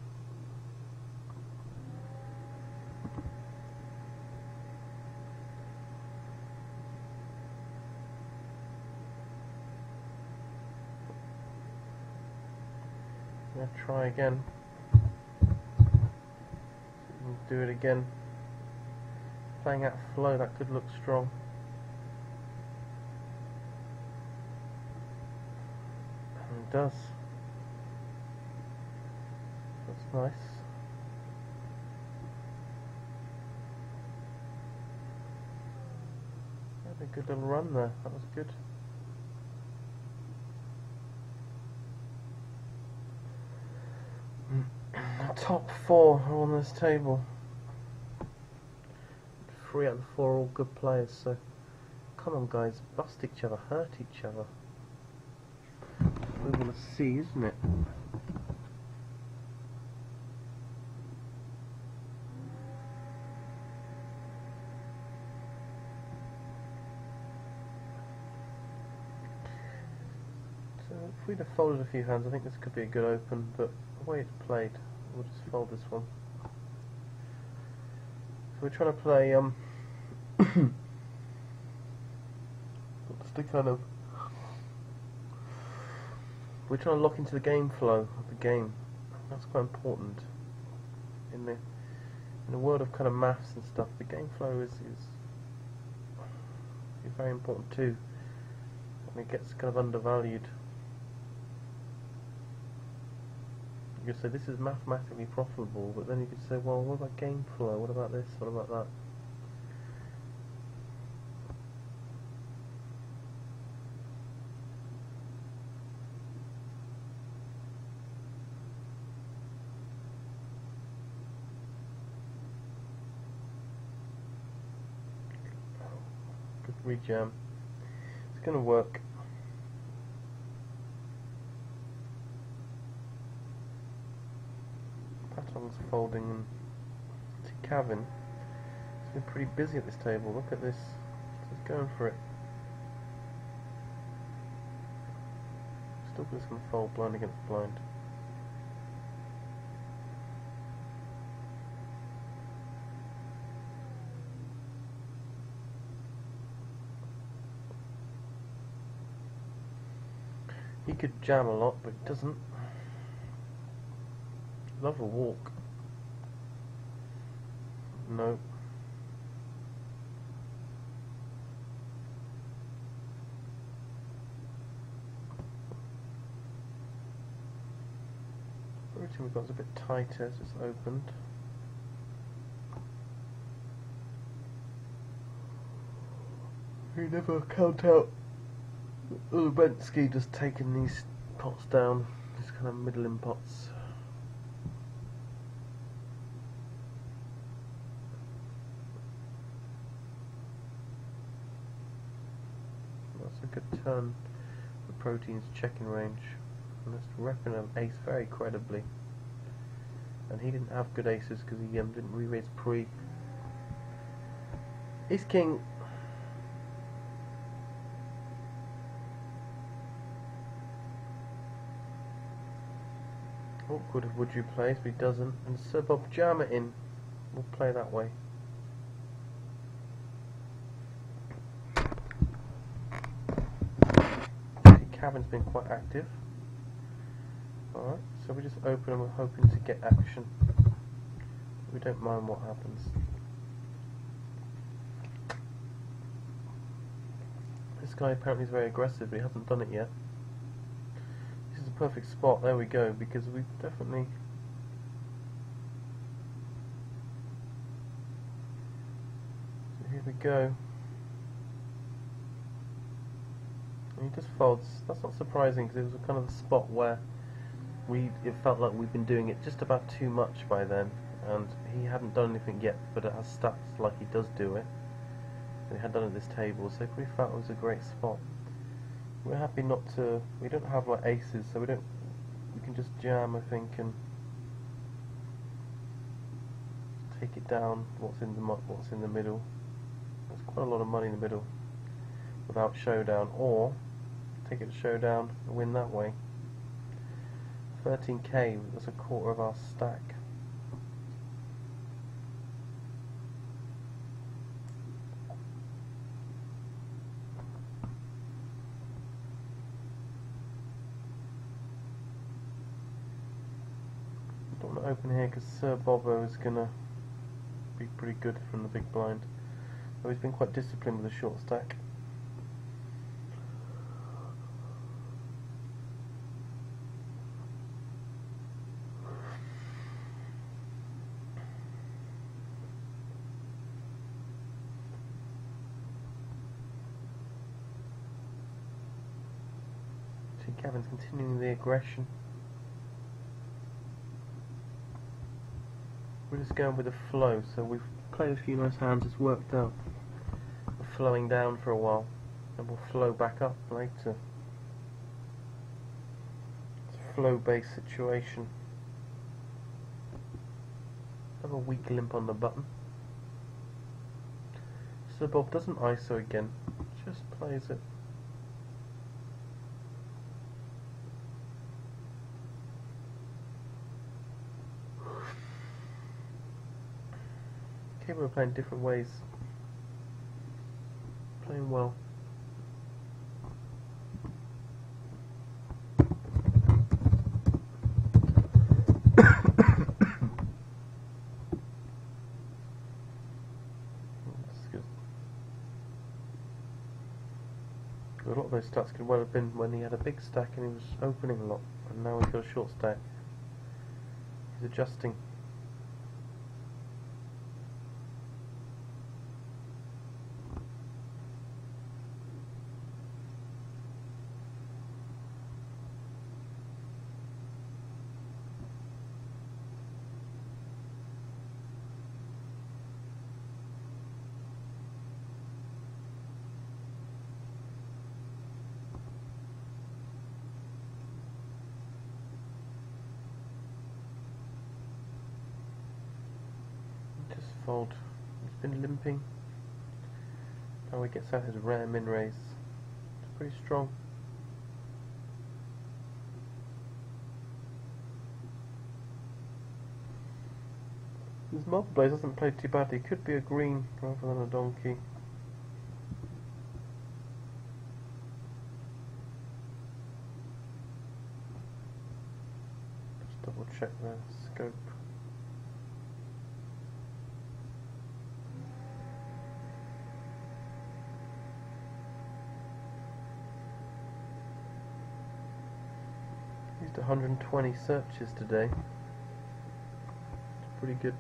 Yeah, try again. Do it again. Playing out flow, that could look strong. And it does. That's nice. Had a good little run there. That was good. The top 4 are on this table. 3 out of the 4 are all good players, so come on guys, bust each other, hurt each other. We want to see, isn't it? So if we'd have folded a few hands, I think this could be a good open, but the way it's played, we'll just fold this one. So we're trying to play just to kind of, we're trying to lock into the game flow of the game. That's quite important in the world of kind of maths and stuff. The game flow is very important too, and it gets kind of undervalued. You could say this is mathematically profitable, but then you could say, well, what about game flow? What about this? What about that? Good rejam. It's going to work. Patton's folding and Kavin. He's been pretty busy at this table. Look at this. He's going for it. Still just going to fold blind against blind. He could jam a lot, but he doesn't. Love a walk. No. Everything we've got is a bit tighter, so it's opened. You never count out Lubensky just taking these pots down, these kind of middling pots. That's a good turn. The protein's checking range. And that's repping an ace very credibly. And he didn't have good aces because he didn't re-raise pre. Ace king. Awkward of would you plays, but he doesn't. And Sir Bob jam it in. We'll play that way. cabin's been quite active. Alright, so we just open and we're hoping to get action. We don't mind what happens. This guy apparently is very aggressive, but he hasn't done it yet. This is a perfect spot, there we go, because we've definitely... So here we go. And he just folds. That's not surprising, because it was kind of the spot where it felt like we've been doing it just about too much by then, and he hadn't done anything yet, but it has stats like he does do it. And he had done at this table, so we felt it was a great spot. We're happy not to. We don't have like aces, so we can just jam, I think, and take it down. What's in the middle? There's quite a lot of money in the middle without showdown, or take it to showdown and win that way. 13k, that's a quarter of our stack. I don't want to open here because Sir Bobo is going to be pretty good from the big blind. Though he's been quite disciplined with a short stack. Gavin's continuing the aggression. We're just going with the flow, so we've played a few nice hands, it's worked out. We're flowing down for a while, and we'll flow back up later. It's a flow-based situation. Have a weak limp on the button. So Bob doesn't ISO again, just plays it. Okay, we're playing different ways. Playing well. That's good. A lot of those stats could well have been when he had a big stack and he was opening a lot, and now he's got a short stack. He's adjusting. Fold. He's been limping. Now he gets out his rare min raise. It's pretty strong. His multiplier doesn't play too badly. It could be a green rather than a donkey. Just double check the scope. Used 120 searches today. It's pretty good.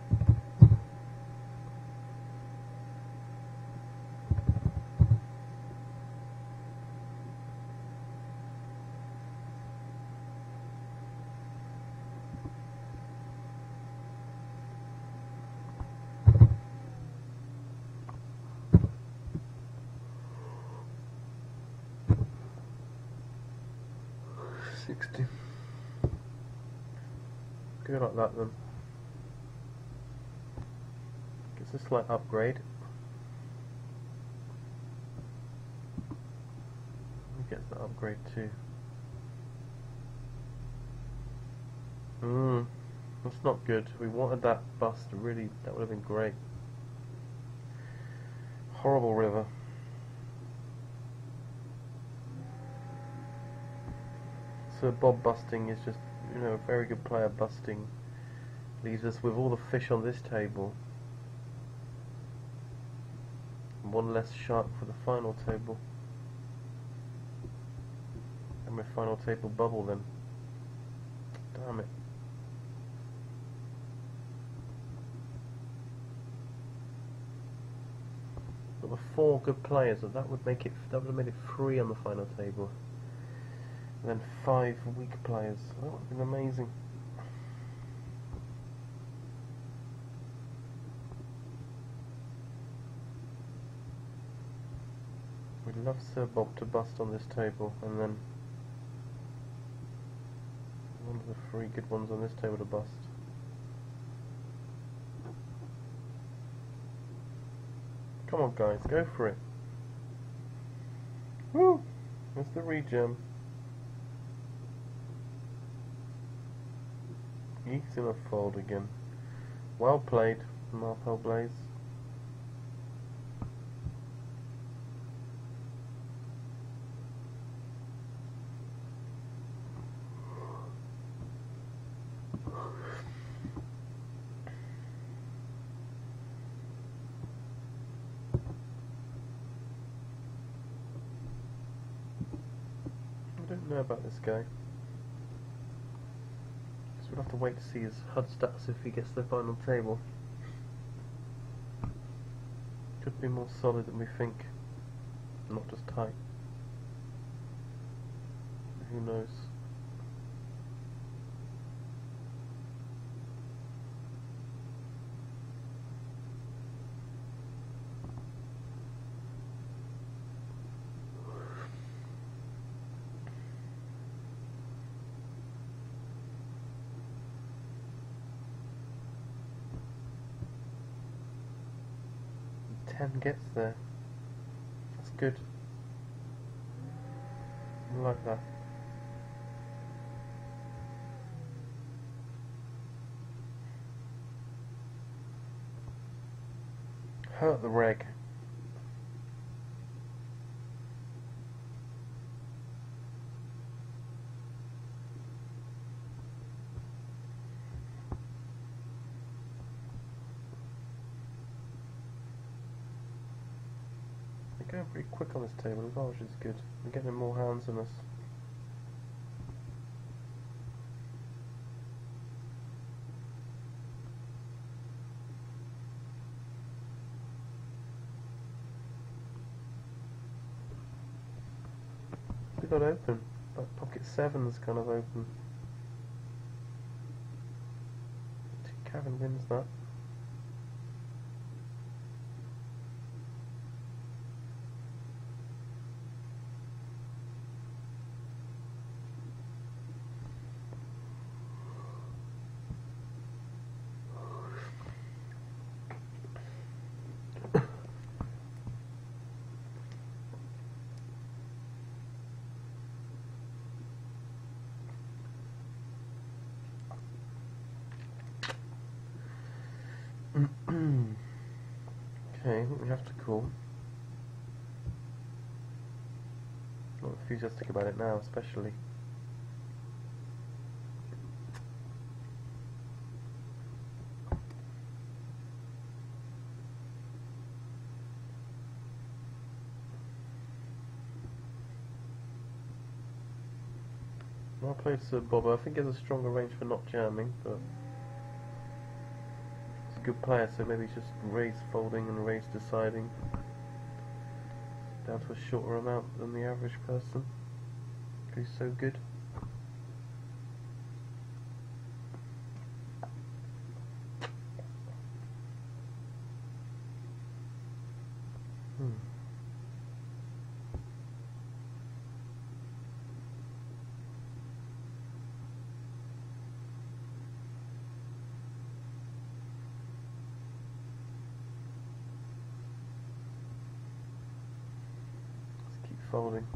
Go like that then. Gets a slight upgrade. He gets that upgrade too. That's not good. We wanted that bust, really, that would have been great. Horrible river. Sir Bob busting is just, you know, a very good player busting. Leaves us with all the fish on this table. One less shark for the final table. And my final table bubble then. Damn it. But the 4 good players, so that would make it, that would have made it 3 on the final table. And then 5 weak players. That would have been amazing. We'd love Sir Bob to bust on this table, and then one of the 3 good ones on this table to bust. Come on guys, go for it. Woo! There's the regem. He's in a fold again. Well played, Marpel Blaze. I don't know about this guy. So we'll have to wait to see his HUD stats if he gets to the final table. Could be more solid than we think, not just tight. Who knows? Gets there. That's good. I like that. Hurt the reg. Going pretty quick on this table as well, which is good. We're getting more hands on us. We got open. Like pocket 7's kind of open. Kevin wins that. Okay, I think we have to call. Not enthusiastic about it now, especially. Well played, Sir Bob. I think he has a stronger range for not jamming, but he's a good player, so maybe just raise folding and raise deciding down to a shorter amount than the average person. He's so good. Folding.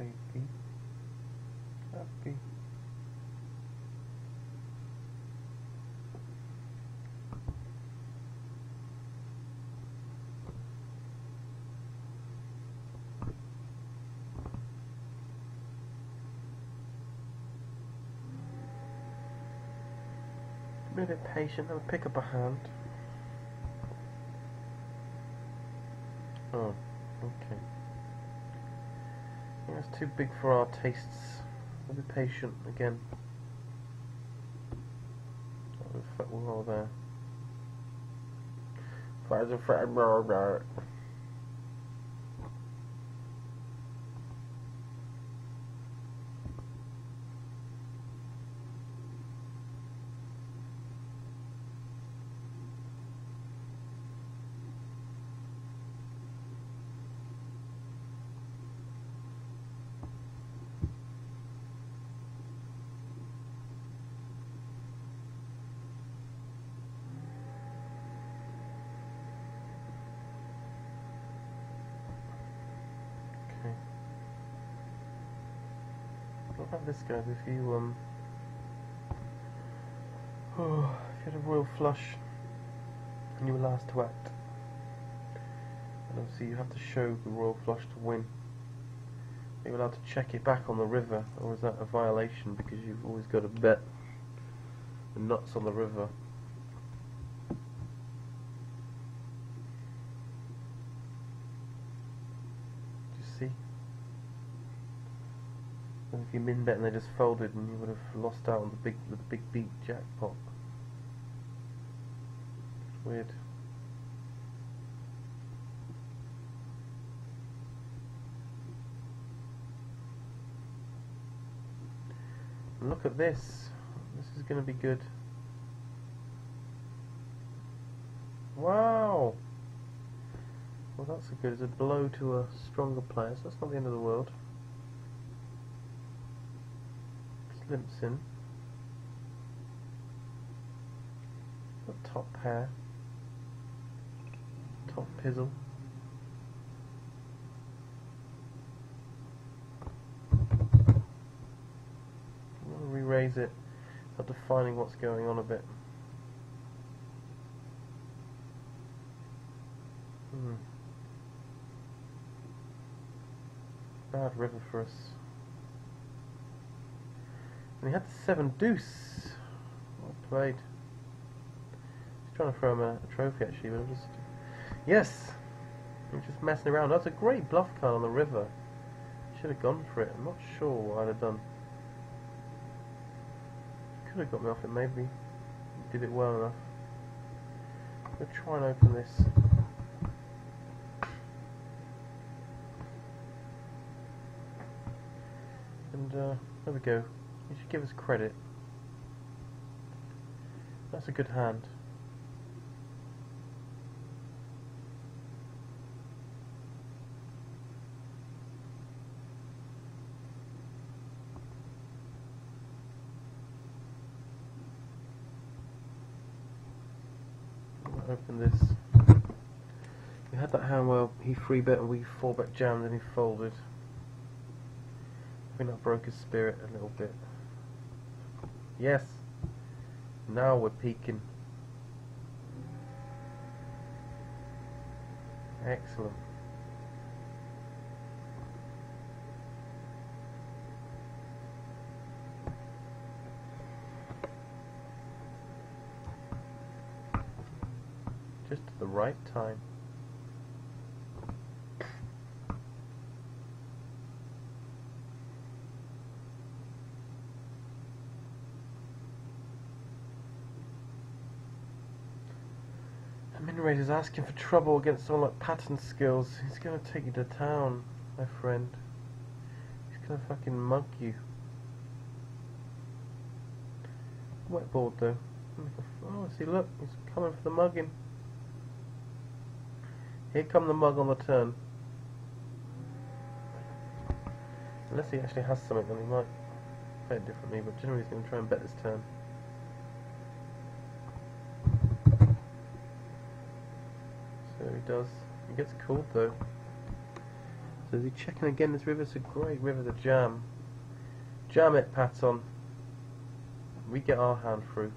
Happy. Happy. Be a bit patient and pick up a hand. Oh, okay. Yeah, it's too big for our tastes. We'll be patient again. We're all there. What about this, guys? If you if you had a royal flush and you were last to act, and obviously you have to show the royal flush to win, are you allowed to check it back on the river, or is that a violation because you've always got to bet the nuts on the river? Do you see? And if you min bet and they just folded, and you would have lost out on the big beat jackpot. It's weird. And look at this. This is going to be good. Wow. Well, that's a good. It's a blow to a stronger player, so that's not the end of the world. Limps in. The top pair. Top pizzle. I want to re-raise it, start defining what's going on a bit. Bad river for us. And he had the 7 deuce. Well played. He's trying to throw him a trophy actually, but I'm just... Yes! I'm just messing around. That's a great bluff card on the river. Should have gone for it. I'm not sure what I'd have done. Could have got me off it maybe. Did it well enough. We'll try and open this. And there we go. You should give us credit. That's a good hand. Open this. We had that hand where he 3-bet and we 4-bet jammed and he folded. I think that broke his spirit a little bit. Yes. Now we're peaking. Excellent. Just at the right time. Minrate is asking for trouble against someone like pattern skills. He's gonna take you to town, my friend. He's gonna fucking mug you. Wet board though. Oh, see, look, he's coming for the mugging. Here come the mug on the turn. Unless he actually has something, then he might play it differently, but generally he's gonna try and bet this turn. So he does. He gets called though. So is he checking again this river? It's a great river to jam. Jam it, Patton. We get our hand through.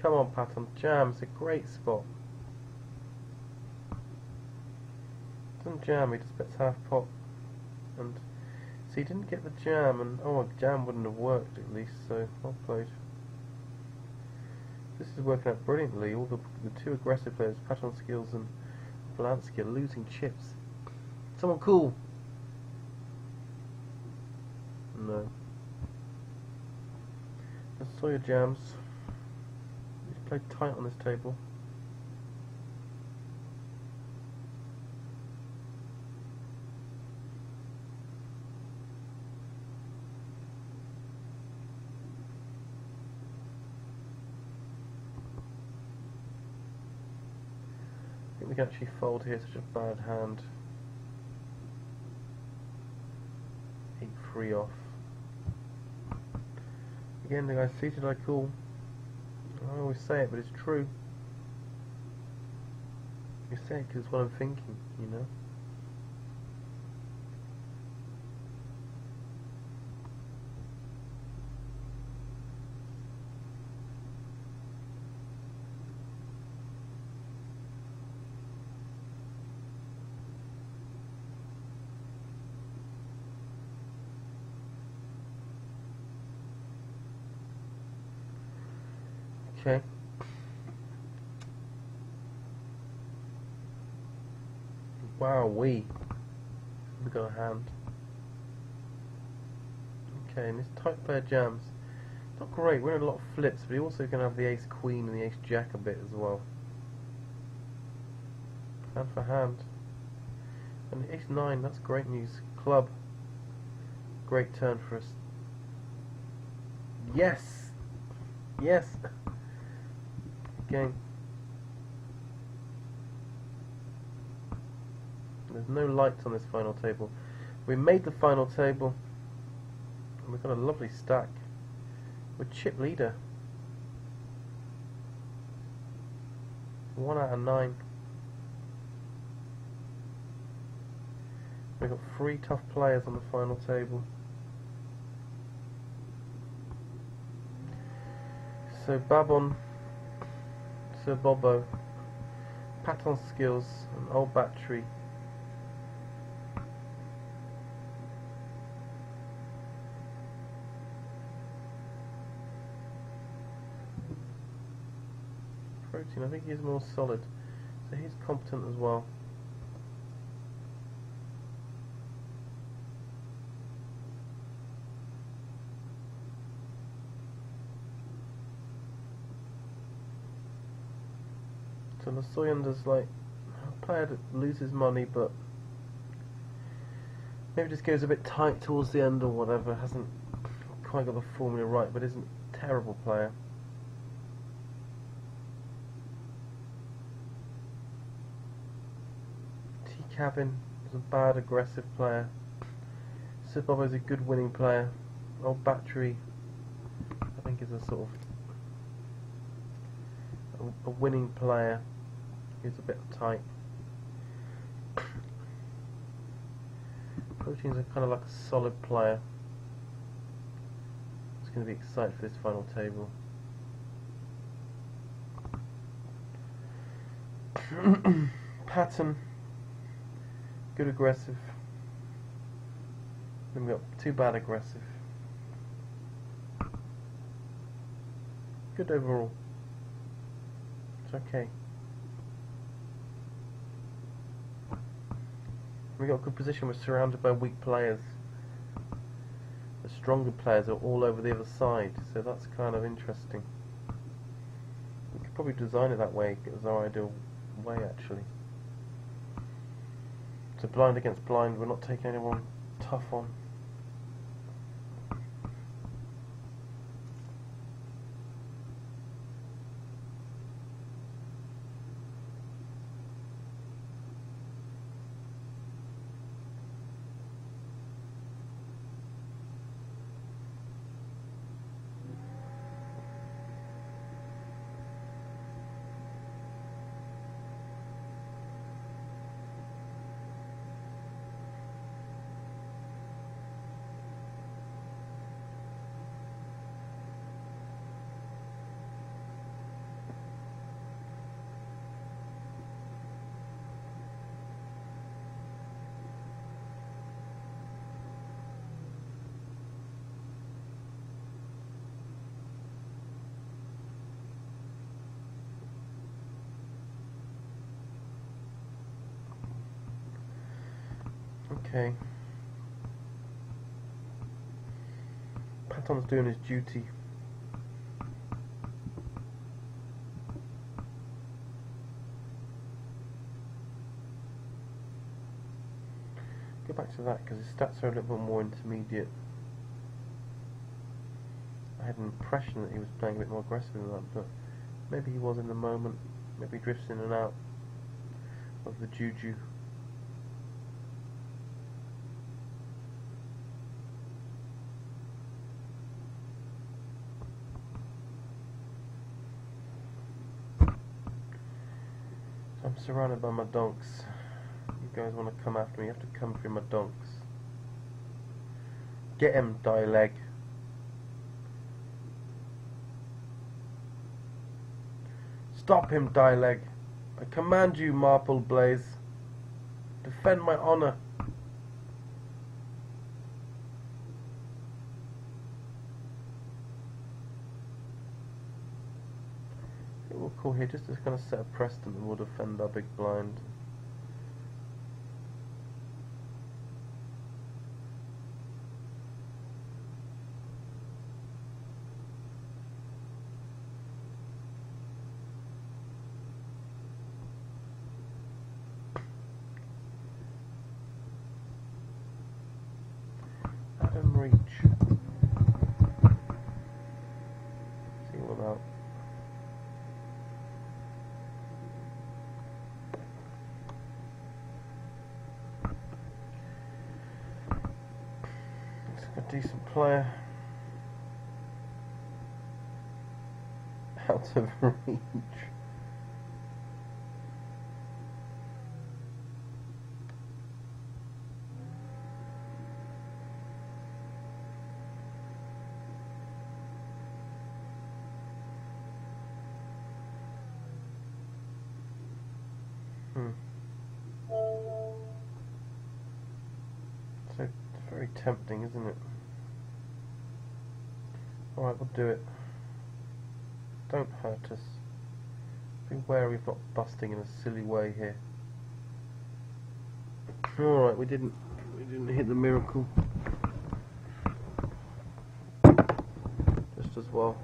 Come on, Patton, jam. It's a great spot. Doesn't jam, he just bets half pot. And so he didn't get the jam, and oh, a jam wouldn't have worked at least, so well played. This is working out brilliantly. All the two aggressive players, Patton Skills and Polanski, are losing chips. Someone cool. No. The Sawyer jams. He's played tight on this table. I think we can actually fold here, such a bad hand. 8-3 off. Again, the guy's seated, I call. I always say it, but it's true. You say it because it's what I'm thinking, you know? Okay. Wow, we got a hand. Okay, and this tight pair jams. Not great, we're in a lot of flips, but he also can have the ace queen and the ace jack a bit as well. Hand for hand. And the ace 9, that's great news. Club. Great turn for us. Yes! Yes! Game. There's no lights on this final table. We made the final table and we've got a lovely stack. We're chip leader. 1 out of 9. We've got 3 tough players on the final table. So Babon, Sir Bobo, Patton Skills, and Old Battery. Protein, I think he's more solid, so he's competent as well. So Lasoyanda's like a player that loses money, but maybe just goes a bit tight towards the end or whatever. Hasn't quite got the formula right, but isn't a terrible player. Cabin is a bad aggressive player. Sir Bobo's a good winning player. Old Battery, I think, is a sort of a winning player. He's a bit tight. Protein's a kind of like a solid player. It's going to be excited for this final table. Pattern. Good aggressive. Then we've got 2 bad aggressive. Good overall. It's okay. We've got a good position. We're surrounded by weak players. The stronger players are all over the other side, so that's kind of interesting. We could probably design it that way as our ideal way, actually. So blind against blind, we're not taking anyone tough on. Okay. Patton's doing his duty. Go back to that because his stats are a little bit more intermediate. I had an impression that he was playing a bit more aggressive than that, but maybe he was in the moment. Maybe he drifts in and out of the juju. I'm surrounded by my donks. You guys want to come after me, you have to come through my donks. Get him, die leg. Stop him, die leg. I command you, Marple Blaze. Defend my honor. We'll call here just to kind of set a precedent and we'll defend our big blind. Adam Reach. See what about. A decent player. Out of reach. So it's very tempting, isn't it? Alright, we'll do it. Don't hurt us. Be wary of not busting in a silly way here. Alright, we didn't hit the miracle. Just as well.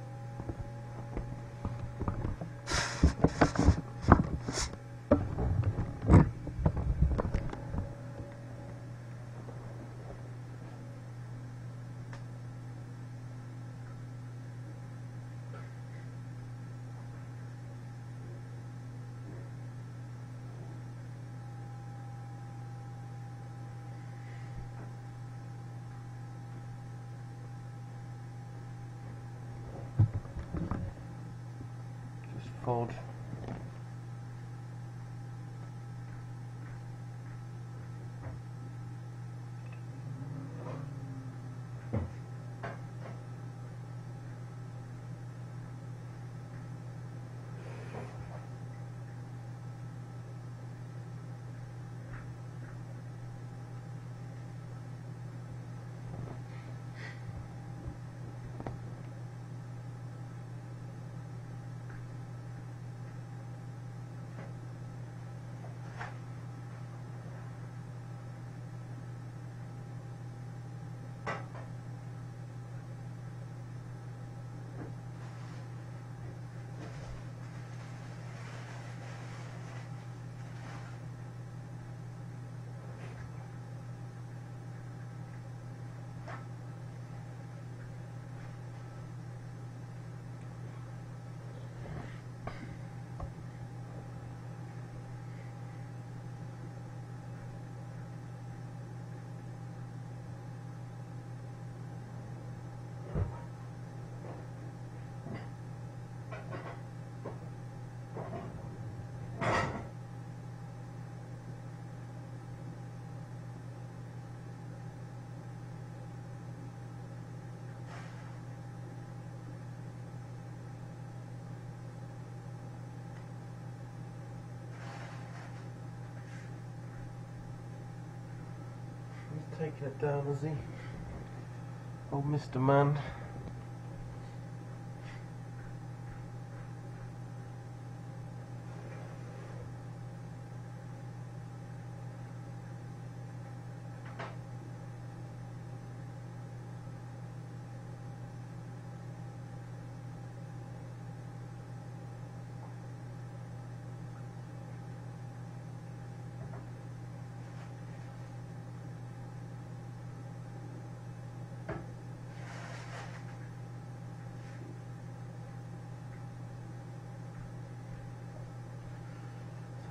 Fold. Taking it down, is he? Old Mr. Man.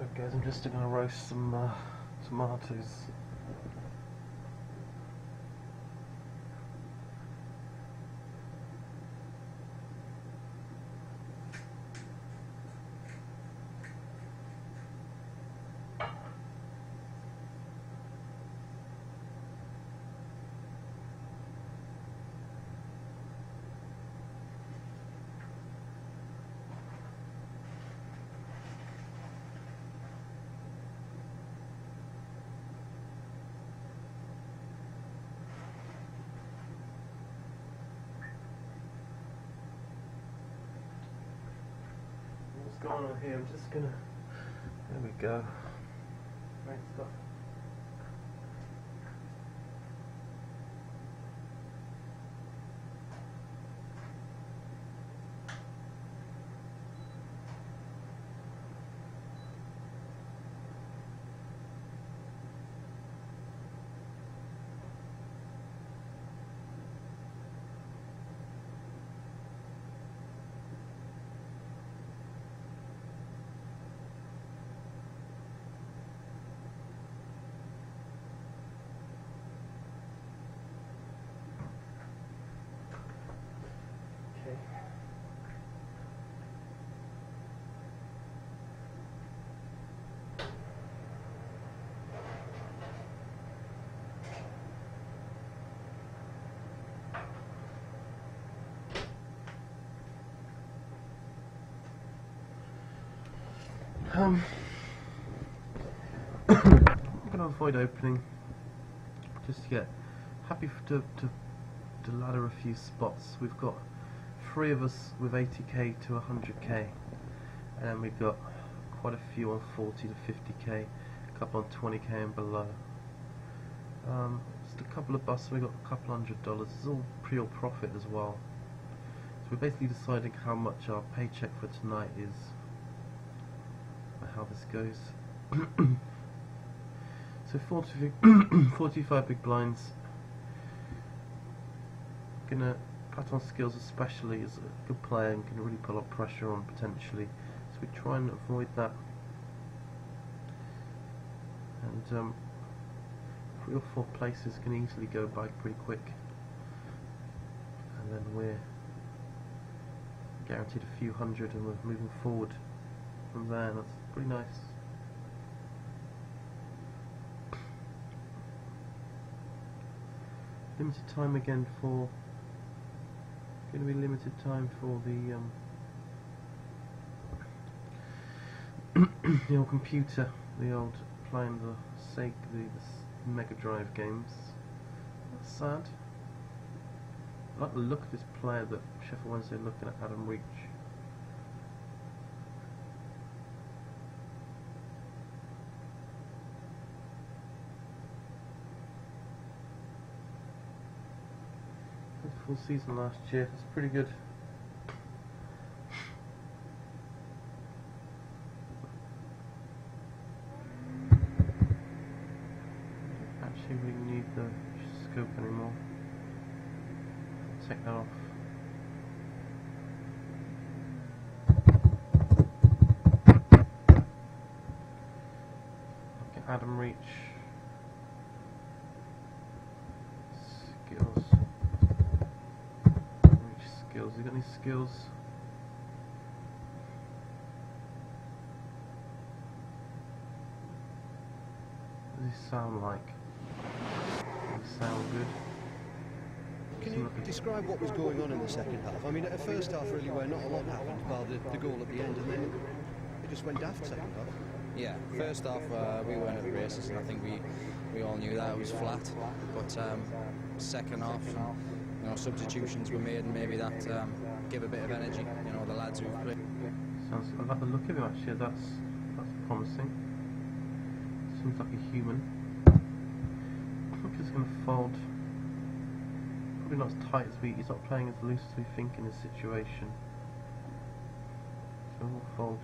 Right guys, I'm just going to roast some tomatoes. What's going on here? I'm just gonna. There we go. Great stuff. I'm going to avoid opening just yet. Happy to ladder a few spots. We've got 3 of us with 80k to 100k, and then we've got quite a few on 40 to 50k, a couple on 20k and below. Just a couple of busts, we got a couple $100. It's all pure profit as well. So we're basically deciding how much our paycheck for tonight is. How this goes. So 45 big blinds. Gonna Platon skills especially is a good player and can really put a lot of pressure on potentially. So we try and avoid that. And 3 or 4 places can easily go by pretty quick. And then we're guaranteed a few hundred and we're moving forward from there. That's pretty nice. Limited time again for. Going to be limited time for the old computer, the old playing the Sega, the Mega Drive games. That's sad. I like the look of this player that Sheffield Wednesday are looking at, Adam Reach. Full season last year, it's pretty good. Actually, we need the scope anymore. Take that off. Okay, Adam Reach. Skills. Skills. You got any skills? What does he sound like? Does he sound good? Can you describe what was going on in the second half? I mean, at the first half, really, where not a lot happened, bar the goal at the end, and then it just went daft second half. Yeah, first half we weren't at the races, and I think we all knew that it was flat. But second half, substitutions were made, and maybe that gave a bit of energy. The lads who've played. Sounds. I like the look of him actually. That's promising. Seems like a human. I think he's going to fold. Probably not as tight as he's not playing as loose as we think in this situation. So we'll fold.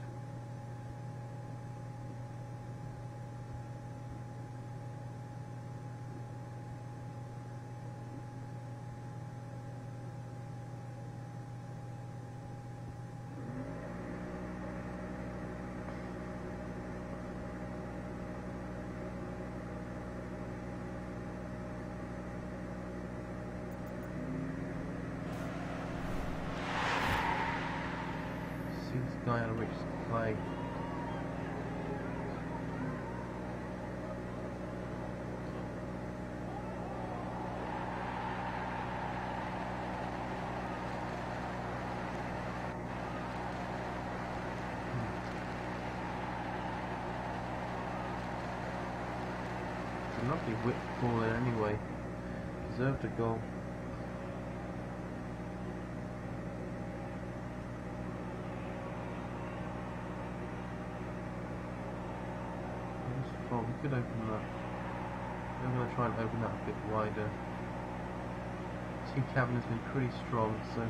and Rich's play. It's a lovely whip ball in anyway. Deserved a goal. We could open that. I'm going to try and open that a bit wider. Team cabin has been pretty strong, so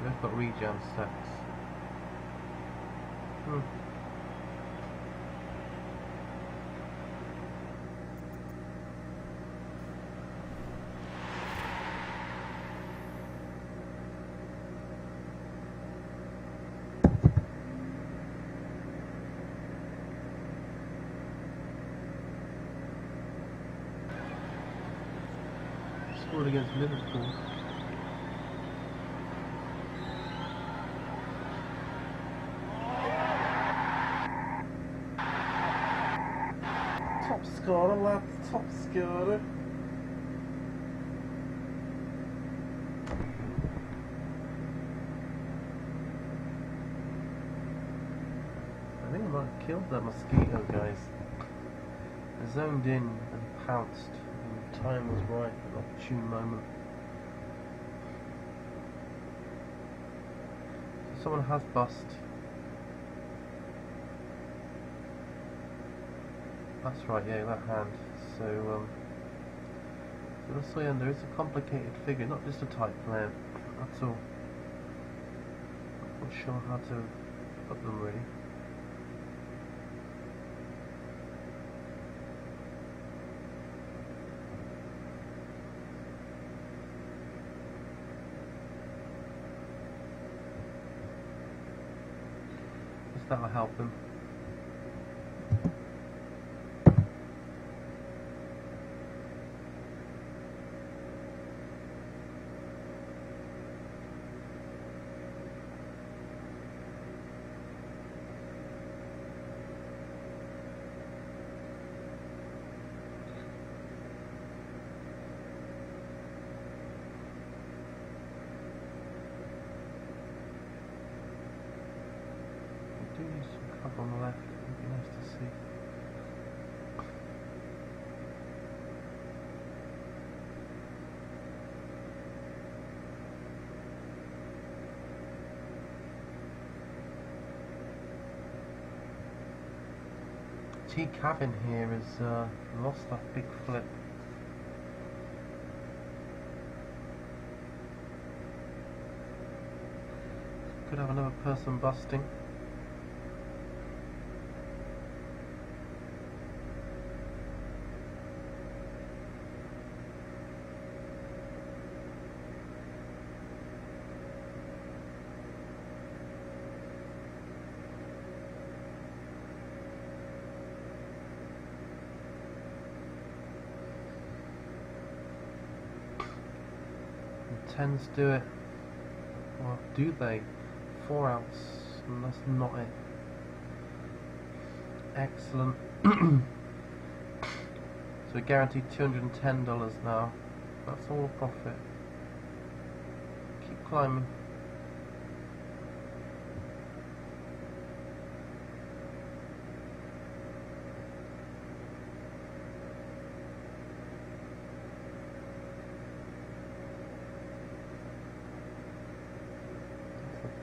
we've got rejam sets. Scored against Liverpool. Top scorer, lads, top scorer. I think I might have killed that mosquito, guys. I zoned in and pounced. The time was right, an opportune moment. So someone has bust. That's right, yeah, that hand. So, yeah, there is a complicated figure, not just a tight player. That's all. Not sure how to put them really. That'll help him. Do need some cover on the left, it'd be nice to see. T. Cabin here has lost that big flip. Could have another person busting. Tens do it, or do they? 4 outs, and that's not it. Excellent. So we guaranteed $210 now. That's all profit. Keep climbing.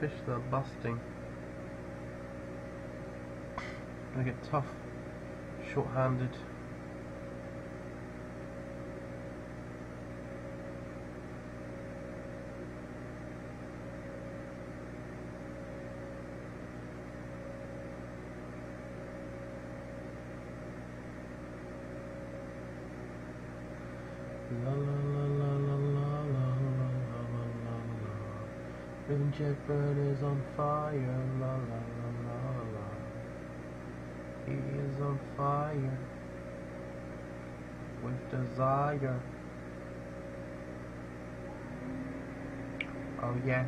Fish that are busting. Gonna get tough, short-handed. La la la la la la la la la la la. Ravenjetbyrne is on fire, la la la la la. He is on fire with desire. Oh yeah.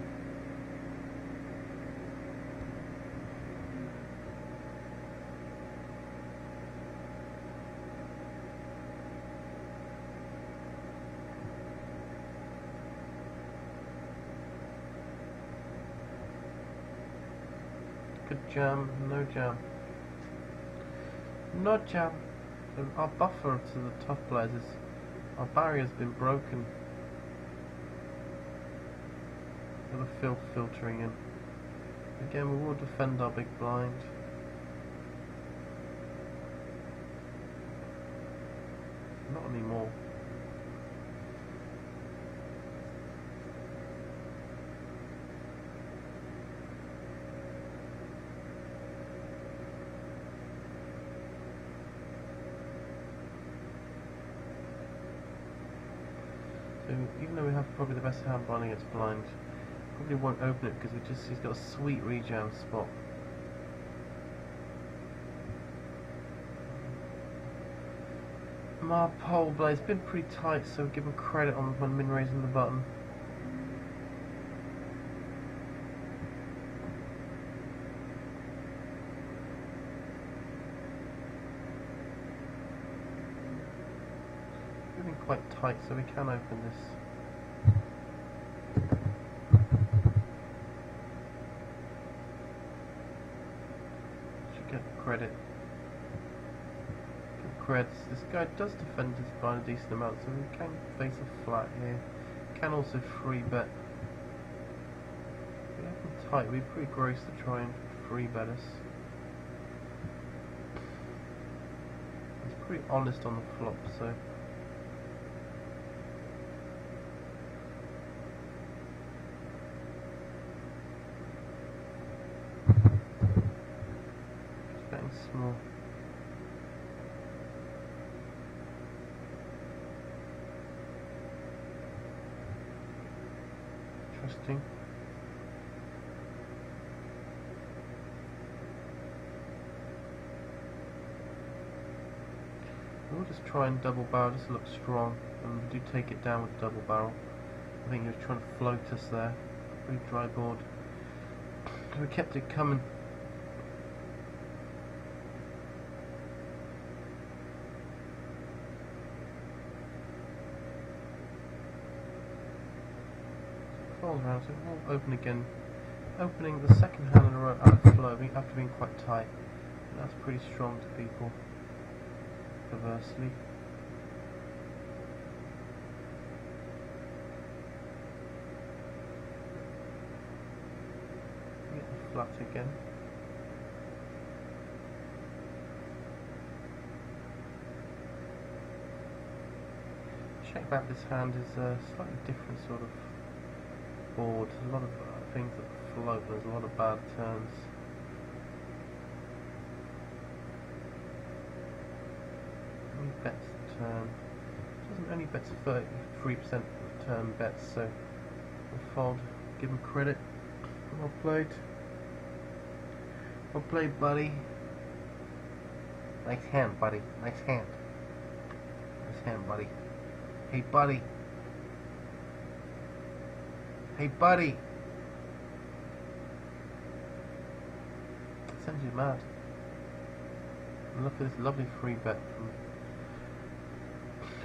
Good jam, no jam. No jam. So our buffer to the tough players is, our barrier's been broken. Got the filth filtering in. Again, we will defend our big blind. Not anymore. So even though we have probably the best hand blind against blind, probably won't open it because he's got a sweet rejam spot. My pole blade's been pretty tight, so give him credit on when min raising the button. It's been quite tight, so we can open this. Should get credit. This guy does defend his blind a decent amount, so we can face a flat here. Can also free bet. We have him tight, we're pretty gross to try and free bet us. He's pretty honest on the flop, so. Just betting small. Interesting. We'll just try and double barrel, just look strong, and we do take it down with double barrel. I think he was trying to float us there. Pretty dry board. We kept it coming. Falls around, so we'll open again. Opening the second hand in a row out of flow after being quite tight. And that's pretty strong to people, perversely. Get the flat again. Check about this hand is a slightly different sort of board. There's a lot of things that float, there's a lot of bad turns. Only bets the turn. Doesn't only bets 33% of turn bets, so we'll fold, give him credit. Well played. Well played, buddy. Nice hand, buddy. Nice hand. Nice hand, buddy. Hey, buddy. Hey, buddy! It sends you mad. And look at this lovely free bet from.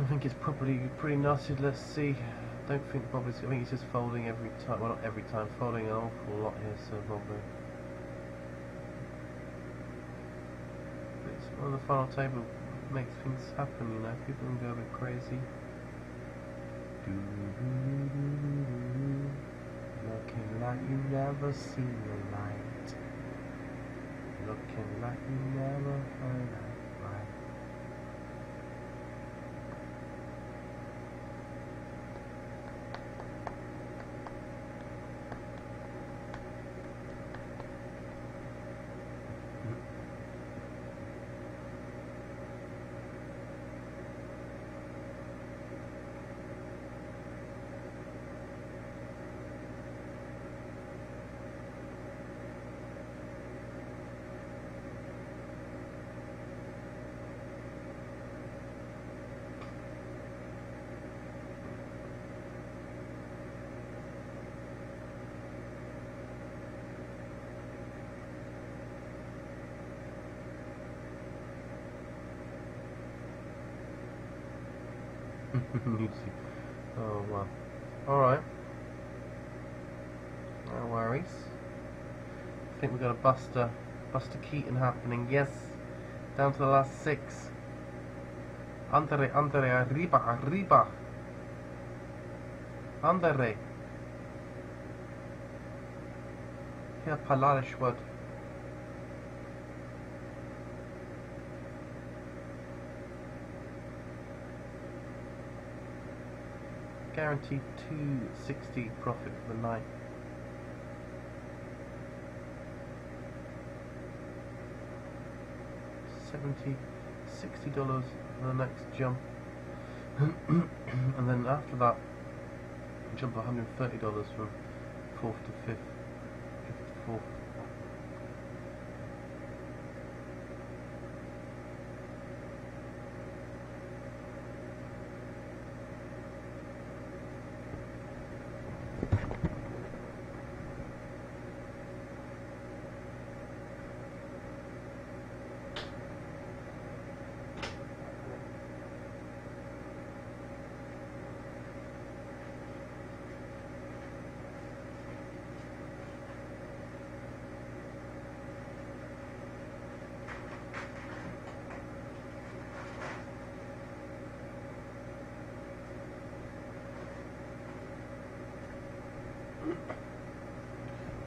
I think it's probably pretty nasty. Let's see. I don't think Bobby's. I think he's just folding every time. Well, not every time. Folding an awful lot here, so Bobby. It's on the final table makes things happen, you know. People can go a bit crazy. Looking like you never seen the light. Looking like you never heard it right. Oh well. Alright. No worries. think we've got a Buster Keaton happening. Yes, down to the last 6. Andere, arriba. Andere. Herr Palarishwood. Guaranteed 260 profit for the night. $60 for the next jump. And then after that, jump $130 from 4th to 5th, 5th to 4th.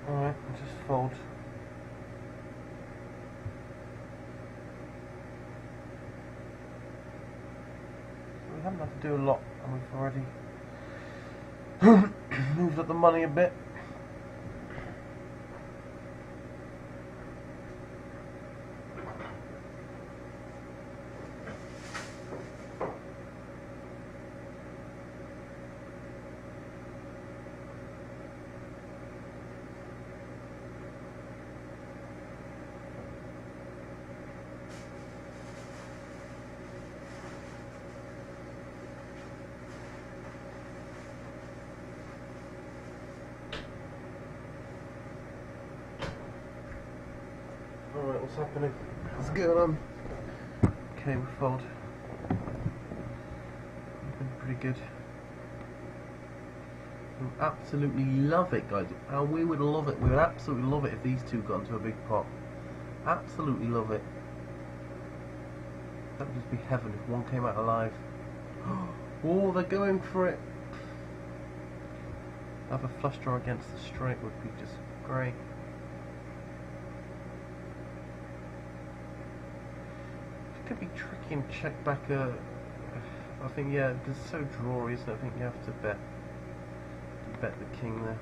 Alright, just fold. We haven't had to do a lot, and we've already moved up the money a bit. Alright, what's happening? What's going on? Okay, we fold. Looking pretty good. We absolutely love it, guys. We would love it. We would absolutely love it if these two got into a big pot. Absolutely love it. That would just be heaven if one came out alive. Oh, they're going for it. Have a flush draw against the straight would be just great. Could be tricky and check back I think, yeah, because it's so drawy, isn't it? I think you have to bet the king there.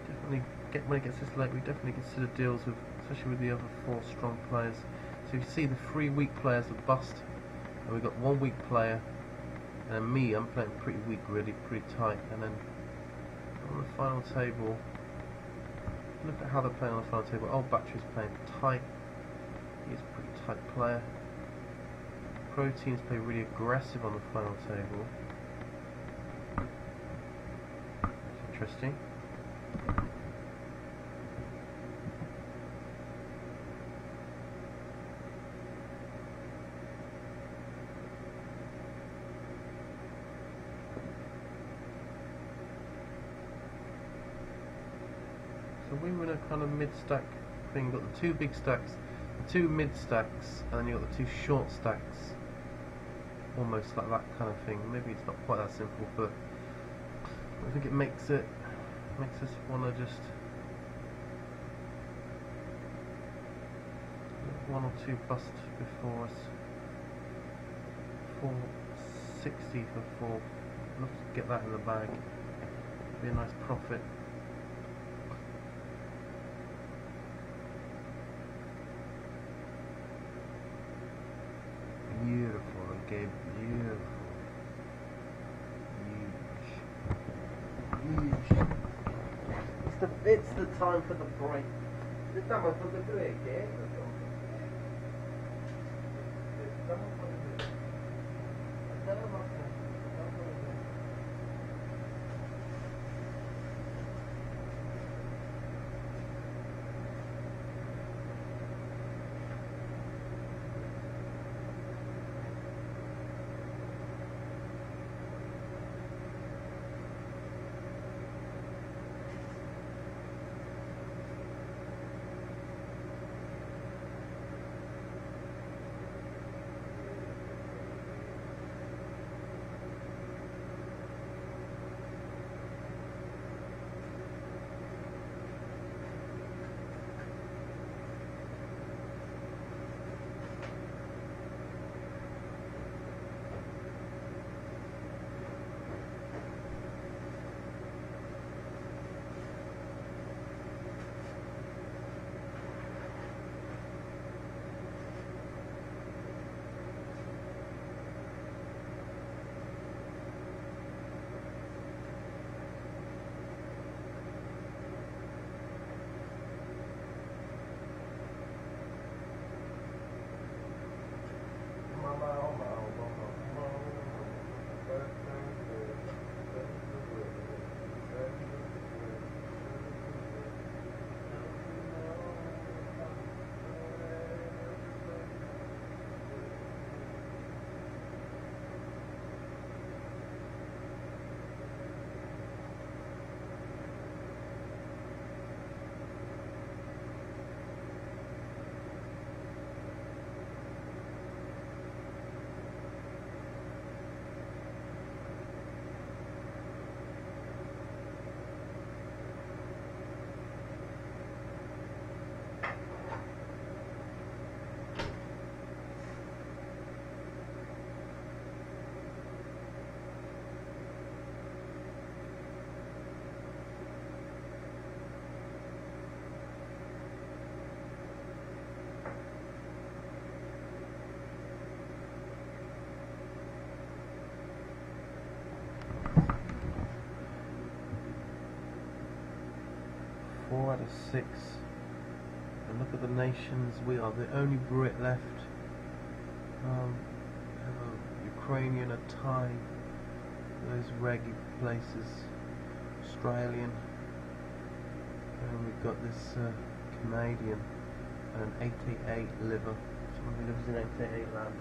Definitely when it gets this late, we definitely consider deals with, especially with the other 4 strong players. So you see the 3 weak players have bust, and we've got 1 weak player, and me, I'm playing pretty weak, really, pretty tight, and then on the final table, look at how they're playing on the final table. Old Battery's playing tight. He's a pretty tight player. Proteins play really aggressive on the final table. It's interesting. So we were in a kind of mid-stack thing. Got the 2 big stacks, the 2 mid-stacks, and then you got the 2 short stacks. Almost like that kind of thing. Maybe it's not quite that simple, but I think it makes us want to just 1 or 2 bust before us. 460 for 4. Love to get that in the bag. Be a nice profit. Beautiful, okay, beautiful. Huge. It's the time for the break. It's time for the break, eh? 4 out of 6. And look at the nations. We are the only Brit left. Ukrainian, a Thai, those reggae places, Australian, and we've got this Canadian, and an 888 liver, someone who lives in 888 land.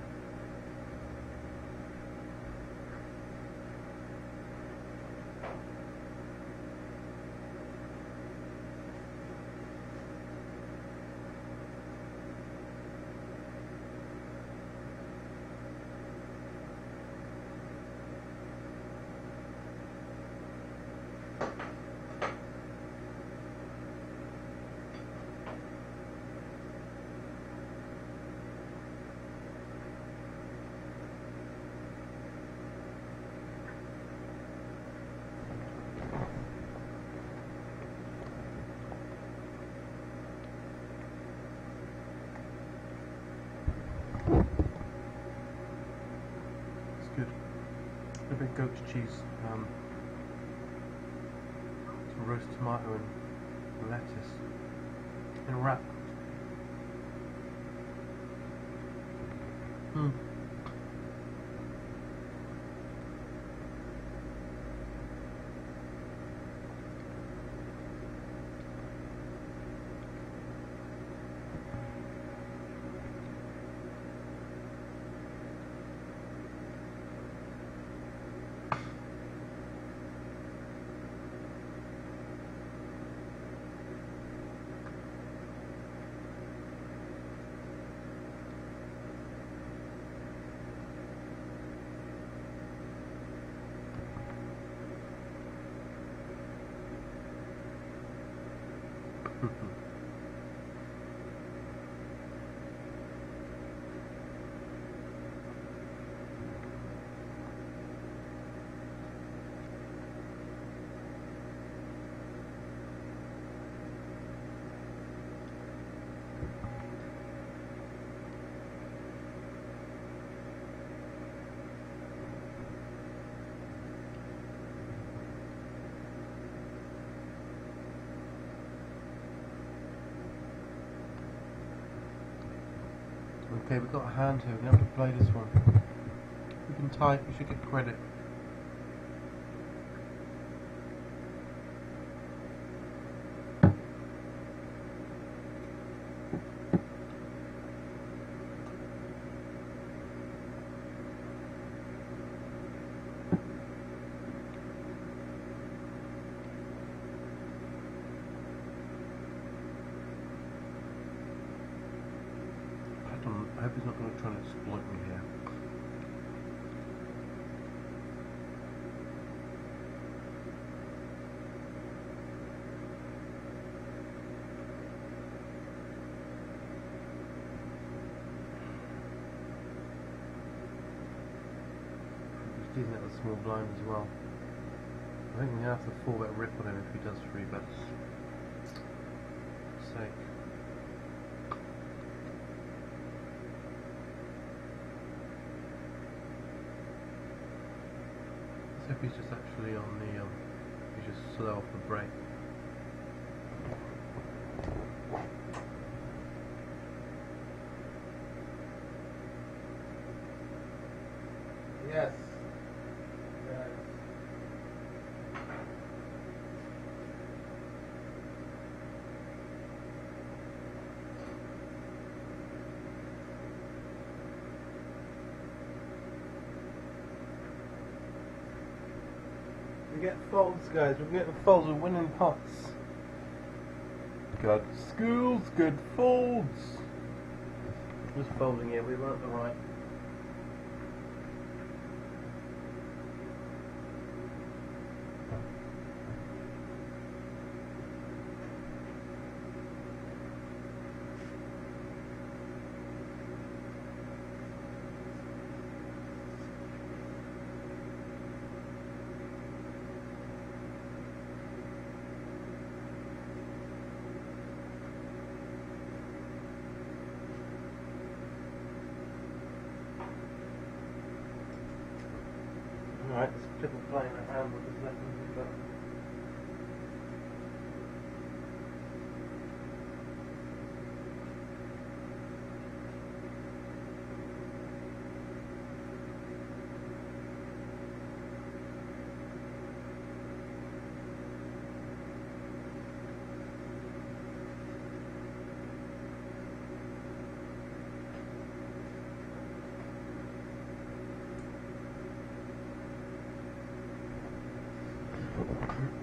Good. A bit goat's cheese, some roast tomato and lettuce in a wrap. Okay, we've got a hand here, we're going to have to play this one. We can type, we should get credit. I hope he's not going to try and exploit me here. He's dealing at the small blind as well. I think we have to 4-bet rip on him if he does 3 bets. For sake. If he's just actually on the, he's just slow off the brake. Yes. Yes. We get folds, guys. We're getting folds. We're winning pots. Good schools, good folds. Just folding here. We weren't the right. Alright, let's triple play in the hand with this left one.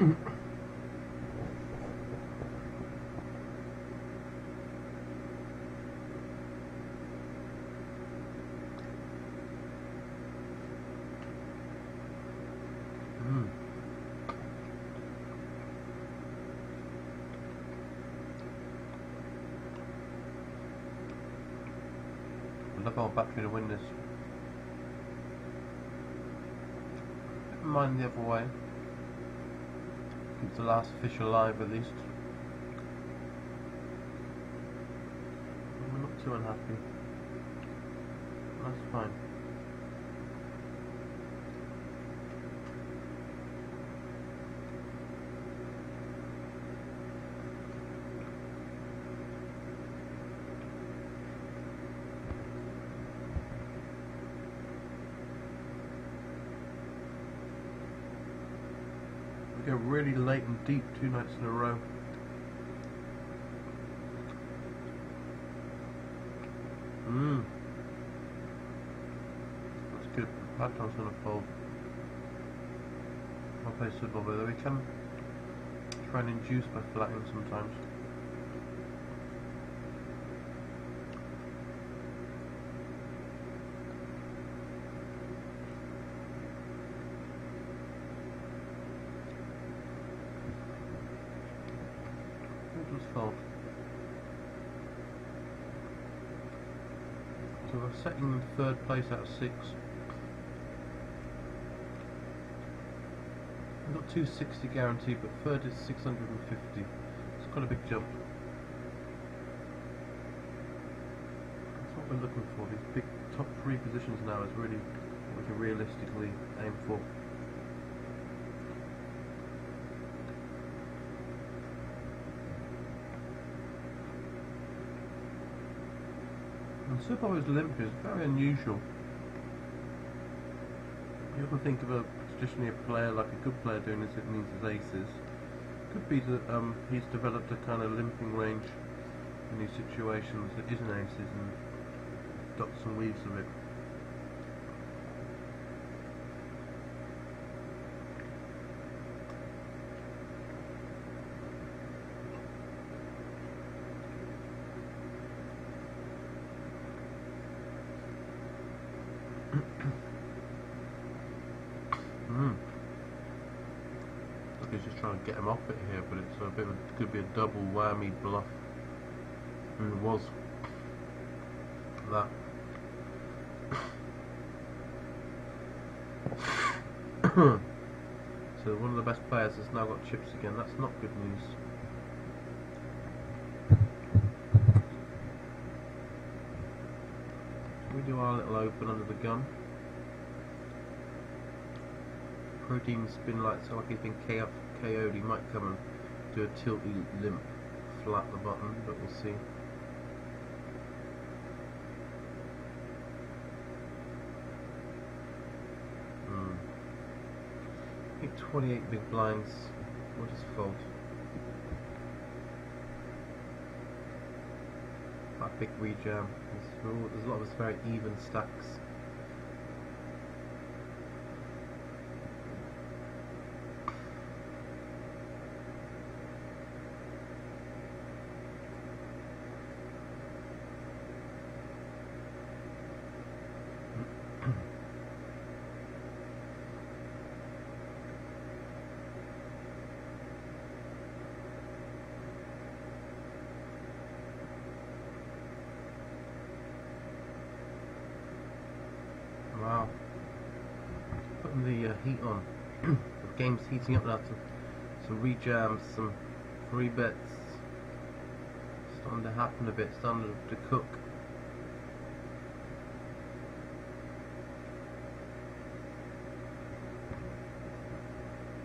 I'd love our battery to win this. Never mind the other way. Keep the last fish alive at least. We're not too unhappy. That's fine. We go really late and deep 2 nights in a row. That's good. Patron's gonna fold. I'll play football, though we can try and induce by flattening sometimes. Fold. So we're setting 3rd place out of 6. We've got 260 guaranteed, but 3rd is 650. It's quite a big jump. That's what we're looking for. These big top 3 positions now is really what we can realistically aim for. And Super Bowl's limp is very unusual. You often think of traditionally a player, like a good player doing this, it means his aces. Could be that he's developed a kind of limping range in these situations that isn't aces and dots and weaves of it. Look, he's just trying to get him off it here, but it's a bit of a, could be a double whammy bluff. And it was that. So one of the best players has now got chips again. That's not good news. We do our little open under the gun. Protein's been like, so like he's been KO'd. He might come and do a tilty limp flat the button, but we'll see. I think 28 big blinds. We'll just fold. Quite a big rejam. There's a lot of us very even stacks. Wow. Putting the heat on. The game's heating up now. Some rejams, some free bets. Starting to happen a bit, starting to cook.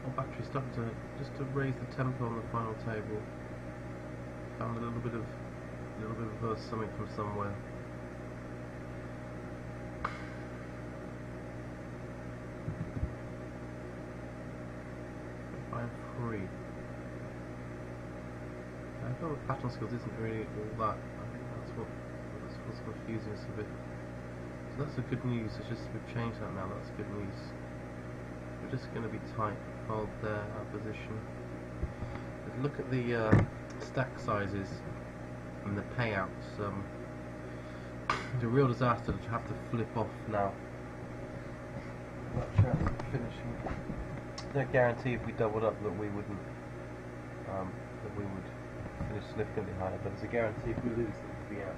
Our battery's starting to just to raise the tempo on the final table. Found a little bit of something from somewhere. 3. I feel the pattern skills isn't really all that. I think that's what's confusing us a bit. So that's the good news. It's just we've changed that now. That's good news. We're just going to be tight. hold there, our position. But look at the stack sizes and the payouts. It's a real disaster to have to flip off now. Not chance of finishing. No guarantee if we doubled up that we wouldn't, that we would finish significantly higher, but it's a guarantee if we lose that we'd be out.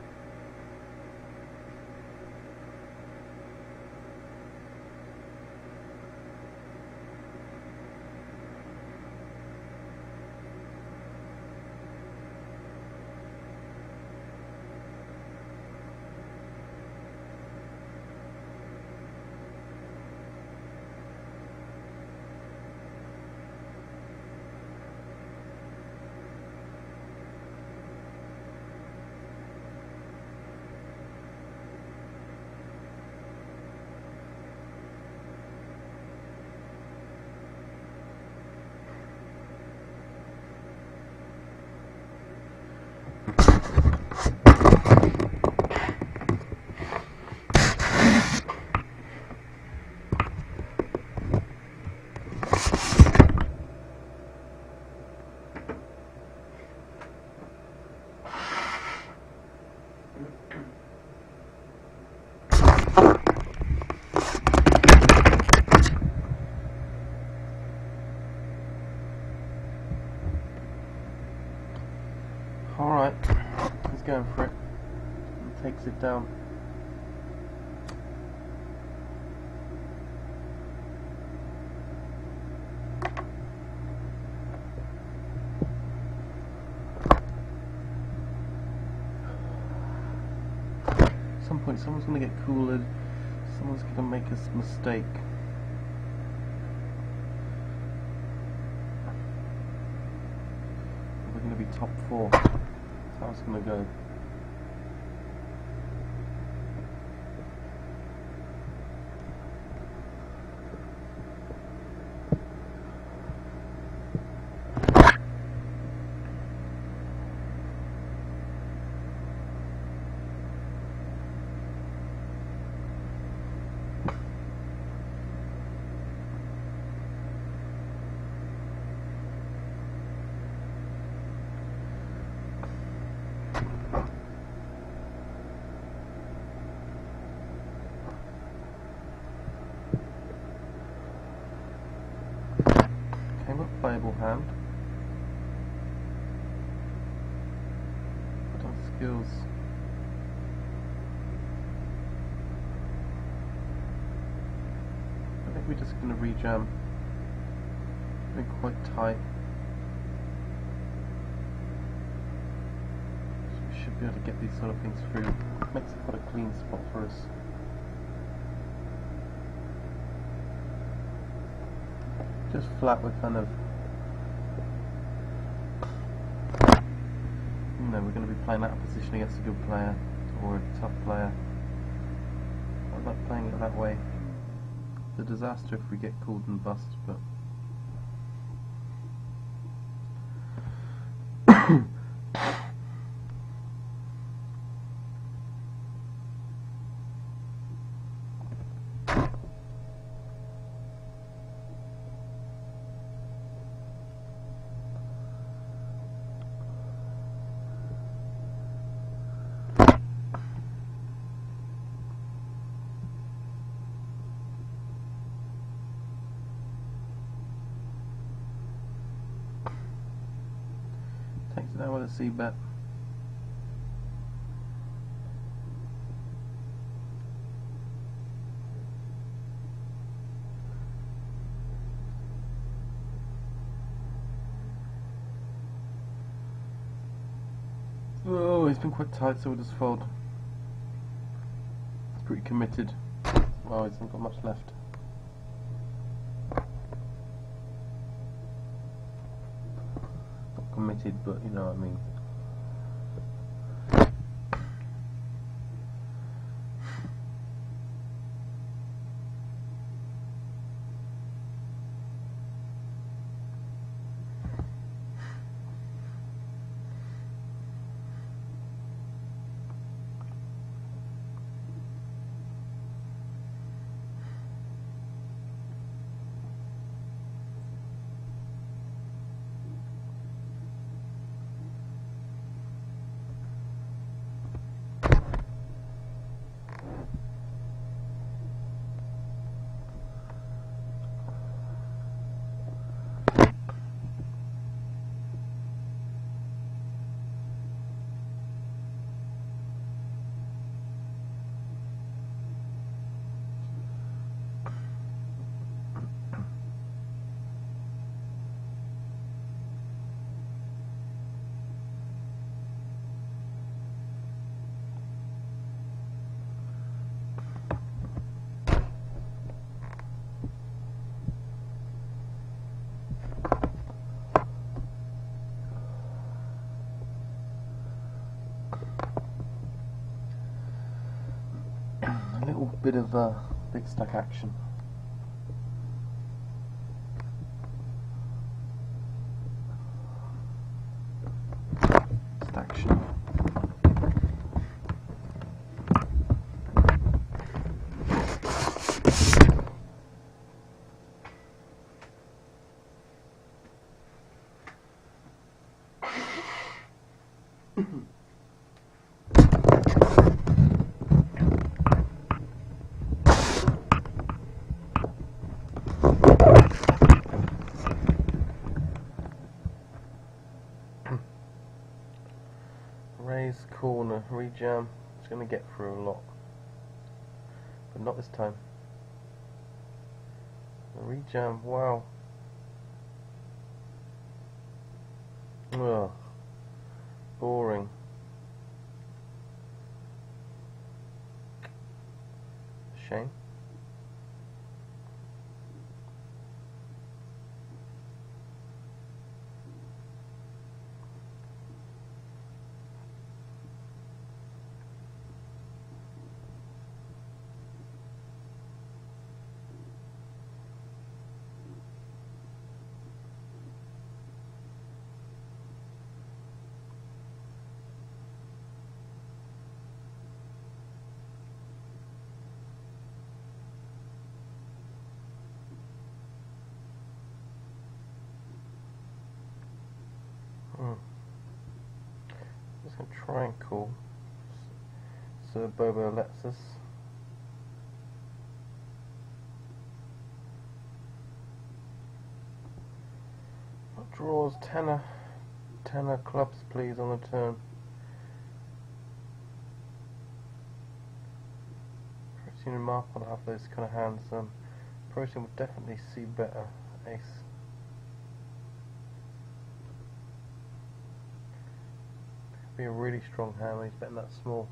Alright, he's going for it. He takes it down. At some point someone's going to get cooled, someone's going to make a mistake. We're going to be top 4. That's how it's going to go. Playable hand. Put on skills. I think we're just going to rejam. Been quite tight. So we should be able to get these sort of things through. Makes it quite a clean spot for us. Just flat, we're kind of, you know, we're going to be playing out of position against a good player or a tough player. I like playing it that way. It's a disaster if we get called and bust, but takes it out with a C-bet. Oh, he's been quite tight, so we'll just fold. He's pretty committed. Well, he's not got much left. Not committed, but you know what I mean. bit of big stack action. Action. Raise corner, rejam. It's going to get through a lot, but not this time. Rejam, wow. Ugh, boring. Shame. Just going to try and call Sir Bobo lets us. What draws? Tenor clubs please on the turn. Protein and Marple have those kind of hands. Protein would definitely see better. Ace. Be a really strong hand when he's betting that small.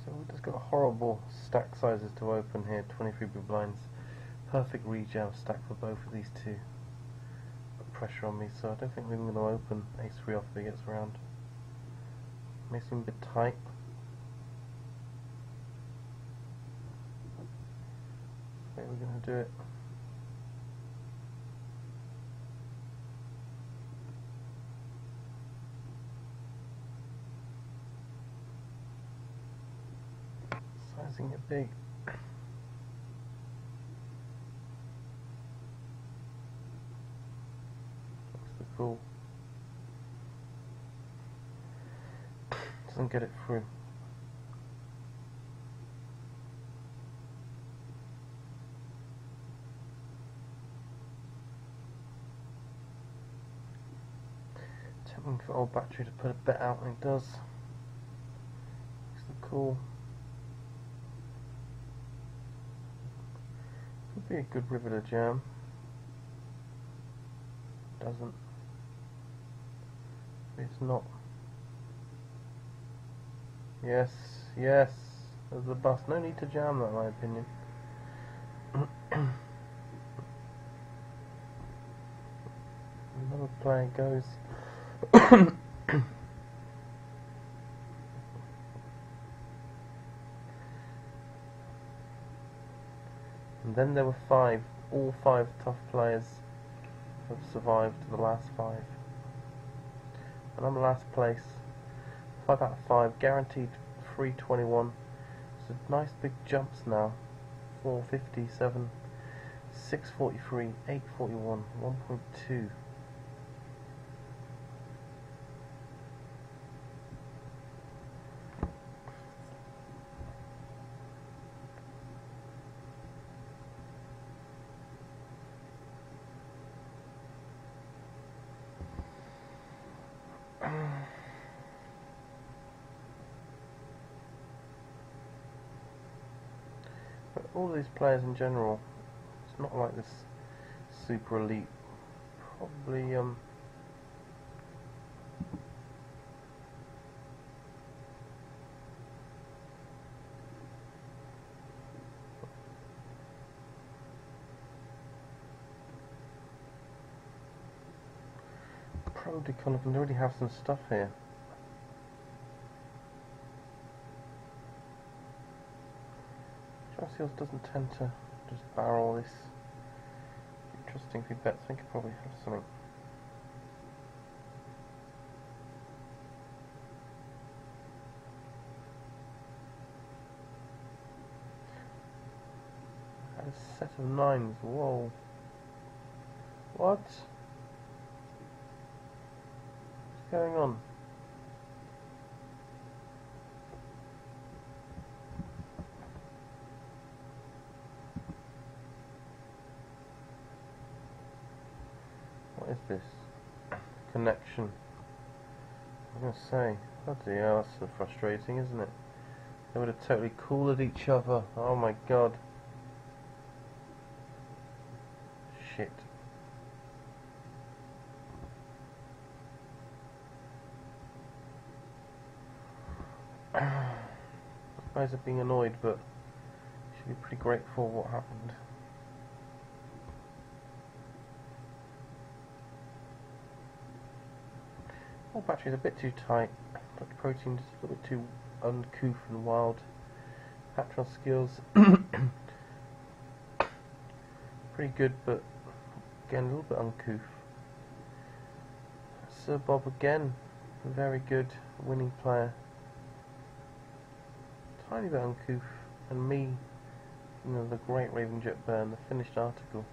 So we've just got horrible stack sizes to open here. 23 big blinds, perfect rejam stack for both of these two. Put pressure on me, so I don't think we're going to open ace 3 off if he gets around. May seem a bit tight. Okay, we're going to do it. Sizing it big. Looks the cool. Doesn't get it through. Tempting for old battery to put a bet out, and it does. Looks the cool. Could be a good river to jam. Doesn't. It's not. Yes, yes. There's the bus. No need to jam that, in my opinion. Another player goes. And then there were all five tough players have survived to the last 5. And I'm last place. 5 out of 5, guaranteed 321. So nice big jumps now. 457, 643, 841, 1.2. But all these players in general, it's not like this super elite. Probably Probably can already have some stuff here. Dry seals doesn't tend to just barrel this. Interesting few bets. I think it probably have something. A set of 9s. Whoa. What? What's going on? What is this? Connection. I'm going to say, bloody hell, that's so frustrating, isn't it? They would have totally cooled each other. Oh my god. Shit. Those guys are being annoyed, but should be pretty grateful what happened. Oh, battery's a bit too tight. Dr. Protein just a little bit too uncouth and wild. Patron skills pretty good, but again a little bit uncouth. Sir Bob again, a very good winning player. Tiny bit uncouth, and me, you know, the great ravenjetbyrne, the finished article.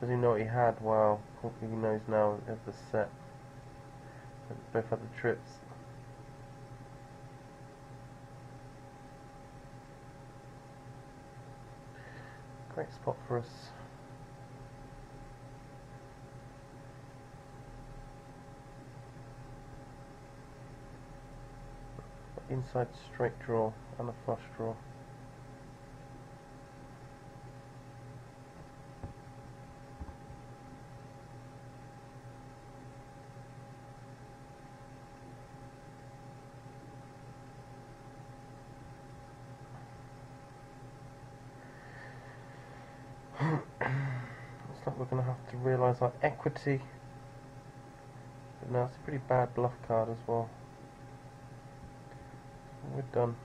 Does he know what he had? Wow, he knows now of the set. Both had the trips. Great spot for us. Inside straight draw and a flush draw. Looks like we're going to have to realise our equity. But no, it's a pretty bad bluff card as well. We're done.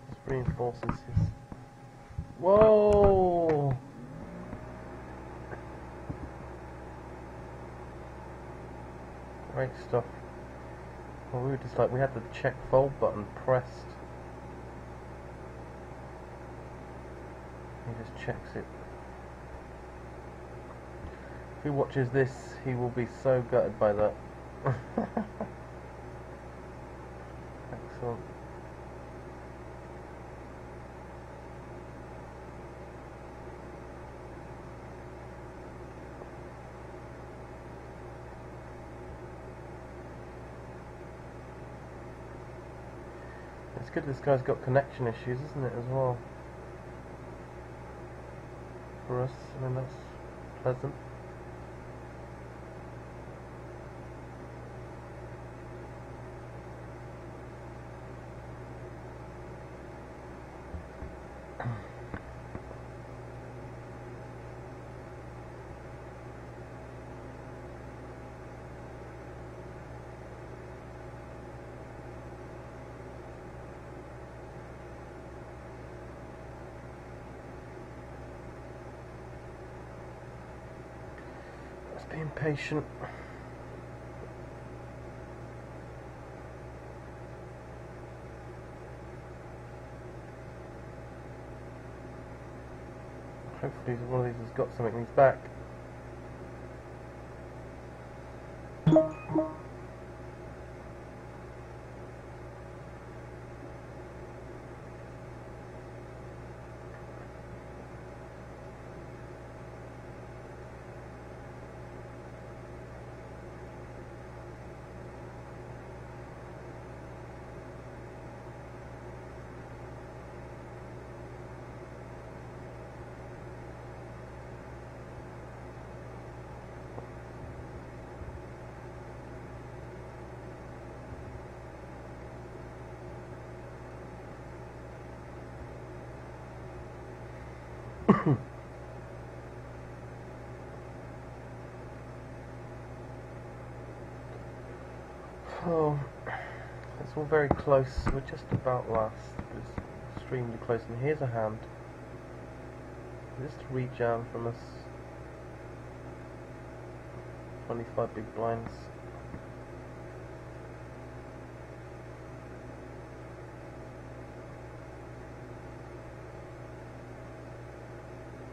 This reinforces his... Whoa! Great stuff. Well, we were just like, we had the check fold button pressed. He just checks it. If he watches this, he will be so gutted by that. Excellent. It's good this guy's got connection issues, isn't it, as well? For us, I mean, that's pleasant. Being patient. Hopefully one of these has got something in his back. Oh, it's all very close. We're just about last. It's extremely close. And here's a hand. Just a rejam from us. 25 big blinds.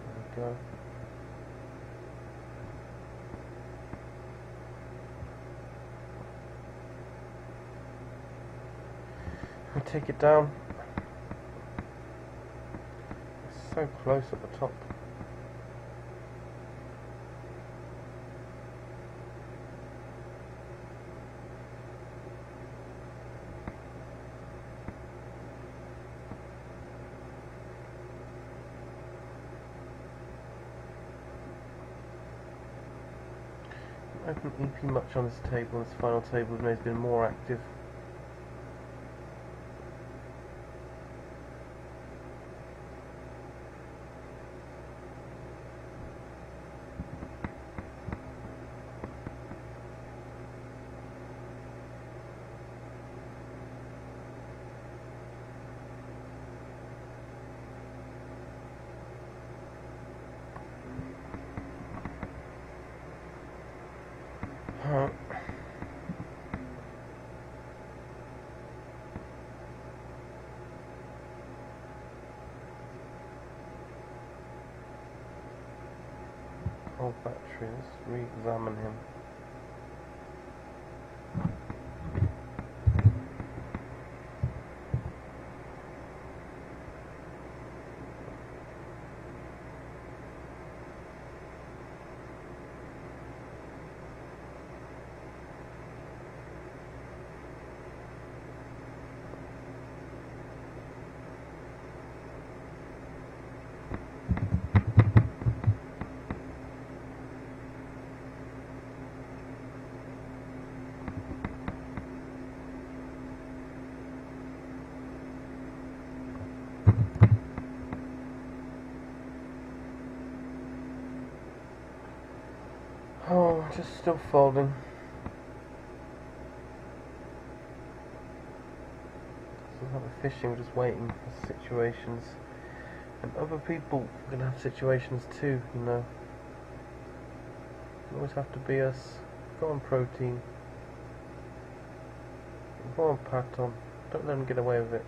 There we go. And take it down. It's so close at the top. I haven't EP much on this table. This final table has been more active. Old battery, let's re-examine him. Oh, just still folding. Still have a fishing, we're just waiting for situations. And other people are going to have situations too, you know. Doesn't always have to be us. Go on protein. Go on Paton. Don't let them get away with it.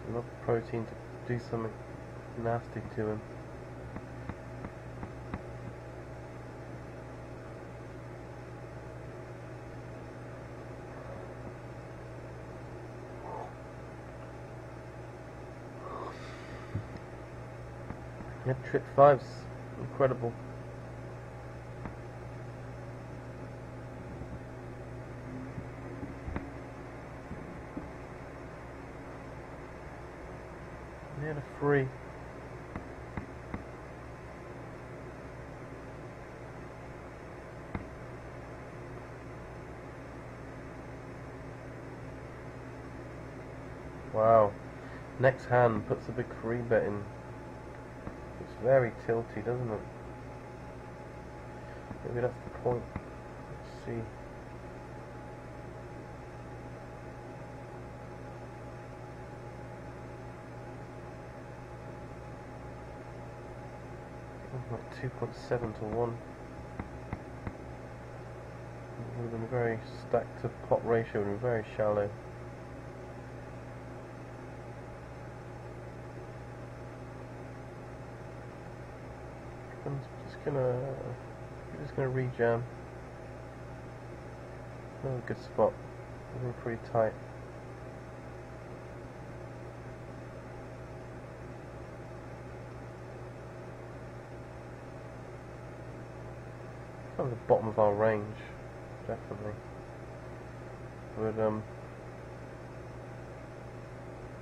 Enough protein to do something nasty to him. Yeah, trip 5's incredible. Near the free. Wow. Next hand puts a big free bet in. It's very tilty, doesn't it? Maybe that's the point. Let's see. Like 2.7 to 1. It would have been very stacked to pot ratio, would have been very shallow. I'm just gonna rejam. Another good spot. We're pretty tight. kind of the bottom of our range, definitely. But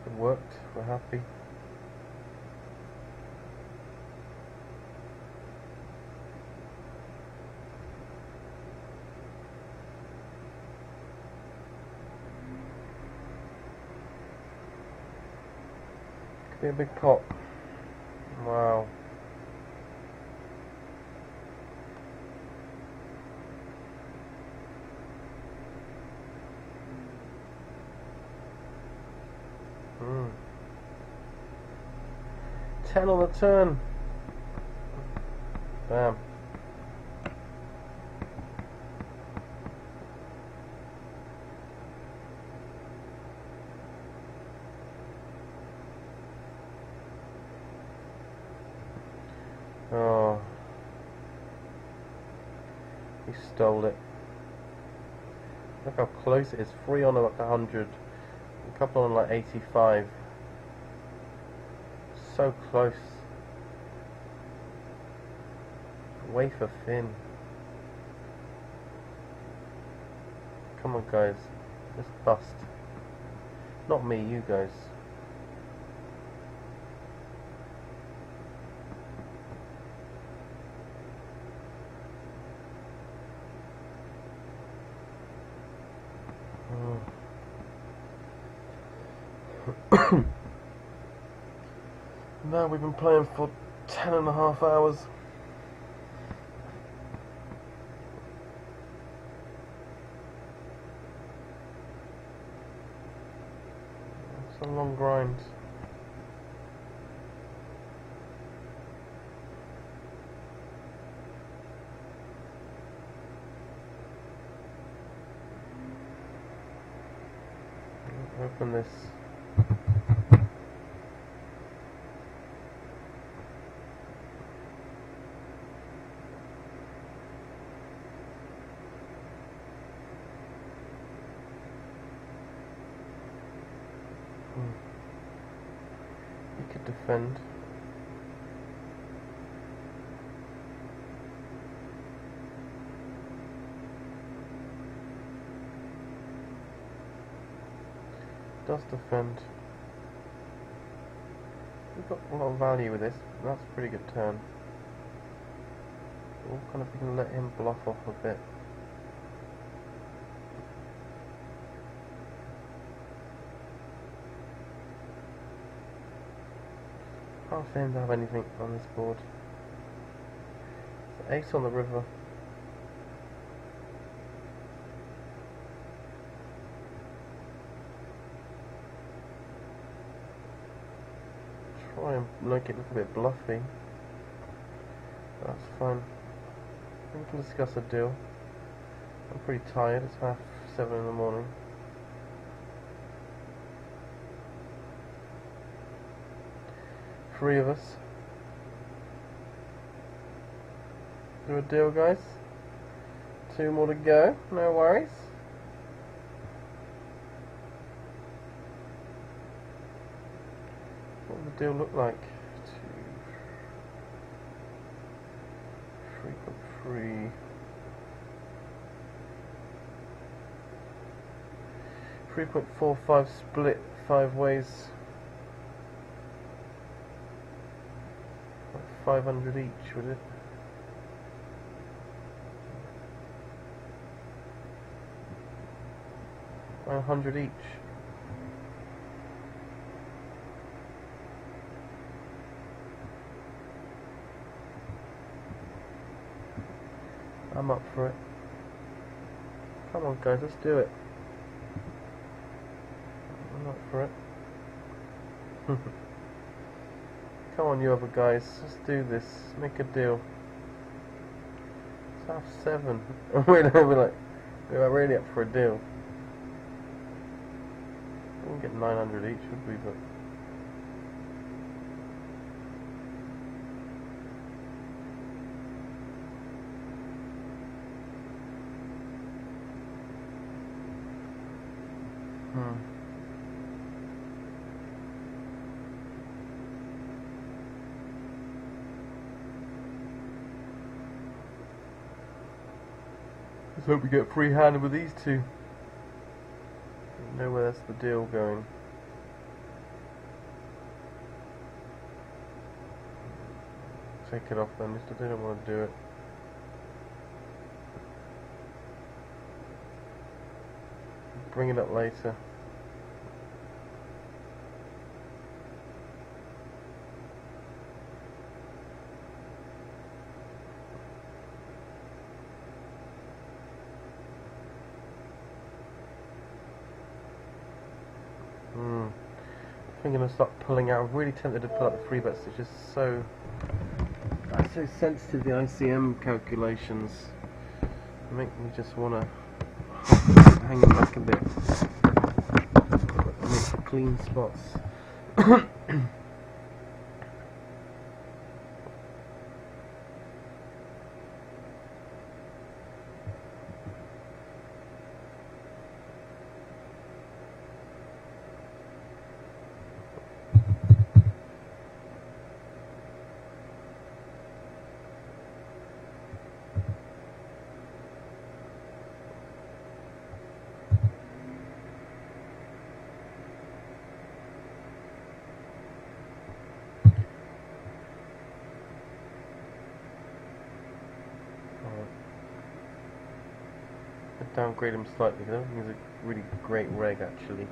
it worked. We're happy. Could be a big pot. Wow. Hmm. 10 on the turn. Bam. Oh. He stole it. Look how close it is. 3 on like 100. A couple on like 85. So close. Wafer thin. Come on guys. Just bust. Not me, you guys. Now we've been playing for 10.5 hours. It's a long grind. Open this. You could defend. Does defend. We've got a lot of value with this. That's a pretty good turn. We'll kind of can let him bluff off a bit. Can't seem to have anything on this board. So ace on the river. Try and make it look a bit bluffy. That's fine. We can discuss a deal. I'm pretty tired. It's 7:30 in the morning. Three of us. Do a deal, guys. 2 more to go. No worries. What would the deal look like? 3.3. 3.45 split 5 ways. 500 each, would it? $100 each. I'm up for it. Come on guys, let's do it. I'm up for it. Come on you other guys, let's do this. Make a deal. It's 7:30. we're really up for a deal. We wouldn't get 900 each, would we? But Let's hope we get free-handed with these two. I know where that's the deal going. Take it off then, just I didn't want to do it. Bring it up later. I think I'm going to start pulling out. I'm really tempted to pull out the free bets. It's just so sensitive, the ICM calculations. They make me just want to hang them back a bit. Make clean spots. Downgrade him slightly, because I don't think he's a really great reg actually.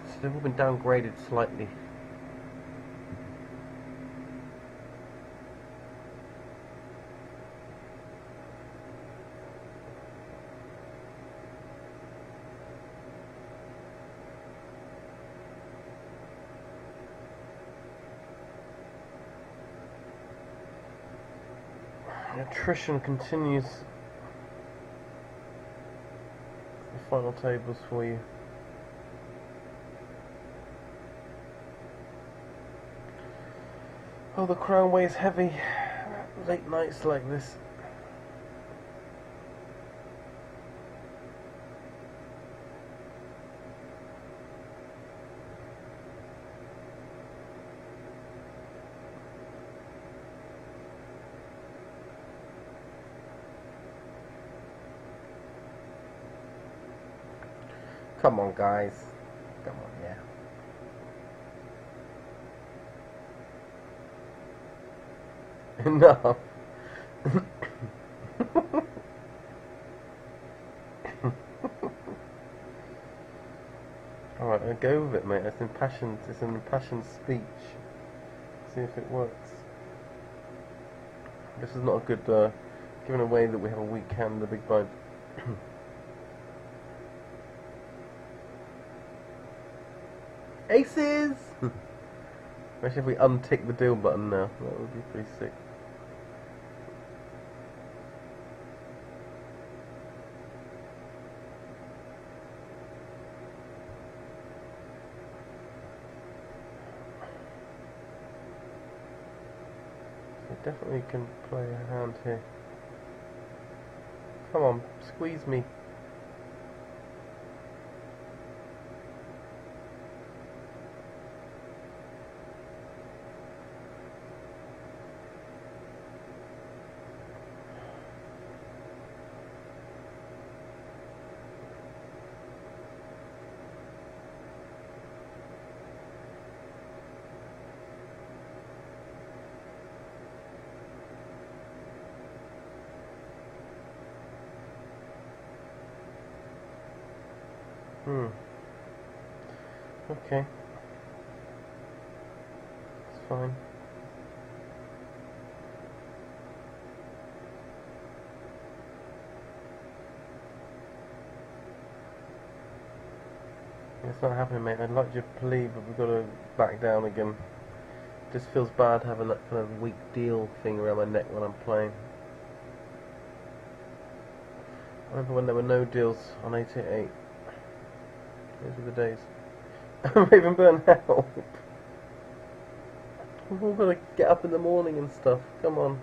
So they've all been downgraded slightly. Attrition continues. Final tables for you. Oh, the crown weighs heavy. Late nights like this. Come on, guys. Come on, yeah. Enough. Alright, I'll go with it, mate. It's an impassioned speech. See if it works. This is not a good, given away that we have a weak hand, the big blind. Aces! Imagine if we untick the deal button now. That would be pretty sick. So definitely can play a hand here. Come on, squeeze me. Okay. It's fine. It's not happening, mate. I'd like you to play, but we've got to back down again. Just feels bad having that kind of weak deal thing around my neck when I'm playing. I remember when there were no deals on 888. Those were the days. Ravenjetbyrne, help! We've all got to get up in the morning and stuff. Come on.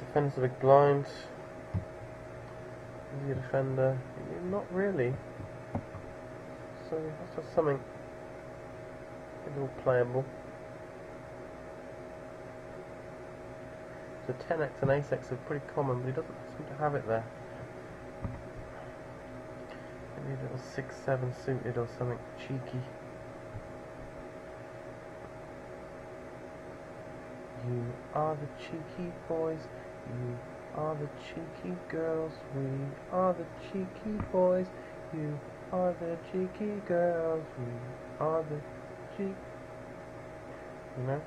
Defender's a big blind. Is he a defender? Not really. So that's just something a little playable. So 10x and ace-x are pretty common, but he doesn't seem to have it there. Maybe a little 6-7 suited or something cheeky. You are the cheeky boys, you are the cheeky girls, we are the cheeky boys, you are the cheeky girls, we are the cheek. You know?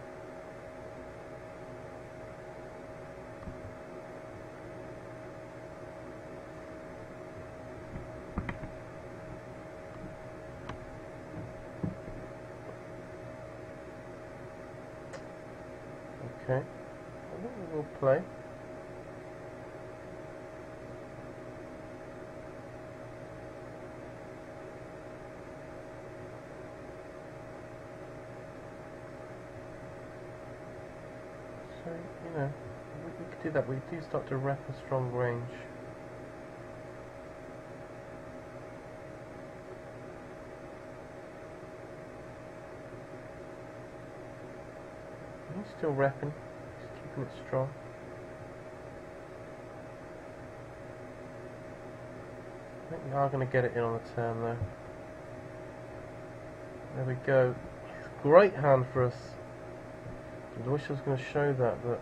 Okay, I think we will play. So, you know, we could do that. We do start to rep a strong range. He's still repping, he's keeping it strong. I think we are going to get it in on the turn though. There we go. It's a great hand for us. I wish I was going to show that, but it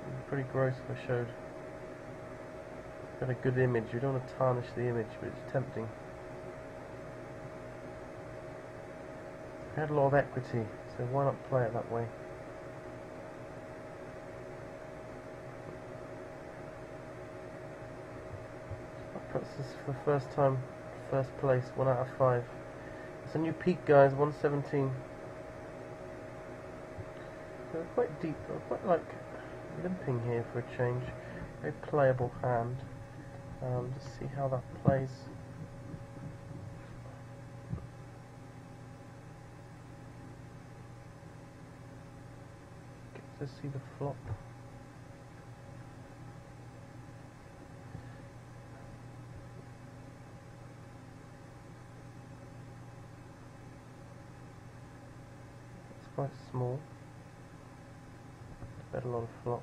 would be pretty gross if I showed. Got a good image. We don't want to tarnish the image, but it's tempting. We had a lot of equity, so why not play it that way? This is for the first time, first place, 1 out of 5. It's a new peak, guys, 117. So we're quite deep. I quite like limping here for a change. Very playable hand. Just see how that plays. Get to see the flop. Quite small. Bet a lot of flops.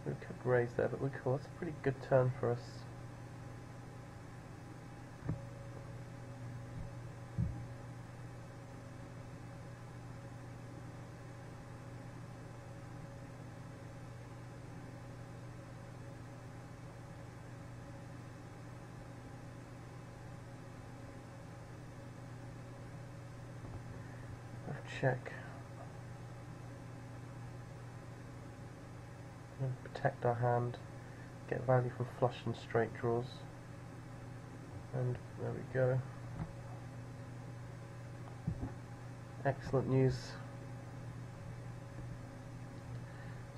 We could raise there, but we're cool. That's a pretty good turn for us. Check. And protect our hand. Get value from flush and straight draws. And there we go. Excellent news.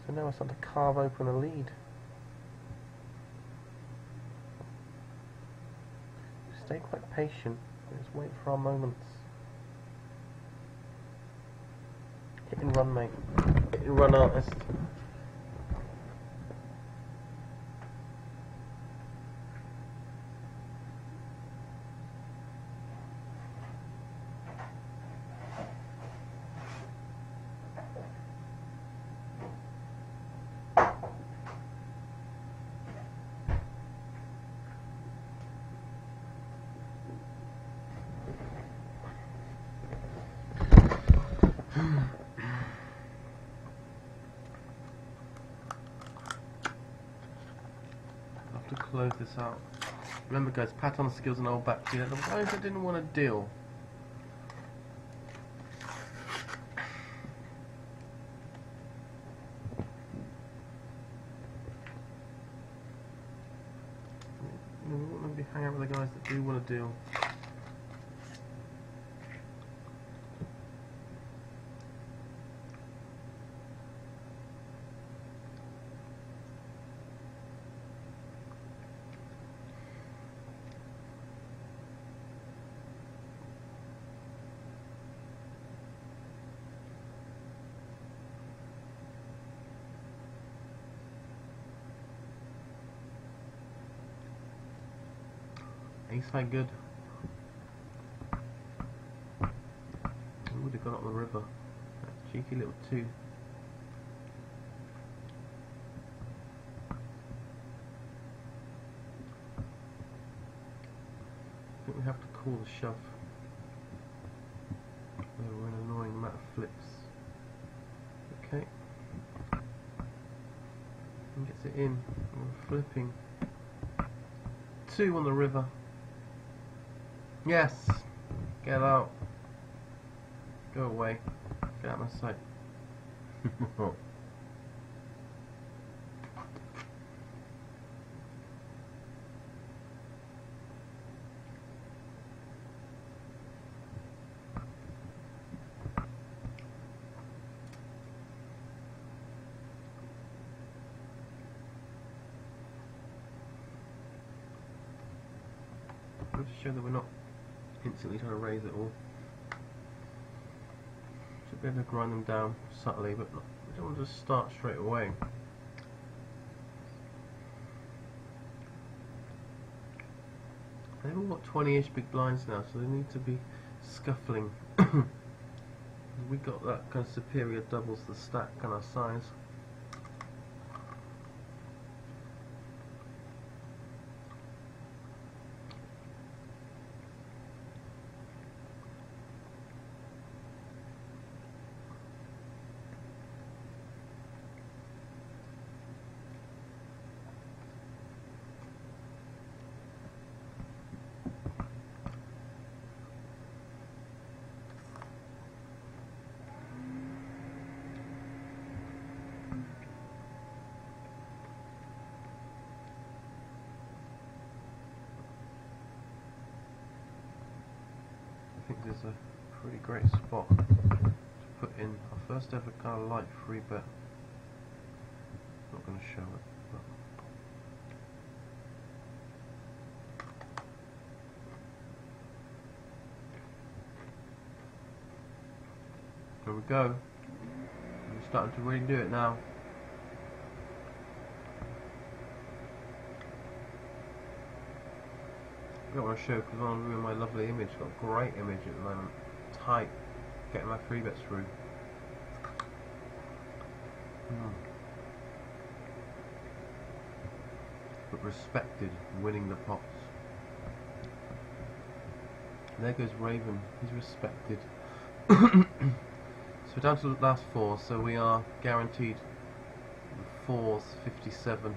So now we're starting to carve open a lead. Stay quite patient. Just wait for our moments. Hit and run, mate. Hit and run, artist. To close this out. Remember, guys, pat on the skills and old back. You know, the guys that didn't want to deal. You know, we want to be hanging out with the guys that do want to deal. Ace high good. We would have gone up the river. That cheeky little 2. I think we have to call the shove. We're an annoying amount of flips. Okay. And gets it in. We're flipping. 2 on the river. Yes! Get out. Go away. Get out of my sight. Just to show that we're not instantly trying to raise it all. Should be able to grind them down subtly, but we don't want to just start straight away. They've all got 20-ish big blinds now, so they need to be scuffling. We got that kind of superior doubles the stack kind of size. I think there's a pretty great spot to put in our first ever kind of light free bet. Not going to show it, but there we go. We're starting to really do it now. I don't want to show because I want to ruin my lovely image. Got a great image at the moment. Tight. Getting my free bets through. But respected, winning the pots. There goes Raven. He's respected. So we're down to the last 4, so we are guaranteed 4s, 57.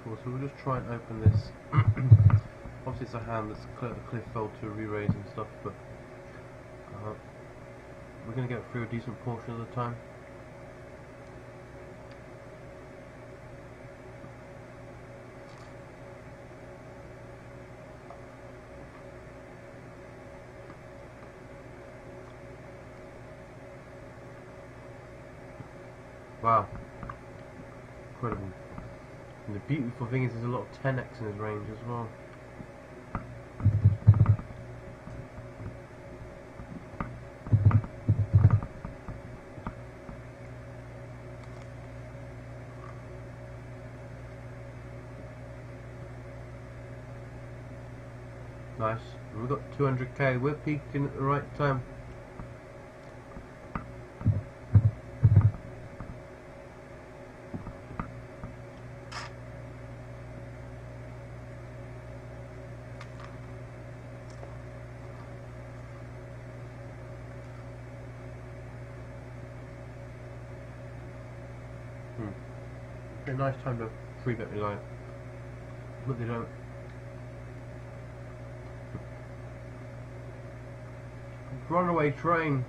So we'll just try and open this. Obviously it's a hand that's clear the cliff fold to re-raise and stuff, but we're going to get through a decent portion of the time. Wow. Incredible. And the beautiful thing is there's a lot of 10x in his range as well. Nice. We've got 200k. We're peaking at the right time. A nice time to free bet me like, but they don't. Runaway train.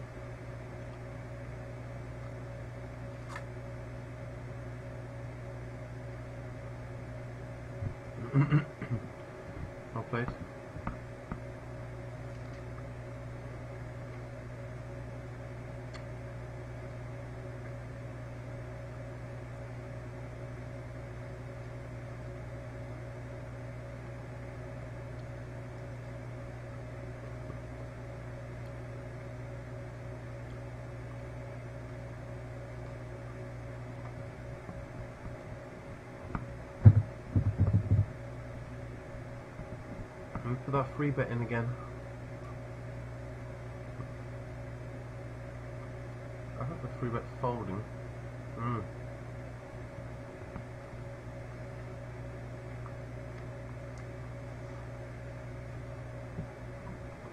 our free bet in again. I hope the free bet's folding.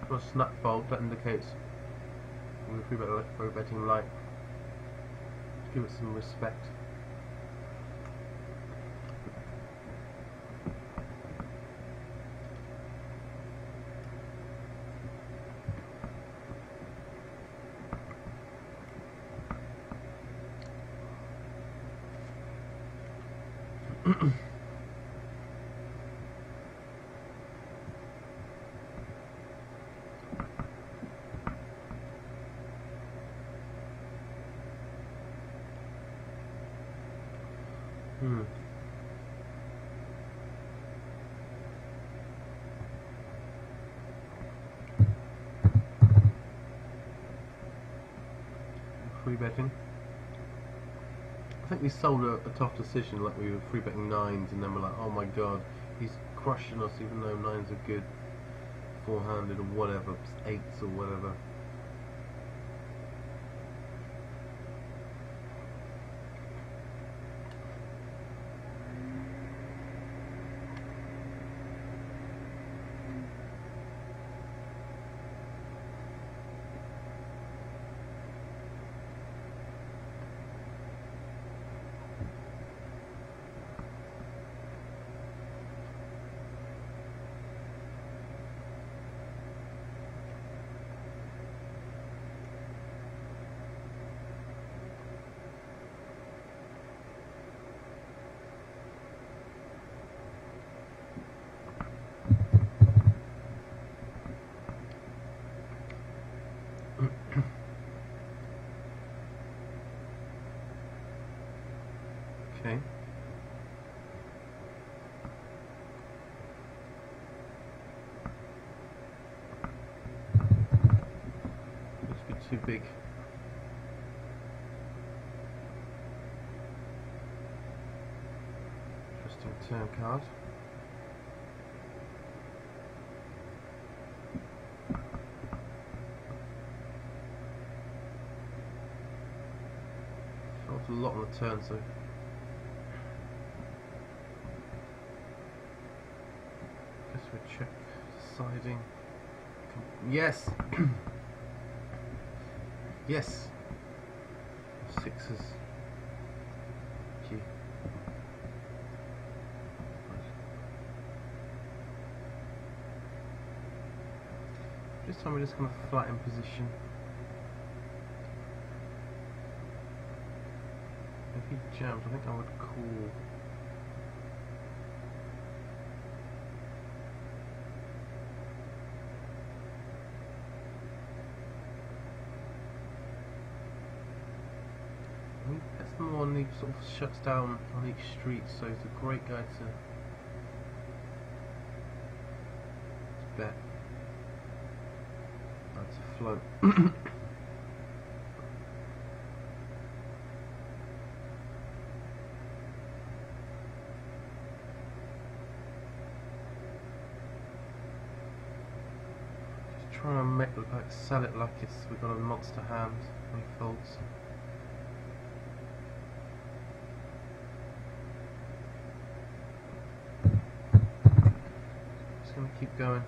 For a snap fold, that indicates we're free betting light. Give it some respect. Free betting. I think we sold a tough decision, like we were free betting 9s and then we're like, oh my god, he's crushing us even though 9s are good, 4-handed or whatever, 8s or whatever. Okay. Must be too big. Interesting turn card. Felt a lot on the turn, so we check siding. Yes! Yes! 6s. Gee. This time we're just going to flatten position. If he jammed, I think I would call. That's the one he sort of shuts down on each street, so he's a great guy to bet. To float. Just trying to make it like sell it like it's we've got a monster hand when he folds. Just gonna keep going.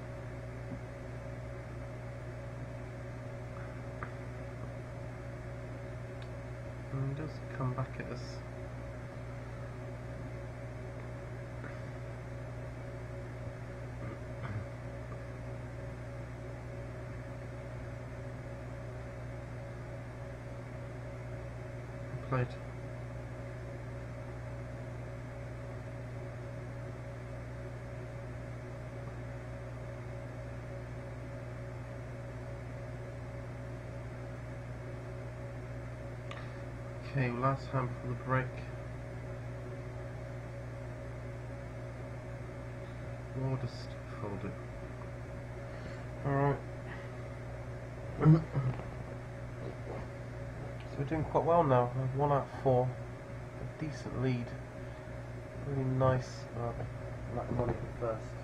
And he does come back at us. Played. Okay, last hand for the break. We'll just fold it. Alright. So we're doing quite well now. 1 out of 4. A decent lead. Really nice. Like money for first.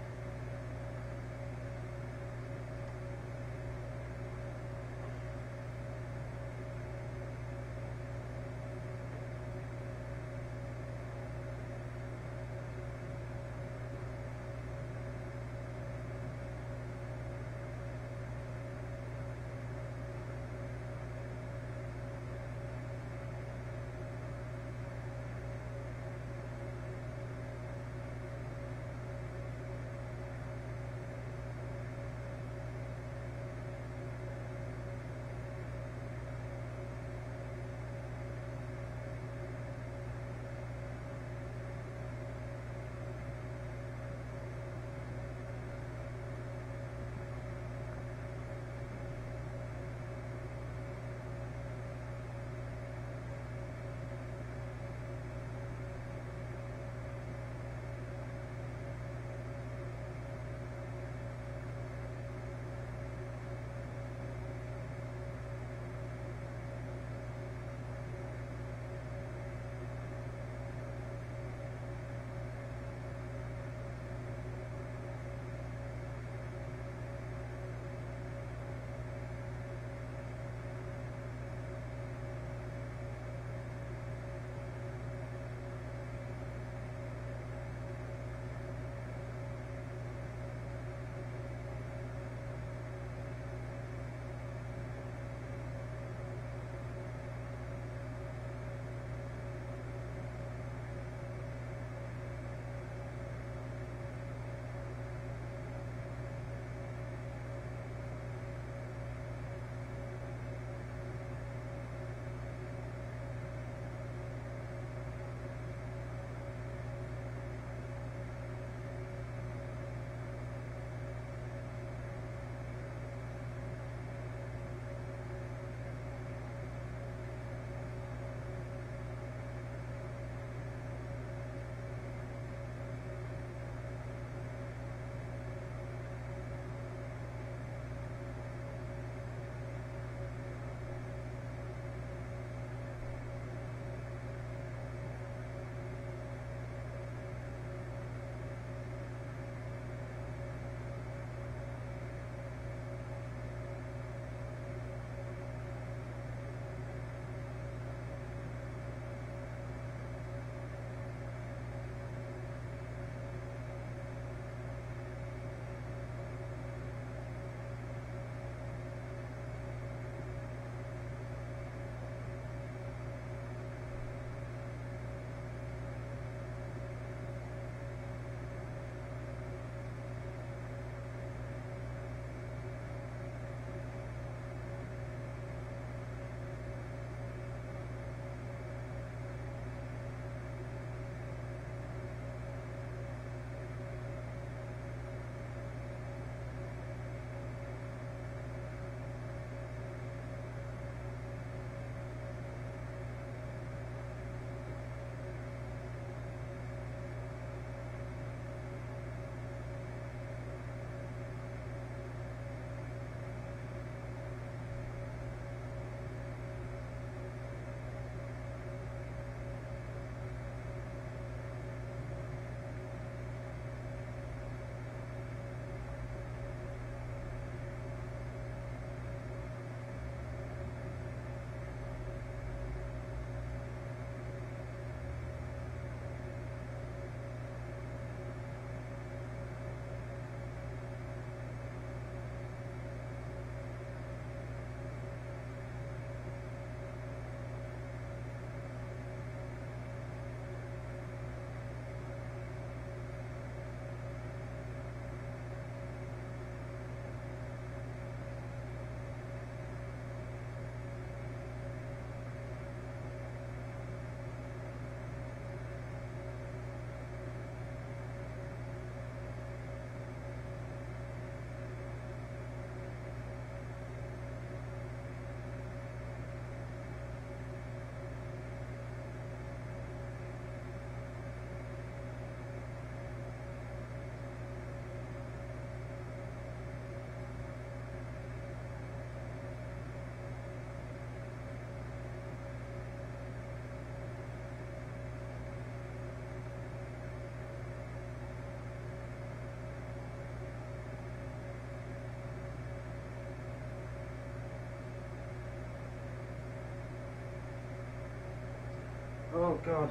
Oh god.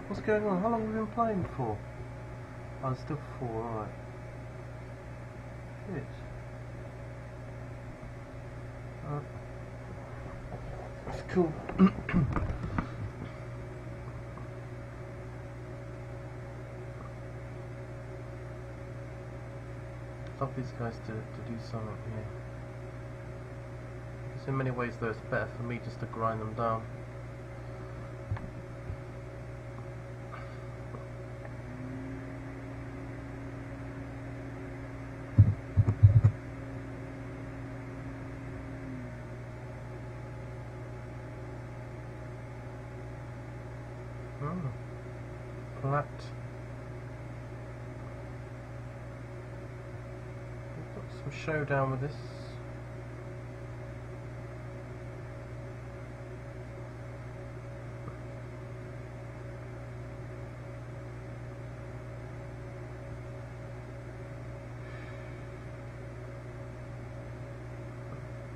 What's going on? How long have we been playing for? Oh, it's still 4, alright. Shit. That's cool. Love these guys to do something here. So in many ways though it's better for me just to grind them down. Flat. We've got some showdown with this.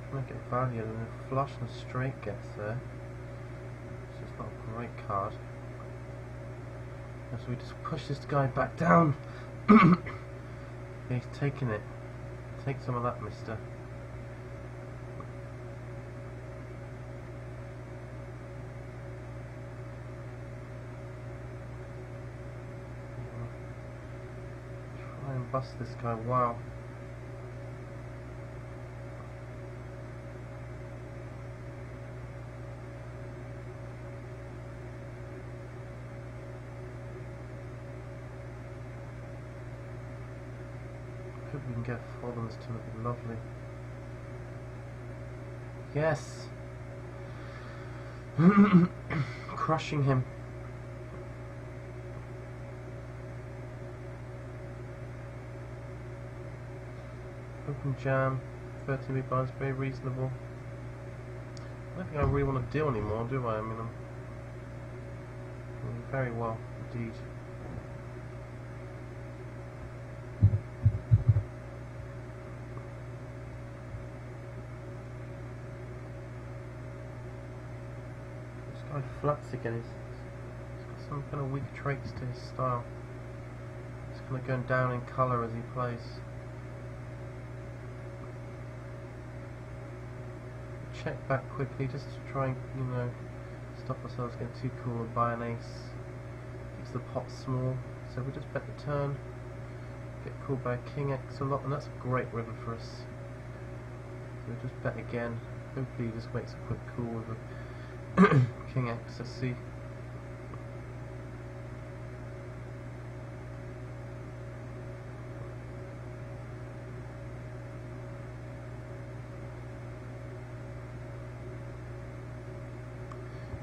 Trying to get value and a flush and straight gets there. It's just not a great card. So we just push this guy back down. Yeah, he's taking it. Take some of that, mister. Try and bust this guy. Wow. Hope we can get Fodden's to look lovely. Yes! Crushing him. Open jam, 13 big bars, very reasonable. I don't think I really want to deal anymore, do I? I mean, I'm doing very well indeed. Flats again, he's got some kind of weak traits to his style. He's kind of going down in colour as he plays. Check back quickly just to try and, you know, stop ourselves getting too cool and buy an ace. Keeps the pot small, so we just bet the turn. Get called by a king X a lot, and that's a great river for us. So we just bet again. Hopefully he just makes a quick call with a King X, let's see.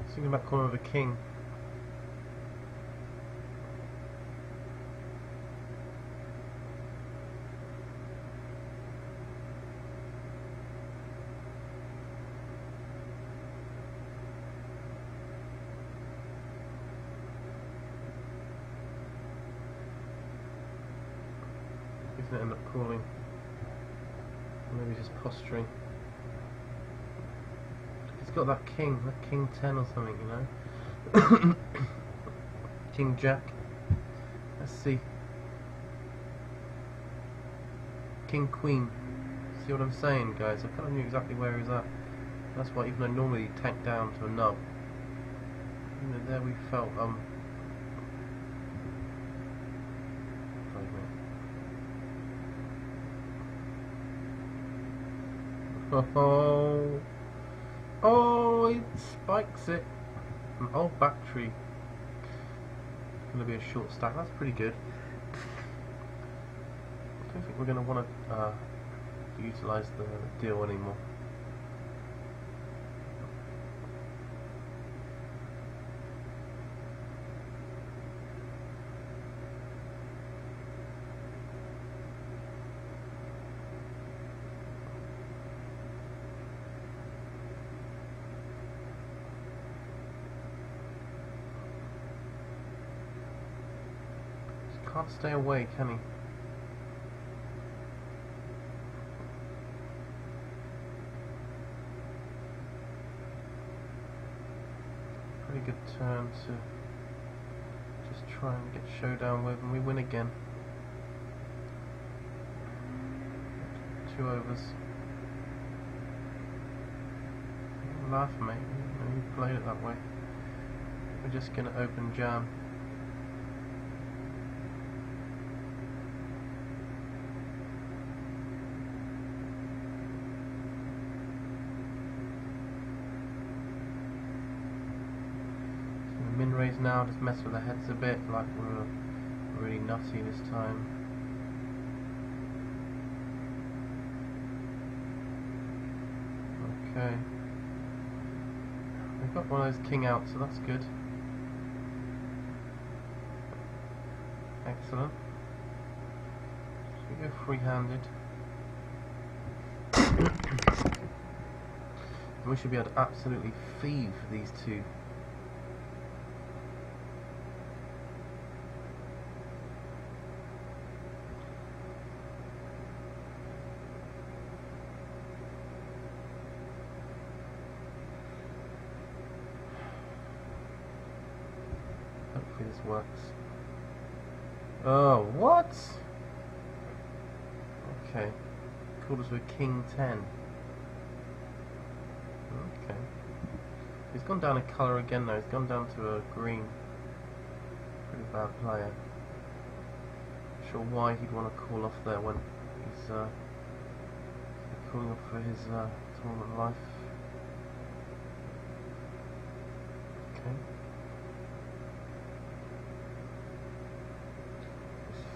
Thinking about calling with a king. He's going to end up calling. Maybe just posturing. He's got that king 10 or something, you know. King Jack. Let's see. King Queen. See what I'm saying, guys? I kind of knew exactly where he's at. That's why, even though normally he tanked down to a nub, you know, there we felt Oh, it spikes it. An old battery. Going to be a short stack. That's pretty good. I don't think we're going to want to utilise the deal anymore. Can't stay away, can he? good turn to just try and get showdown with, and we win again. 2 overs. Don't laugh, mate. You played it that way. We're just gonna open jam. Min raise now, just mess with the heads a bit, like we're really nutty this time. Okay. We've got one of those king out, so that's good. Excellent. Should we go free-handed? We should be able to absolutely thieve these two. Hopefully this works. Oh, what? Okay. Called us with King 10. Okay. He's gone down a colour again though. He's gone down to a green. Pretty bad player. Not sure why he'd want to call off there when he's calling off for his tournament life. Okay.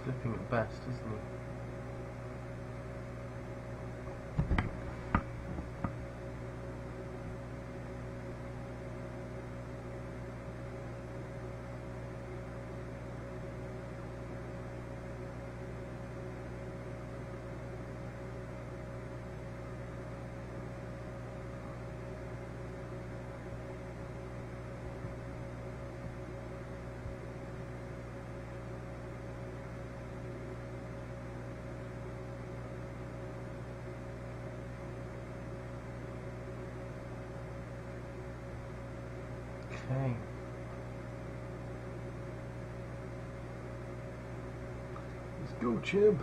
Flipping at best, isn't he? Okay. Let's go, Chib.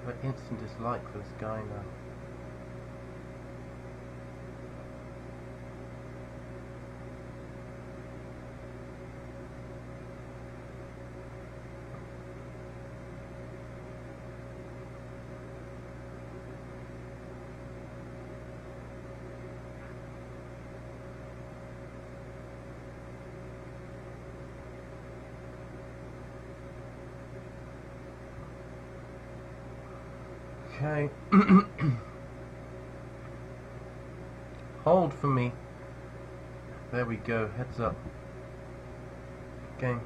I have an instant dislike for this guy now. Okay. Hold for me. There we go. Heads up. Game.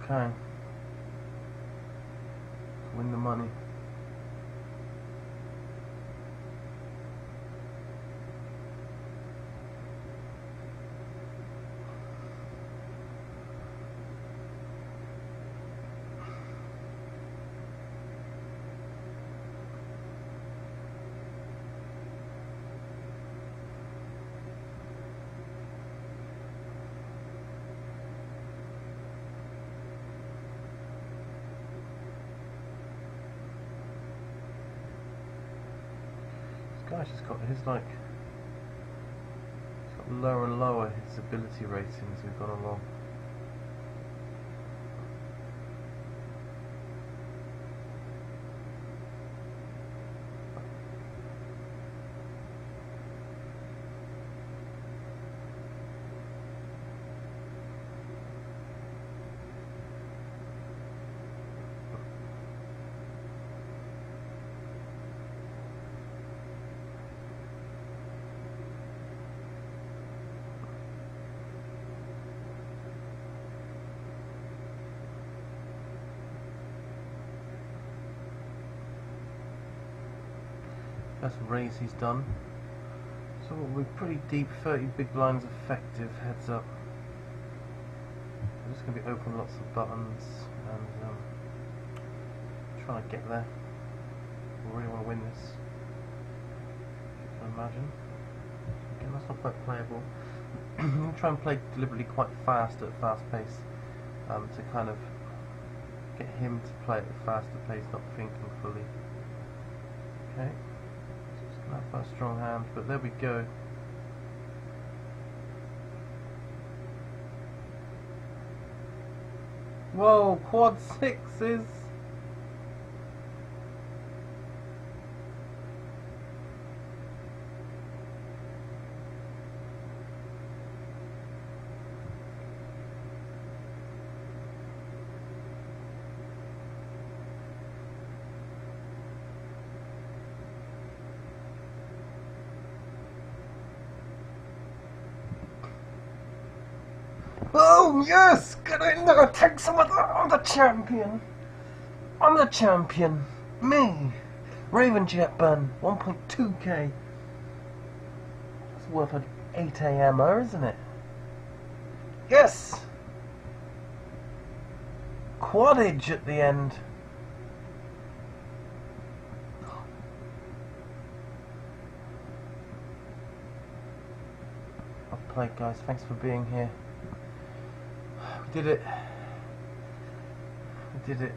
Okay. Win the money. Guy's just got his like lower and lower his ability rating as we've gone along. First raise he's done. So we're pretty deep, 30 big blinds effective, heads up. I'm just going to be opening lots of buttons and trying to get there. I really want to win this, if you can imagine. Again, that's not quite playable. I'm going to try and play deliberately quite fast at a fast pace to kind of get him to play at a faster pace, not thinking fully. Okay, so it's not quite a strong hand, but there we go. Whoa, quad sixes! Oh yes! Get in there! Take some of that! I'm the champion! I'm the champion! Me! Ravenjetbyrne, 1.2k. That's worth an 8 AMer, isn't it? Yes! Quadage at the end. Well played, guys. Thanks for being here. We did it. We did it.